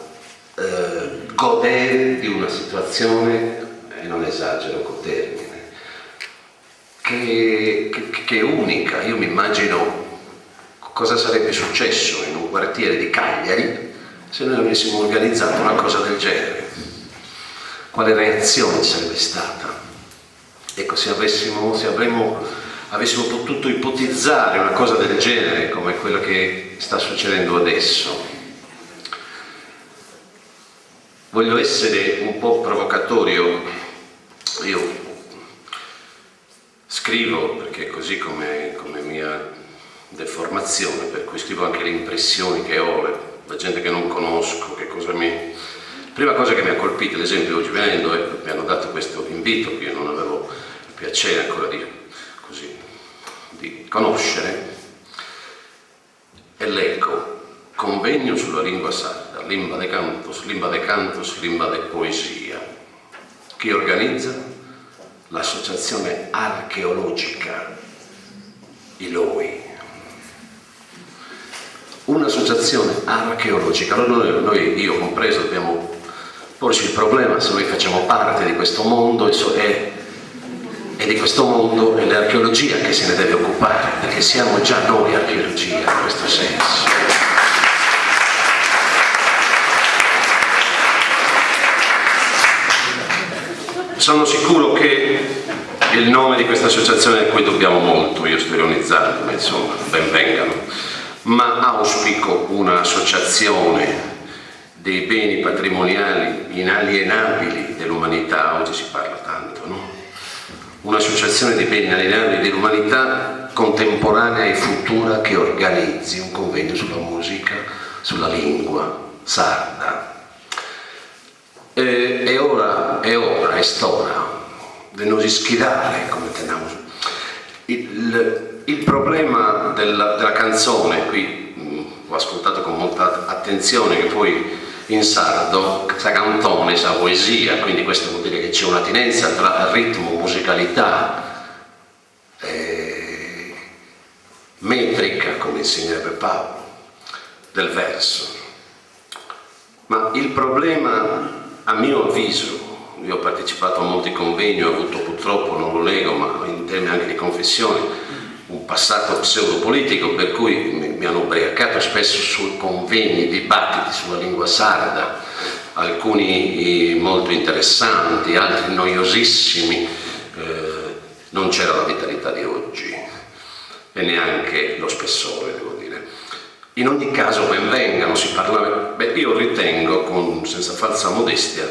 godere di una situazione, e non esagero col termine, che è unica. Io mi immagino cosa sarebbe successo in un quartiere di Cagliari se noi avessimo organizzato una cosa del genere, quale reazione sarebbe stata. Ecco, se avessimo potuto ipotizzare una cosa del genere come quello che sta succedendo adesso. Voglio essere un po' provocatorio, io scrivo perché così come mia deformazione, per cui scrivo anche le impressioni che ho, la gente che non conosco, prima cosa che mi ha colpito, ad esempio oggi venendo, mi hanno dato questo invito che io non avevo il piacere ancora di conoscere, e leggo: convegno sulla lingua sarda, limba de cantos, limba de poesia. Chi organizza? L'associazione archeologica ILOI. Un'associazione archeologica. Allora noi, io compreso, dobbiamo porci il problema se noi facciamo parte di questo mondo e di questo mondo è l'archeologia che se ne deve occupare, perché siamo già noi archeologia in questo senso. Sono sicuro che il nome di questa associazione a cui dobbiamo molto, io sto ironizzando, ma insomma, ben vengano, ma auspico un'associazione dei beni patrimoniali inalienabili dell'umanità, oggi si parla tanto, no? Un'associazione dei beni inalienabili dell'umanità contemporanea e futura che organizzi un convegno sulla musica, sulla lingua sarda. È ora, è stora di non schierare, come teniamo. Il problema della canzone, qui ho ascoltato con molta attenzione che poi in sardo, sa cantone, sa poesia, quindi questo vuol dire che c'è un'attinenza tra ritmo, musicalità, metrica, come insegnerebbe Paolo, del verso. Ma il problema, a mio avviso, io ho partecipato a molti convegni, ho avuto purtroppo, non lo nego, ma in termini anche di confessione, un passato pseudopolitico, per cui mi hanno ubriacato spesso su convegni, dibattiti sulla lingua sarda, alcuni molto interessanti, altri noiosissimi. Non c'era la vitalità di oggi e neanche lo spessore, devo dire. In ogni caso ben vengano, si parla. Io ritengo, senza falsa modestia,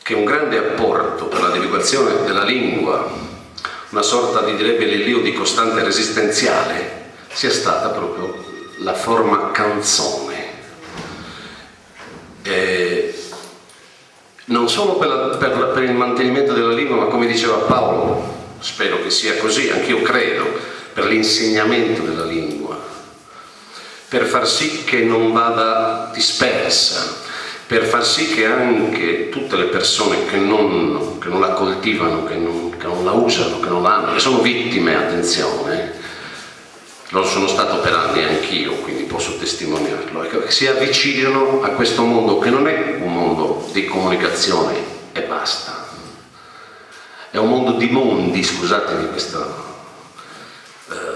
che un grande apporto per la divulgazione della lingua, una sorta di, direbbe Lelio, di costante resistenziale, sia stata proprio la forma canzone. Non solo per il mantenimento della lingua, ma come diceva Paolo, spero che sia così, anch'io credo, per l'insegnamento della lingua, per far sì che non vada dispersa, per far sì che anche tutte le persone che non la coltivano, che non la usano, che non la hanno, che sono vittime, attenzione, lo sono stato per anni anch'io, quindi posso testimoniarlo, che si avvicinino a questo mondo che non è un mondo di comunicazione e basta, è un mondo di mondi, scusatemi questo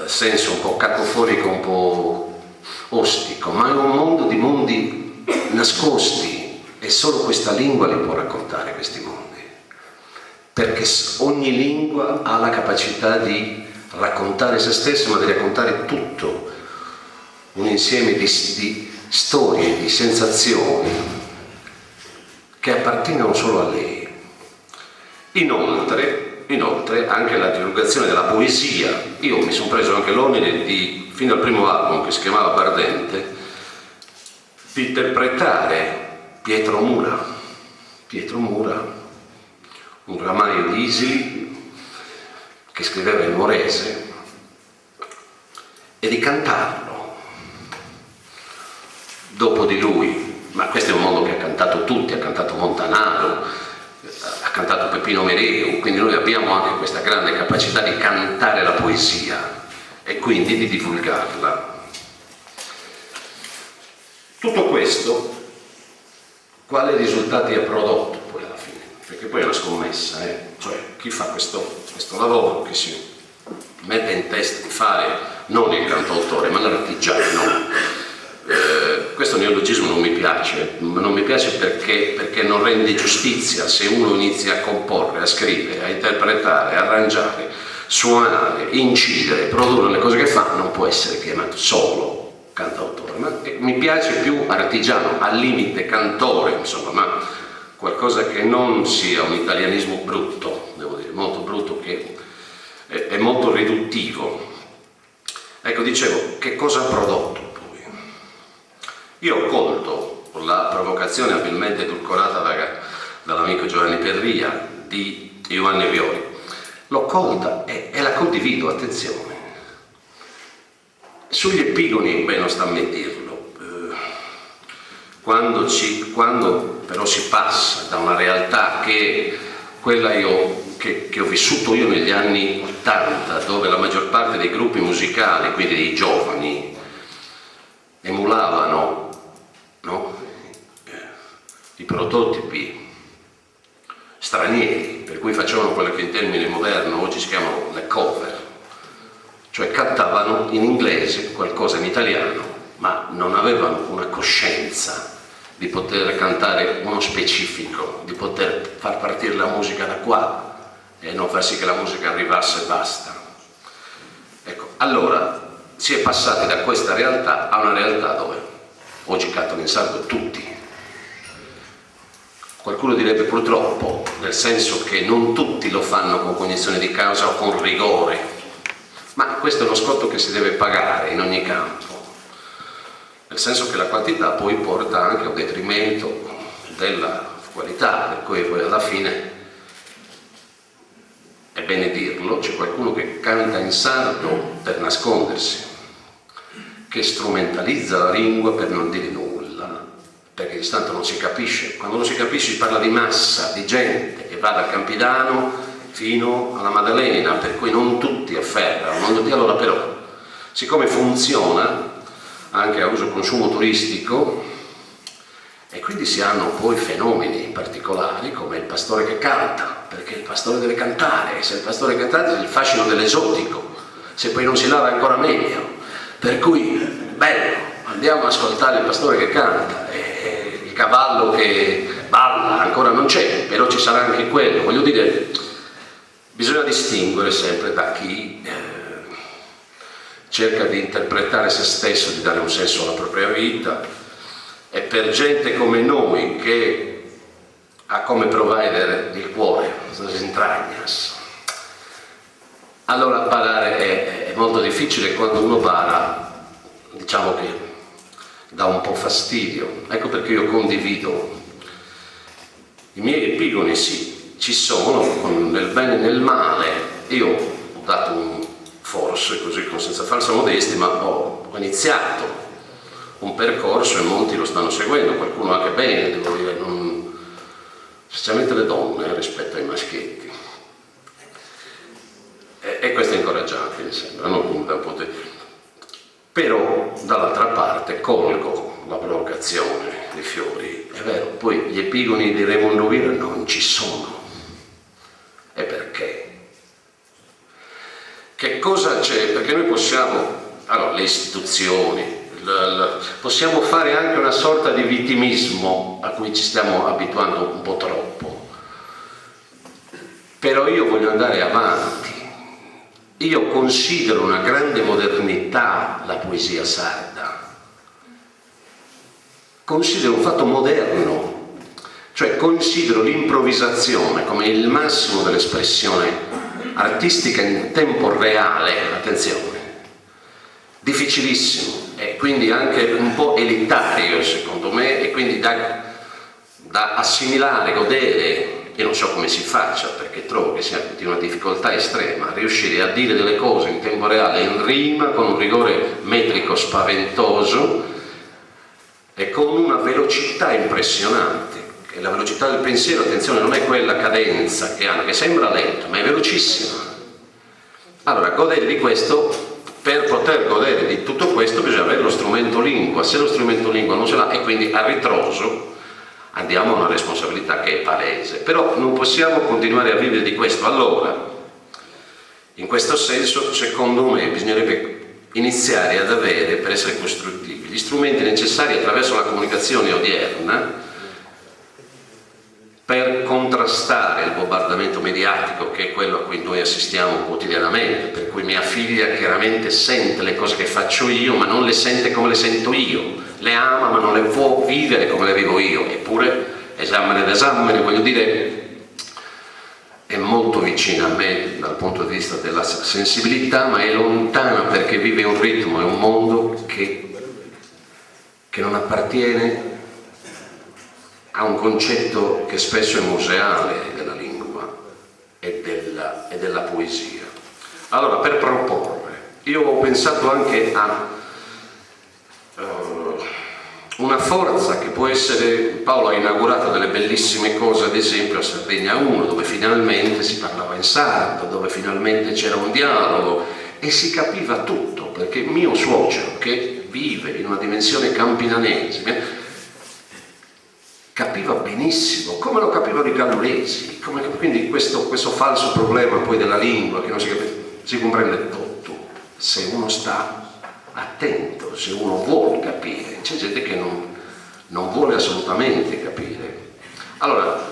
senso un po' cacofonico, un po' ostico, ma è un mondo di mondi nascosti. E solo questa lingua li può raccontare questi mondi, perché ogni lingua ha la capacità di raccontare se stessa, ma di raccontare tutto, un insieme di storie, di sensazioni che appartengono solo a lei. Inoltre anche la divulgazione della poesia, io mi sono preso anche l'onere fino al primo album che si chiamava Perdente, di interpretare Pietro Mura, un Ramaio di Isili che scriveva in morese, e di cantarlo dopo di lui. Ma questo è un mondo che ha cantato tutti, ha cantato Montanaro, ha cantato Peppino Mereu, quindi noi abbiamo anche questa grande capacità di cantare la poesia e quindi di divulgarla. Tutto questo, quali risultati ha prodotto poi alla fine? Perché poi è una scommessa, cioè chi fa questo lavoro, che si mette in testa di fare non il cantautore ma l'artigiano. Questo neologismo non mi piace perché non rende giustizia. Se uno inizia a comporre, a scrivere, a interpretare, a arrangiare, suonare, incidere, produrre le cose che fa, non può essere chiamato solo cantautore, ma mi piace più artigiano, al limite cantore, insomma, ma qualcosa che non sia un italianismo brutto, devo dire, molto brutto, che è molto riduttivo. Ecco, dicevo, che cosa ha prodotto poi? Io ho colto la provocazione abilmente edulcorata dall'amico Giovanni Perria di Giovanni Violi, l'ho colta e la condivido, attenzione. Sugli epigoni, non sta a me dirlo, quando però si passa da una realtà che quella che ho vissuto io negli anni 80, dove la maggior parte dei gruppi musicali, quindi dei giovani, emulavano, no? I prototipi stranieri, per cui facevano quello che in termini moderno oggi si chiamano le cover, cioè cantavano in inglese qualcosa in italiano, ma non avevano una coscienza di poter cantare uno specifico, di poter far partire la musica da qua e non far sì che la musica arrivasse e basta. Ecco, allora si è passati da questa realtà a una realtà dove oggi cantano in sardo tutti. Qualcuno direbbe purtroppo, nel senso che non tutti lo fanno con cognizione di causa o con rigore, ma questo è uno scotto che si deve pagare in ogni campo, nel senso che la quantità poi porta anche a un detrimento della qualità, per cui poi alla fine, è bene dirlo, c'è qualcuno che canta in sardo per nascondersi, che strumentalizza la lingua per non dire nulla, perché di tanto non si capisce. Quando non si capisce si parla di massa, di gente che va dal Campidano fino alla Maddalena, per cui non tutti afferrano, non tutti. Allora però, siccome funziona anche a uso consumo turistico, e quindi si hanno poi fenomeni particolari come il pastore che canta, perché il pastore deve cantare, e se il pastore canta c'è il fascino dell'esotico, se poi non si lava ancora meglio, per cui bello, andiamo ad ascoltare il pastore che canta, e il cavallo che balla ancora non c'è, però ci sarà anche quello. Voglio dire, bisogna distinguere sempre da chi cerca di interpretare se stesso, di dare un senso alla propria vita, e per gente come noi che ha come provider il cuore, le entrañas. Allora barare è molto difficile. Quando uno bara, diciamo che dà un po' fastidio. Ecco perché io condivido i miei epigoni, sì, ci sono, nel bene e nel male. Io ho dato un, forse così, senza falsa modestia, ma ho iniziato un percorso e molti lo stanno seguendo, qualcuno anche bene, devo dire, specialmente le donne rispetto ai maschietti. E questo è incoraggiante, mi sembra, no? Da un punto di... Però dall'altra parte colgo la provocazione di Fiori, è vero, poi gli epigoni di Raymond Rovira non ci sono. E perché? Che cosa c'è? Perché noi possiamo, allora, le istituzioni, possiamo fare anche una sorta di vittimismo a cui ci stiamo abituando un po' troppo, però io voglio andare avanti. Io considero una grande modernità la poesia sarda, considero un fatto moderno, cioè considero l'improvvisazione come il massimo dell'espressione artistica in tempo reale, attenzione, difficilissimo e quindi anche un po' elitario secondo me, e quindi da assimilare, godere Io non so come si faccia, perché trovo che sia di una difficoltà estrema riuscire a dire delle cose in tempo reale, in rima, con un rigore metrico spaventoso e con una velocità impressionante. E la velocità del pensiero, attenzione, non è quella cadenza che hanno, che sembra lenta, ma è velocissima. Allora, godere di questo, per poter godere di tutto questo bisogna avere lo strumento lingua. Se lo strumento lingua non ce l'ha, e quindi a ritroso andiamo a una responsabilità che è palese, però non possiamo continuare a vivere di questo. Allora, in questo senso, secondo me, bisognerebbe iniziare ad avere, per essere costruttivi, gli strumenti necessari attraverso la comunicazione odierna per contrastare il bombardamento mediatico, che è quello a cui noi assistiamo quotidianamente, per cui mia figlia chiaramente sente le cose che faccio io, ma non le sente come le sento io, le ama ma non le può vivere come le vivo io, eppure esame, voglio dire, è molto vicina a me dal punto di vista della sensibilità, ma è lontana perché vive un ritmo e un mondo che non appartiene a un concetto che spesso è museale della lingua e della poesia. Allora, per proporre, io ho pensato anche a una forza che può essere. Paolo ha inaugurato delle bellissime cose, ad esempio a Sardegna 1, dove finalmente si parlava in sardo, dove finalmente c'era un dialogo e si capiva tutto, perché mio suocero, che vive in una dimensione campinanese, capiva benissimo, come lo capivano i galluresi, quindi questo falso problema poi della lingua che non si capisce, si comprende tutto se uno sta attento, se uno vuole capire. C'è gente che non vuole assolutamente capire. Allora,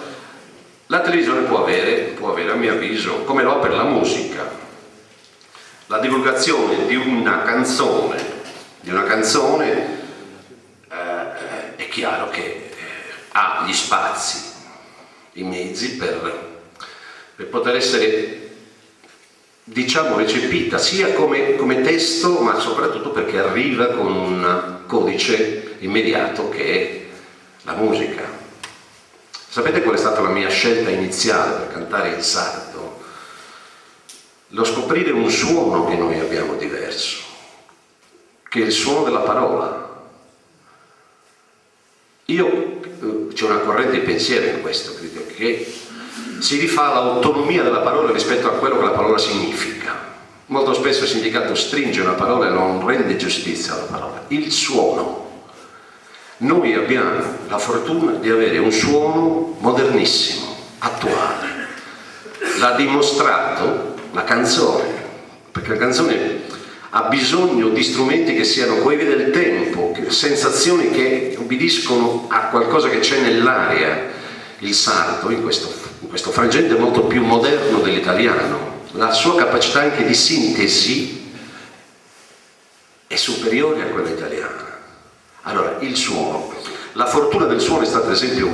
la televisione può avere a mio avviso, come lo ha per la musica, la divulgazione di una canzone, è chiaro che ha gli spazi, i mezzi per poter essere, diciamo, recepita sia come testo, ma soprattutto perché arriva con un codice immediato che è la musica. Sapete qual è stata la mia scelta iniziale per cantare in sardo? Lo scoprire un suono che noi abbiamo diverso, che è il suono della parola. C'è una corrente di pensiero in questo, che si rifà all'autonomia della parola rispetto a quello che la parola significa. Molto spesso il significato stringe una parola e non rende giustizia alla parola. Il suono. Noi abbiamo la fortuna di avere un suono modernissimo, attuale. L'ha dimostrato la canzone, perché la canzone ha bisogno di strumenti che siano coevi del tempo, sensazioni che ubbidiscono a qualcosa che c'è nell'aria. Il sardo, in questo frangente molto più moderno dell'italiano, la sua capacità anche di sintesi è superiore a quella italiana. Allora, il suono. La fortuna del suono è stata, ad esempio,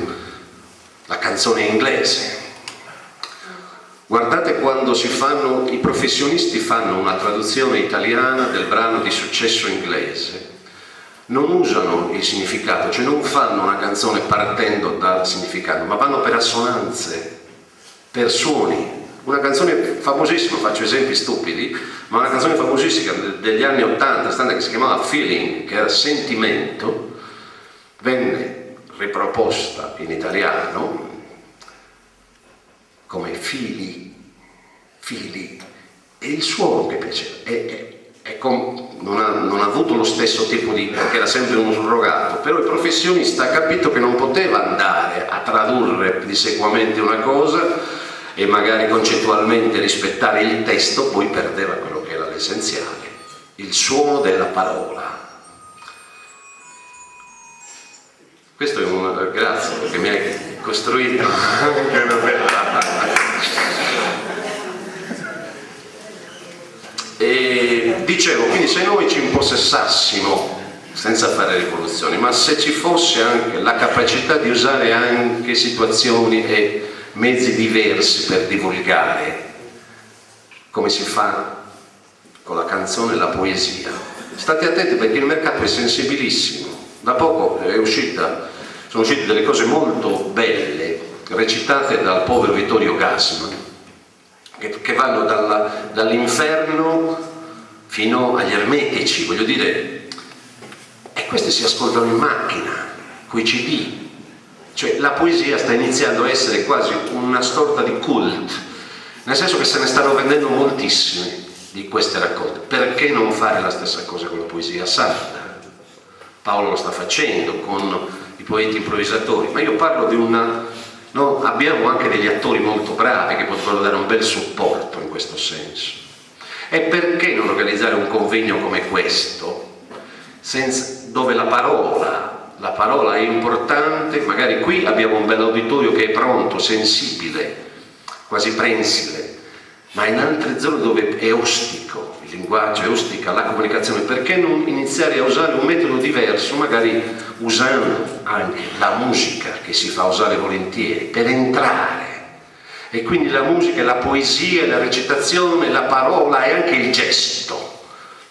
la canzone inglese. Guardate quando i professionisti fanno una traduzione italiana del brano di successo inglese, non usano il significato, cioè non fanno una canzone partendo dal significato, ma vanno per assonanze, per suoni. Una canzone famosissima, faccio esempi stupidi, ma una canzone famosissima degli anni 80 che si chiamava Feeling, che era sentimento, venne riproposta in italiano come fili, e il suono che piaceva non ha avuto lo stesso tipo di, perché era sempre un surrogato, però il professionista ha capito che non poteva andare a tradurre disequamente una cosa e magari concettualmente rispettare il testo, poi perdeva quello che era l'essenziale, il suono della parola. Questo è grazie perché mi hai costruito una bella. E dicevo, quindi se noi ci impossessassimo, senza fare rivoluzioni, ma se ci fosse anche la capacità di usare anche situazioni e mezzi diversi per divulgare, come si fa con la canzone e la poesia. State attenti perché il mercato è sensibilissimo. Da poco sono uscite delle cose molto belle recitate dal povero Vittorio Gassman, che vanno dall'inferno fino agli ermetici, voglio dire, e questi si ascoltano in macchina, coi CD. Cioè la poesia sta iniziando a essere quasi una sorta di cult, nel senso che se ne stanno vendendo moltissime di queste raccolte. Perché non fare la stessa cosa con la poesia sarda? Paolo lo sta facendo con i poeti improvvisatori, ma io parlo di una... No, abbiamo anche degli attori molto bravi che potrebbero dare un bel supporto in questo senso. E perché non organizzare un convegno come questo, dove la parola è importante? Magari qui abbiamo un bel auditorio che è pronto, sensibile, quasi prensile, ma in altre zone dove è ostico, il linguaggio è ostica, la comunicazione, perché non iniziare a usare un metodo diverso, magari usando anche la musica che si fa usare volentieri per entrare, e quindi la musica, la poesia, la recitazione, la parola e anche il gesto,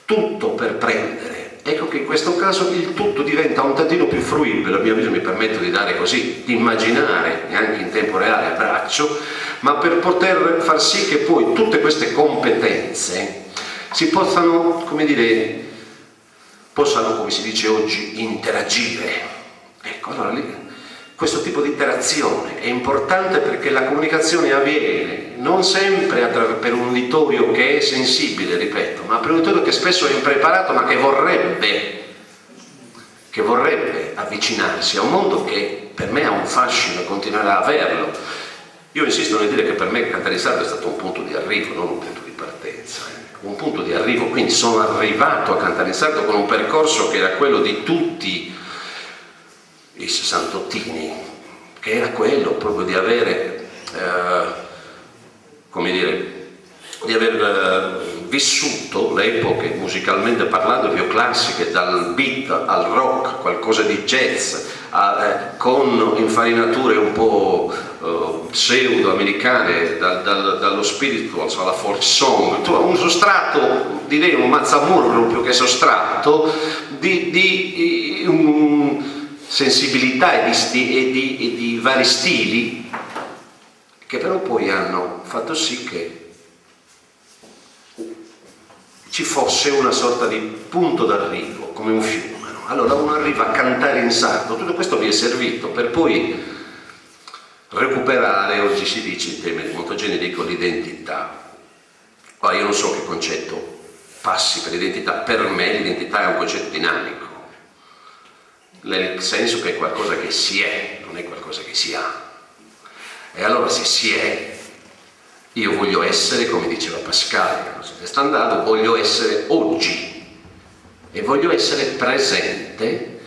tutto per prendere. Ecco che in questo caso il tutto diventa un tantino più fruibile, a mio avviso, mi permetto di dare così, di immaginare neanche in tempo reale a braccio, ma per poter far sì che poi tutte queste competenze si possano, come dire, come si dice oggi, interagire. Ecco, allora lì questo tipo di interazione è importante, perché la comunicazione avviene non sempre per un uditorio che è sensibile, ripeto, ma per un uditorio che spesso è impreparato, ma che vorrebbe avvicinarsi a un mondo che per me ha un fascino e continuerà a averlo. Io insisto nel dire che per me cantare in sardo è stato un punto di arrivo, non un punto di partenza. Un punto di arrivo, quindi sono arrivato a cantare in sardo con un percorso che era quello di tutti i sessantottini, che era quello proprio di avere, come dire, di aver vissuto le epoche musicalmente parlando più classiche, dal beat al rock, qualcosa di jazz, con infarinature un po' pseudo-americane, dallo spirituals alla folk song, un sostrato, direi un mazzamurro più che sostrato, di sensibilità e di vari stili, che però poi hanno fatto sì che ci fosse una sorta di punto d'arrivo, come un fiume, no? Allora uno arriva a cantare in sardo, tutto questo vi è servito per poi recuperare, oggi si dice in termini molto generico, l'identità. Ora io non so che concetto passi per l'identità, per me l'identità è un concetto dinamico, nel senso che è qualcosa che si è, non è qualcosa che si ha. E allora se si è, io voglio essere, come diceva Pascal, è standardo, voglio essere oggi e voglio essere presente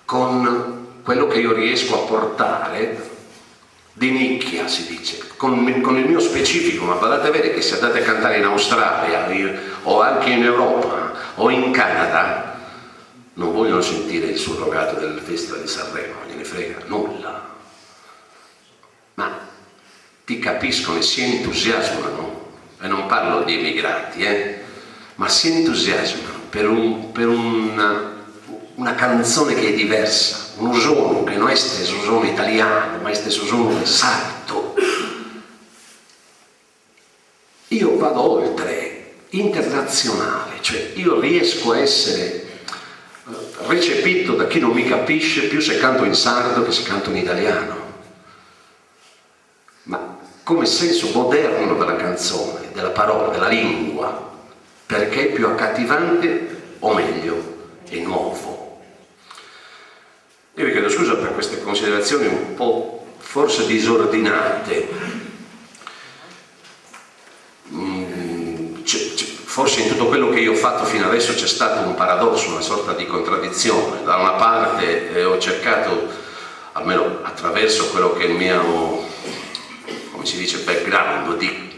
con quello che io riesco a portare di nicchia, si dice, con il mio specifico, ma badate a vedere che se andate a cantare in Australia o anche in Europa o in Canada, non vogliono sentire il surrogato del Festival di Sanremo, non gliene frega nulla, ma ti capiscono e si entusiasmano, e non parlo di immigrati, ma si entusiasmano per una canzone che è diversa, un usono che non è stesso usono italiano, ma è stesso usono sardo. Io vado oltre, internazionale, cioè io riesco a essere recepito da chi non mi capisce più se canto in sardo che se canto in italiano, ma come senso moderno della canzone, della parola, della lingua, perché è più accattivante, o meglio, è nuovo. Io vi chiedo scusa per queste considerazioni un po' forse disordinate. Forse in tutto quello che io ho fatto fino adesso c'è stato un paradosso, una sorta di contraddizione. Da una parte ho cercato, almeno attraverso quello che è il mio, come si dice, background, di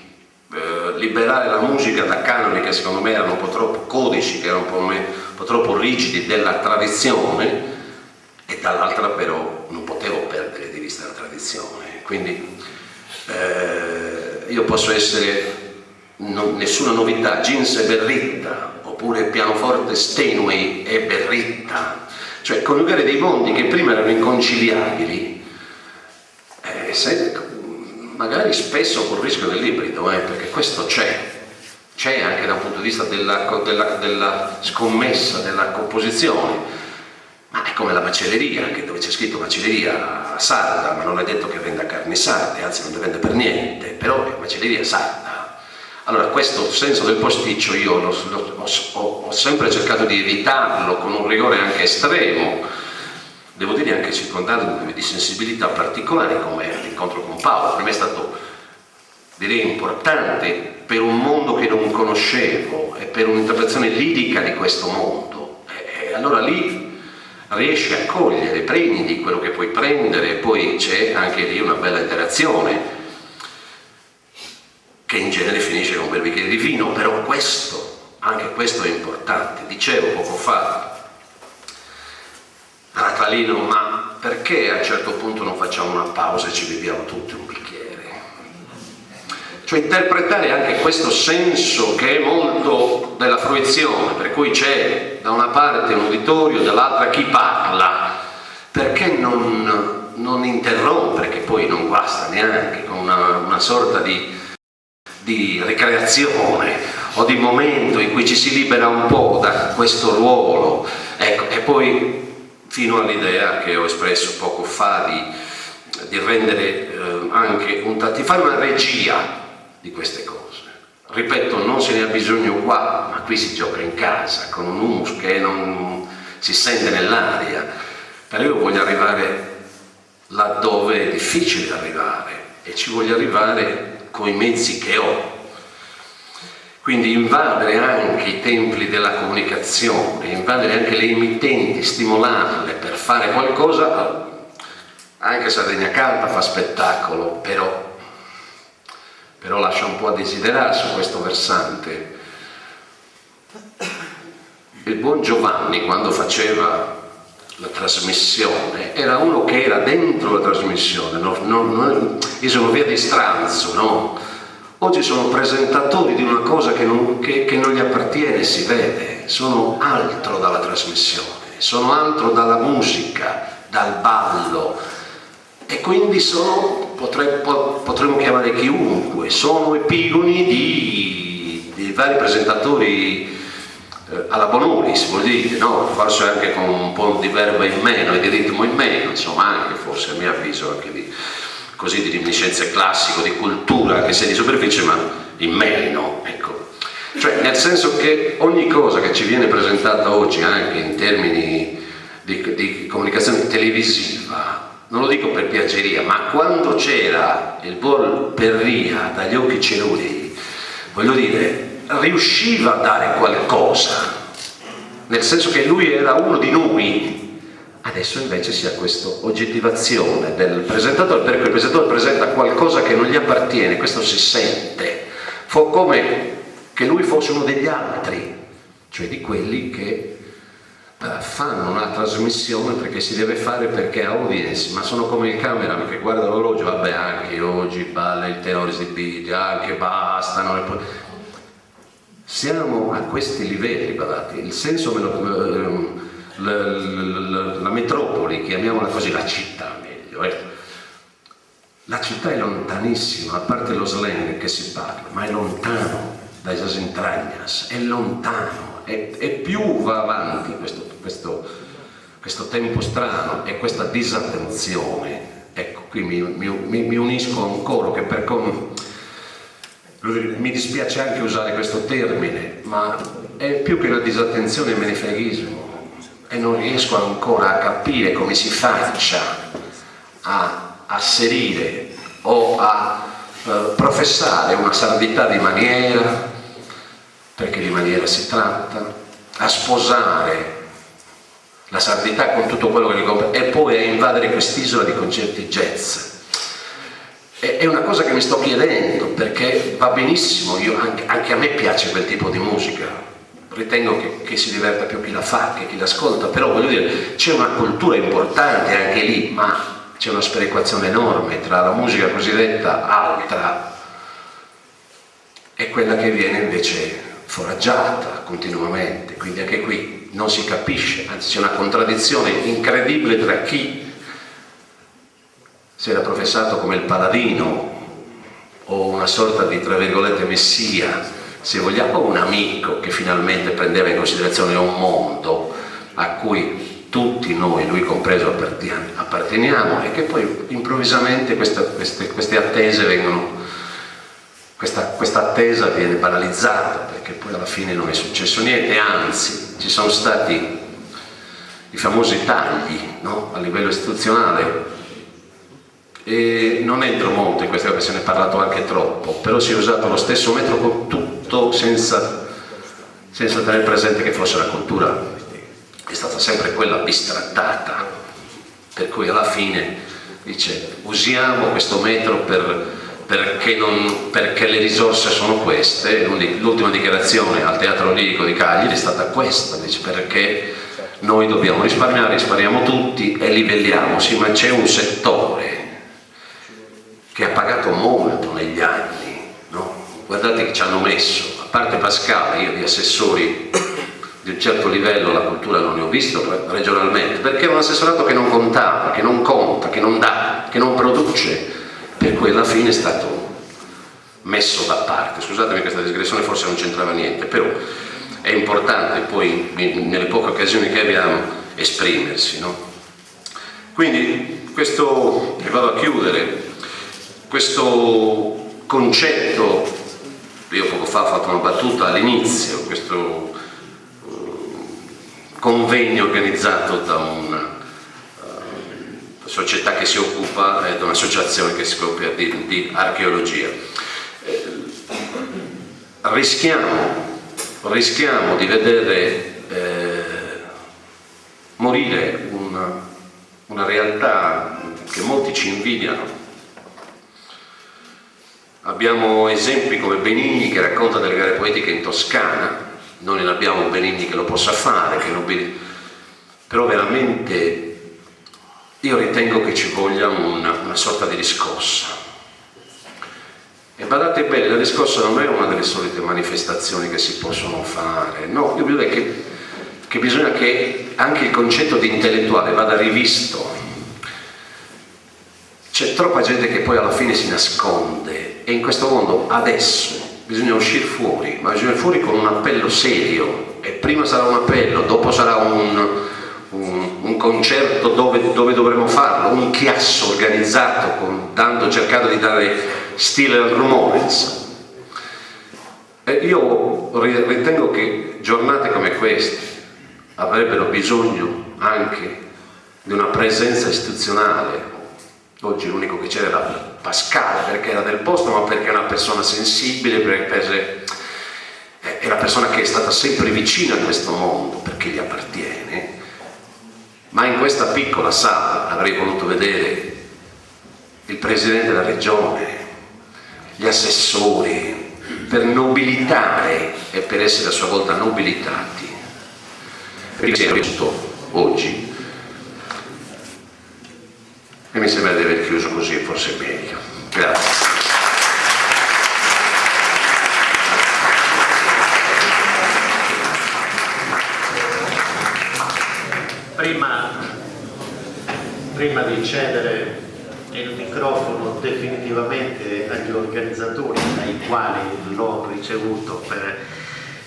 liberare la musica da canoni che secondo me erano un po' troppo codici, che erano un po' troppo rigidi della tradizione, e dall'altra però non potevo perdere di vista la tradizione. Quindi io posso essere nessuna novità, Jeans e Berritta, oppure pianoforte Steinway e Berritta, cioè coniugare dei mondi che prima erano inconciliabili, magari spesso col rischio dell'ibrido, perché questo c'è anche da un punto di vista della scommessa, della composizione. Ma è come la macelleria, che dove c'è scritto macelleria sarda, ma non è detto che venda carni sarde, anzi non le vende per niente, però è macelleria sarda. Allora questo senso del posticcio io ho sempre cercato di evitarlo con un rigore anche estremo, devo dire anche circondato di sensibilità particolari, come l'incontro con Paolo. Per me è stato, direi, importante per un mondo che non conoscevo e per un'interpretazione lirica di questo mondo, e allora lì riesci a cogliere, prendi quello che puoi prendere, e poi c'è anche lì una bella interazione che in genere finisce con un bel bicchiere di vino. Però anche questo è importante. Dicevo poco fa a Natalino, ma perché a un certo punto non facciamo una pausa e ci beviamo tutti un bicchiere? Cioè interpretare anche questo senso che è molto della fruizione, per cui c'è da una parte un uditorio, dall'altra chi parla. Perché non interrompere, che poi non guasta neanche, con una sorta di ricreazione o di momento in cui ci si libera un po' da questo ruolo, ecco, e poi fino all'idea che ho espresso poco fa di rendere anche di fare una regia di queste cose. Ripeto, non se ne ha bisogno qua, ma qui si gioca in casa con un humus che non si sente nell'aria. Però io voglio arrivare laddove è difficile arrivare, e ci voglio arrivare con i mezzi che ho. Quindi invadere anche i templi della comunicazione, invadere anche le emittenti, stimolarle per fare qualcosa. Anche Sardegna Canta fa spettacolo, però lascia un po' a desiderare su questo versante. Il buon Giovanni, quando faceva la trasmissione, era uno che era dentro la trasmissione, io sono via di stranzo, no? Oggi sono presentatori di una cosa che non gli appartiene, si vede, sono altro dalla trasmissione, sono altro dalla musica, dal ballo, e quindi potremmo chiamare chiunque, sono epigoni di vari presentatori alla Bonolis, vuol dire, no? Forse anche con un po' di verbo in meno e di ritmo in meno, insomma, anche forse a mio avviso anche di reminiscenze classico, di cultura, anche se di superficie, ma in meno, ecco. Cioè, nel senso che ogni cosa che ci viene presentata oggi, anche in termini di comunicazione televisiva, non lo dico per piaggeria, ma quando c'era il buon Perria dagli occhi cerulei, voglio dire, riusciva a dare qualcosa, nel senso che lui era uno di noi. Adesso invece si ha questa oggettivazione del presentatore, perché il presentatore presenta qualcosa che non gli appartiene, questo si sente, come che lui fosse uno degli altri, cioè di quelli che fanno una trasmissione perché si deve fare, perché ha audience, ma sono come il cameraman che guarda l'orologio, vabbè, anche oggi balla il tenore esibito, anche bastano. Siamo a questi livelli, guardate, il senso la metropoli, chiamiamola così, la città meglio, la città è lontanissima, a parte lo slang che si parla, ma è lontano dai sas entrañas, è lontano, e più va avanti questo tempo strano e questa disattenzione. Ecco, qui mi unisco a un coro che mi dispiace anche usare questo termine, ma è più che una disattenzione, è menefreghismo, e non riesco ancora a capire come si faccia a asserire o a professare una sardità di maniera, perché di maniera si tratta, a sposare la sardità con tutto quello che gli compete, e poi a invadere quest'isola di concerti jazz. È una cosa che mi sto chiedendo, perché va benissimo, anche a me piace quel tipo di musica, ritengo che si diverta più chi la fa che chi l'ascolta, però voglio dire, c'è una cultura importante anche lì, ma c'è una sperequazione enorme tra la musica cosiddetta altra e quella che viene invece foraggiata continuamente, quindi anche qui non si capisce, anzi c'è una contraddizione incredibile tra chi si era professato come il paladino o una sorta di, tra virgolette, messia, se vogliamo, un amico che finalmente prendeva in considerazione un mondo a cui tutti noi, lui compreso, apparteniamo, e che poi improvvisamente queste attese vengono, questa attesa viene banalizzata, perché poi alla fine non è successo niente, anzi ci sono stati i famosi tagli, no? A livello istituzionale, e non entro molto in questa, perché se ne è parlato anche troppo, però si è usato lo stesso metro con tutto senza tenere presente che forse la cultura è stata sempre quella bistrattata, per cui alla fine dice usiamo questo metro perché le risorse sono queste. L'ultima dichiarazione al Teatro Lirico di Cagliari è stata questa, dice perché noi dobbiamo risparmiare, risparmiamo tutti e livelliamo. Sì, ma c'è un settore che ha pagato molto negli anni, no? Guardate che ci hanno messo, a parte Pascale, io di assessori di un certo livello la cultura non ne ho visto regionalmente, perché era un assessorato che non contava, che non conta, che non dà, che non produce, per cui alla fine è stato messo da parte. Scusatemi questa digressione, forse non c'entrava niente, però è importante poi nelle poche occasioni che abbiamo esprimersi, no? Quindi questo, e vado a chiudere, questo concetto, io poco fa ho fatto una battuta all'inizio, questo convegno organizzato da una società che si occupa, da un'associazione che si occupa di archeologia. Rischiamo di vedere morire una realtà che molti ci invidiano. Abbiamo esempi come Benigni che racconta delle gare poetiche in Toscana, noi non abbiamo Benigni che lo possa fare, però veramente io ritengo che ci voglia una sorta di riscossa. E badate bene, la riscossa non è una delle solite manifestazioni che si possono fare, no, io direi che bisogna che anche il concetto di intellettuale vada rivisto. C'è troppa gente che poi alla fine si nasconde, e in questo mondo adesso bisogna uscire fuori, ma bisogna fuori con un appello serio, e prima sarà un appello, dopo sarà un concerto dove dovremo farlo, un chiasso organizzato cercando di dare stile al rumore. E io ritengo che giornate come queste avrebbero bisogno anche di una presenza istituzionale. Oggi l'unico che c'era era Pascale, perché era del posto, ma perché è una persona sensibile, perché è una persona che è stata sempre vicina a questo mondo, perché gli appartiene. Ma in questa piccola sala avrei voluto vedere il presidente della regione, gli assessori, per nobilitare e per essere a sua volta nobilitati. Perché si è visto oggi, e mi sembra di aver chiuso così, forse è meglio. Grazie. Prima di cedere il microfono definitivamente agli organizzatori, dai quali l'ho ricevuto per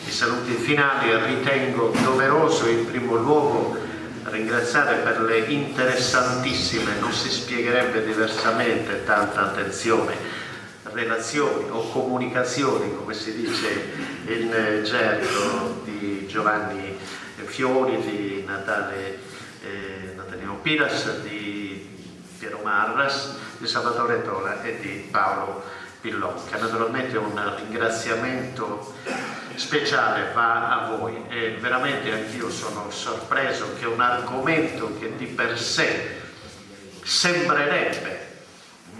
i saluti finali, ritengo doveroso in primo luogo ringraziare per le interessantissime, non si spiegherebbe diversamente, tanta attenzione, relazioni o comunicazioni, come si dice in gergo, di Giovanni Fiori, di Natalino Piras, di Piero Marras, di Salvatore Tola e di Paolo Pillocca. Naturalmente un ringraziamento speciale va a voi, e veramente anch'io sono sorpreso che un argomento che di per sé sembrerebbe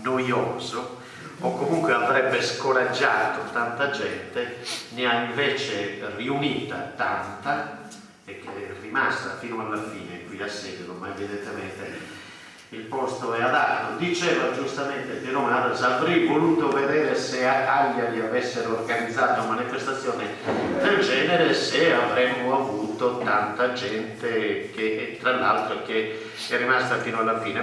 noioso o comunque avrebbe scoraggiato tanta gente, ne ha invece riunita tanta, e che è rimasta fino alla fine qui a seguito, ma evidentemente il posto è adatto. Diceva giustamente Piero Marras, avrei voluto vedere se a Cagliari avessero organizzato una manifestazione del genere, se avremmo avuto conosciuto tanta gente che tra l'altro che è rimasta fino alla fine.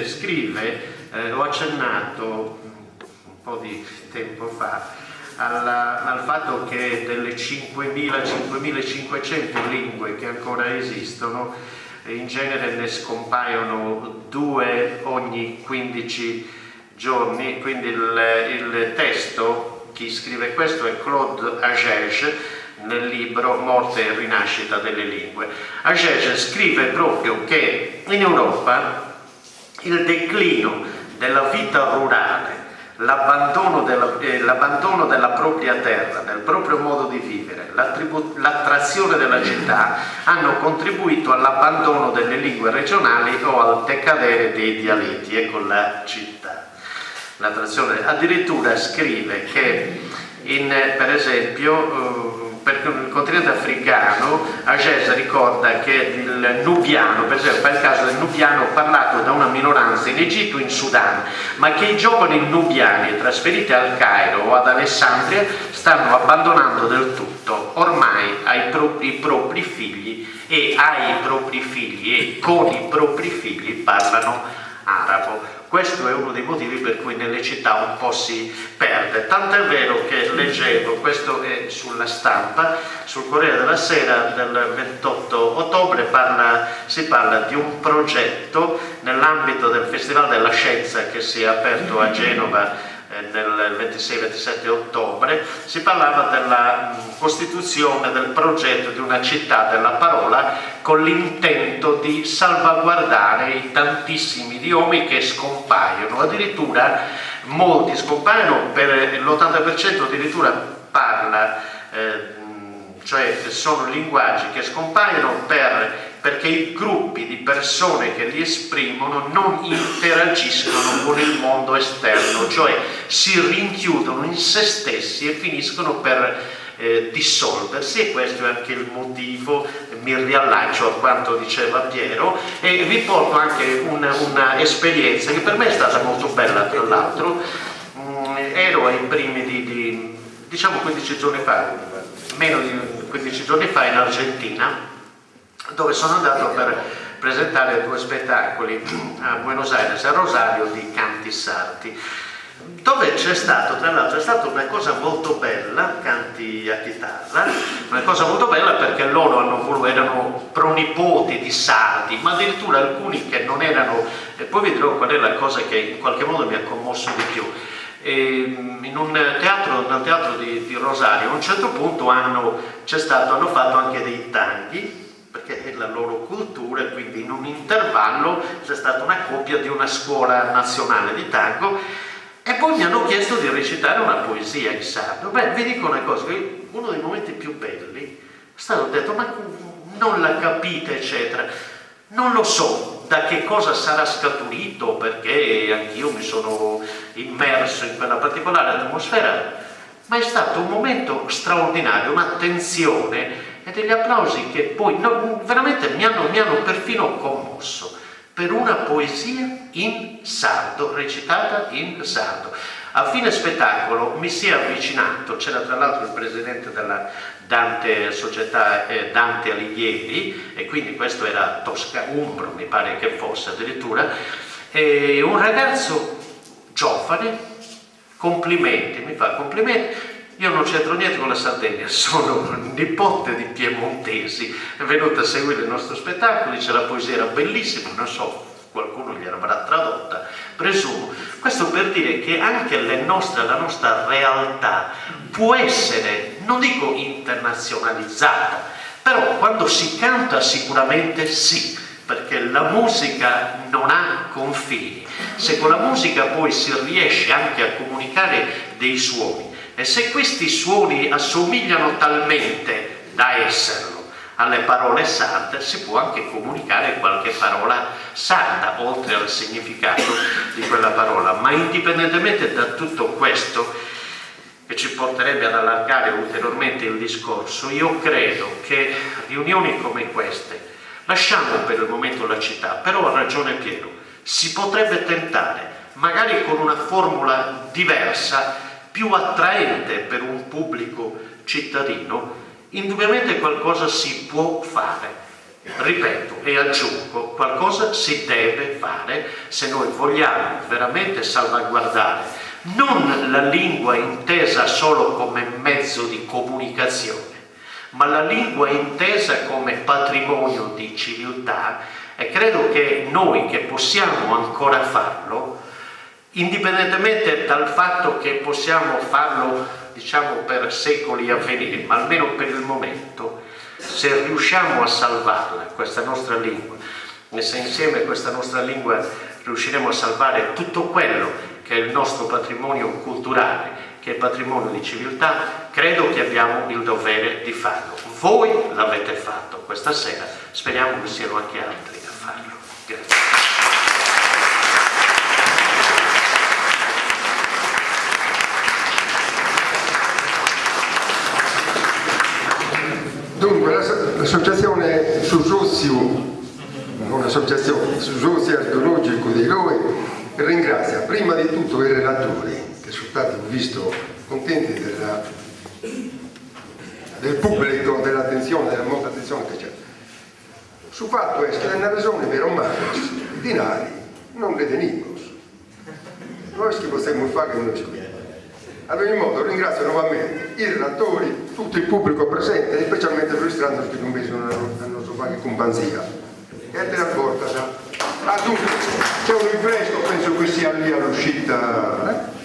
Scrive, ho accennato un po' di tempo fa al fatto che delle 5.000-5.500 lingue che ancora esistono, in genere ne scompaiono 2 ogni 15 giorni, quindi il testo, chi scrive questo è Claude Agege nel libro Morte e rinascita delle lingue. Agege scrive proprio che in Europa il declino della vita rurale, l'abbandono della propria terra, del proprio modo di vivere, l'attrazione della città hanno contribuito all'abbandono delle lingue regionali o al decadere dei dialetti. Ecco la città. L'attrazione. Addirittura scrive che per esempio per il continente africano, Agese ricorda che il nubiano, per esempio fa il caso del nubiano parlato da una minoranza in Egitto e in Sudan, ma che i giovani nubiani trasferiti al Cairo o ad Alessandria stanno abbandonando del tutto, ormai ai propri figli e con i propri figli parlano arabo. Questo è uno dei motivi per cui nelle città un po' si perde. Tant'è vero che leggevo, questo è sulla stampa, sul Corriere della Sera del 28 ottobre, si parla di un progetto nell'ambito del Festival della Scienza che si è aperto a Genova nel 26-27 ottobre. Si parlava della costituzione del progetto di una città della parola con l'intento di salvaguardare i tantissimi idiomi che scompaiono, addirittura molti scompaiono, per l'80% addirittura parla, cioè sono linguaggi che scompaiono perché i gruppi di persone che li esprimono non interagiscono con il mondo esterno, cioè si rinchiudono in se stessi e finiscono per dissolversi, e questo è anche il motivo. Mi riallaccio a quanto diceva Piero e vi porto anche una esperienza che per me è stata molto bella. Tra l'altro ero ai primi di diciamo 15 giorni fa, meno di 15 giorni fa, in Argentina, dove sono andato per presentare 2 spettacoli a Buenos Aires, a Rosario, di canti sardi, dove c'è stato, tra l'altro è stata una cosa molto bella, canti a chitarra, una cosa molto bella perché loro erano pronipoti di sardi, ma addirittura alcuni che non erano, e poi vi dirò qual è la cosa che in qualche modo mi ha commosso di più. Nel teatro di Rosario a un certo punto hanno fatto anche dei tanghi, perché è la loro cultura, e quindi in un intervallo c'è stata una coppia di una scuola nazionale di tango, e poi mi hanno chiesto di recitare una poesia in sardo. Vi dico una cosa, uno dei momenti più belli è stato detto: ma non la capite, eccetera. Non lo so da che cosa sarà scaturito, perché anch'io mi sono immerso in quella particolare atmosfera, ma è stato un momento straordinario, un'attenzione e degli applausi che poi veramente mi hanno perfino commosso, per una poesia in sardo, recitata in sardo. A fine spettacolo mi si è avvicinato, c'era tra l'altro il presidente della società Dante Alighieri, e quindi questo era umbro, mi pare che fosse addirittura, e un ragazzo giovane, mi fa complimenti. Io non c'entro niente con la Sardegna, sono nipote di piemontesi, è venuto a seguire il nostro spettacolo, dice la poesia era bellissima, non so, qualcuno gliel'avrà tradotta, presumo. Questo per dire che anche la nostra realtà può essere, non dico internazionalizzata, però quando si canta sicuramente sì, perché la musica non ha confini. Se con la musica poi si riesce anche a comunicare dei suoni, e se questi suoni assomigliano talmente da esserlo alle parole sarde, si può anche comunicare qualche parola sarda, oltre al significato di quella parola. Ma indipendentemente da tutto questo, che ci porterebbe ad allargare ulteriormente il discorso, io credo che riunioni come queste, lasciamo per il momento la città, però ha ragione Piero, si potrebbe tentare, magari con una formula diversa, più attraente per un pubblico cittadino, indubbiamente qualcosa si può fare. Ripeto e aggiungo, qualcosa si deve fare se noi vogliamo veramente salvaguardare non la lingua intesa solo come mezzo di comunicazione, ma la lingua intesa come patrimonio di civiltà, e credo che noi che possiamo ancora farlo, indipendentemente dal fatto che possiamo farlo, diciamo, per secoli a venire, ma almeno per il momento, se riusciamo a salvarla, questa nostra lingua, e se insieme a questa nostra lingua riusciremo a salvare tutto quello che è il nostro patrimonio culturale, che è patrimonio di civiltà, credo che abbiamo il dovere di farlo. Voi l'avete fatto questa sera, speriamo che siano anche altri a farlo. Grazie. Dunque, l'associazione Susosio, un'associazione Susosio archeologico di Eroe, ringrazia prima di tutto i relatori che sono stati, ho visto, contenti del pubblico, dell'attenzione, della molta attenzione che c'è. Sul fatto è che nella regione dei Romani i dinari non li tenimos. Noi che possiamo fare che non ci viene. Ad ogni modo ringrazio nuovamente i relatori, tutto il pubblico presente e specialmente registrando che non vedono la nostra vaga companzia. E te la porta, adunque c'è un riflesso, penso che sia lì all'uscita.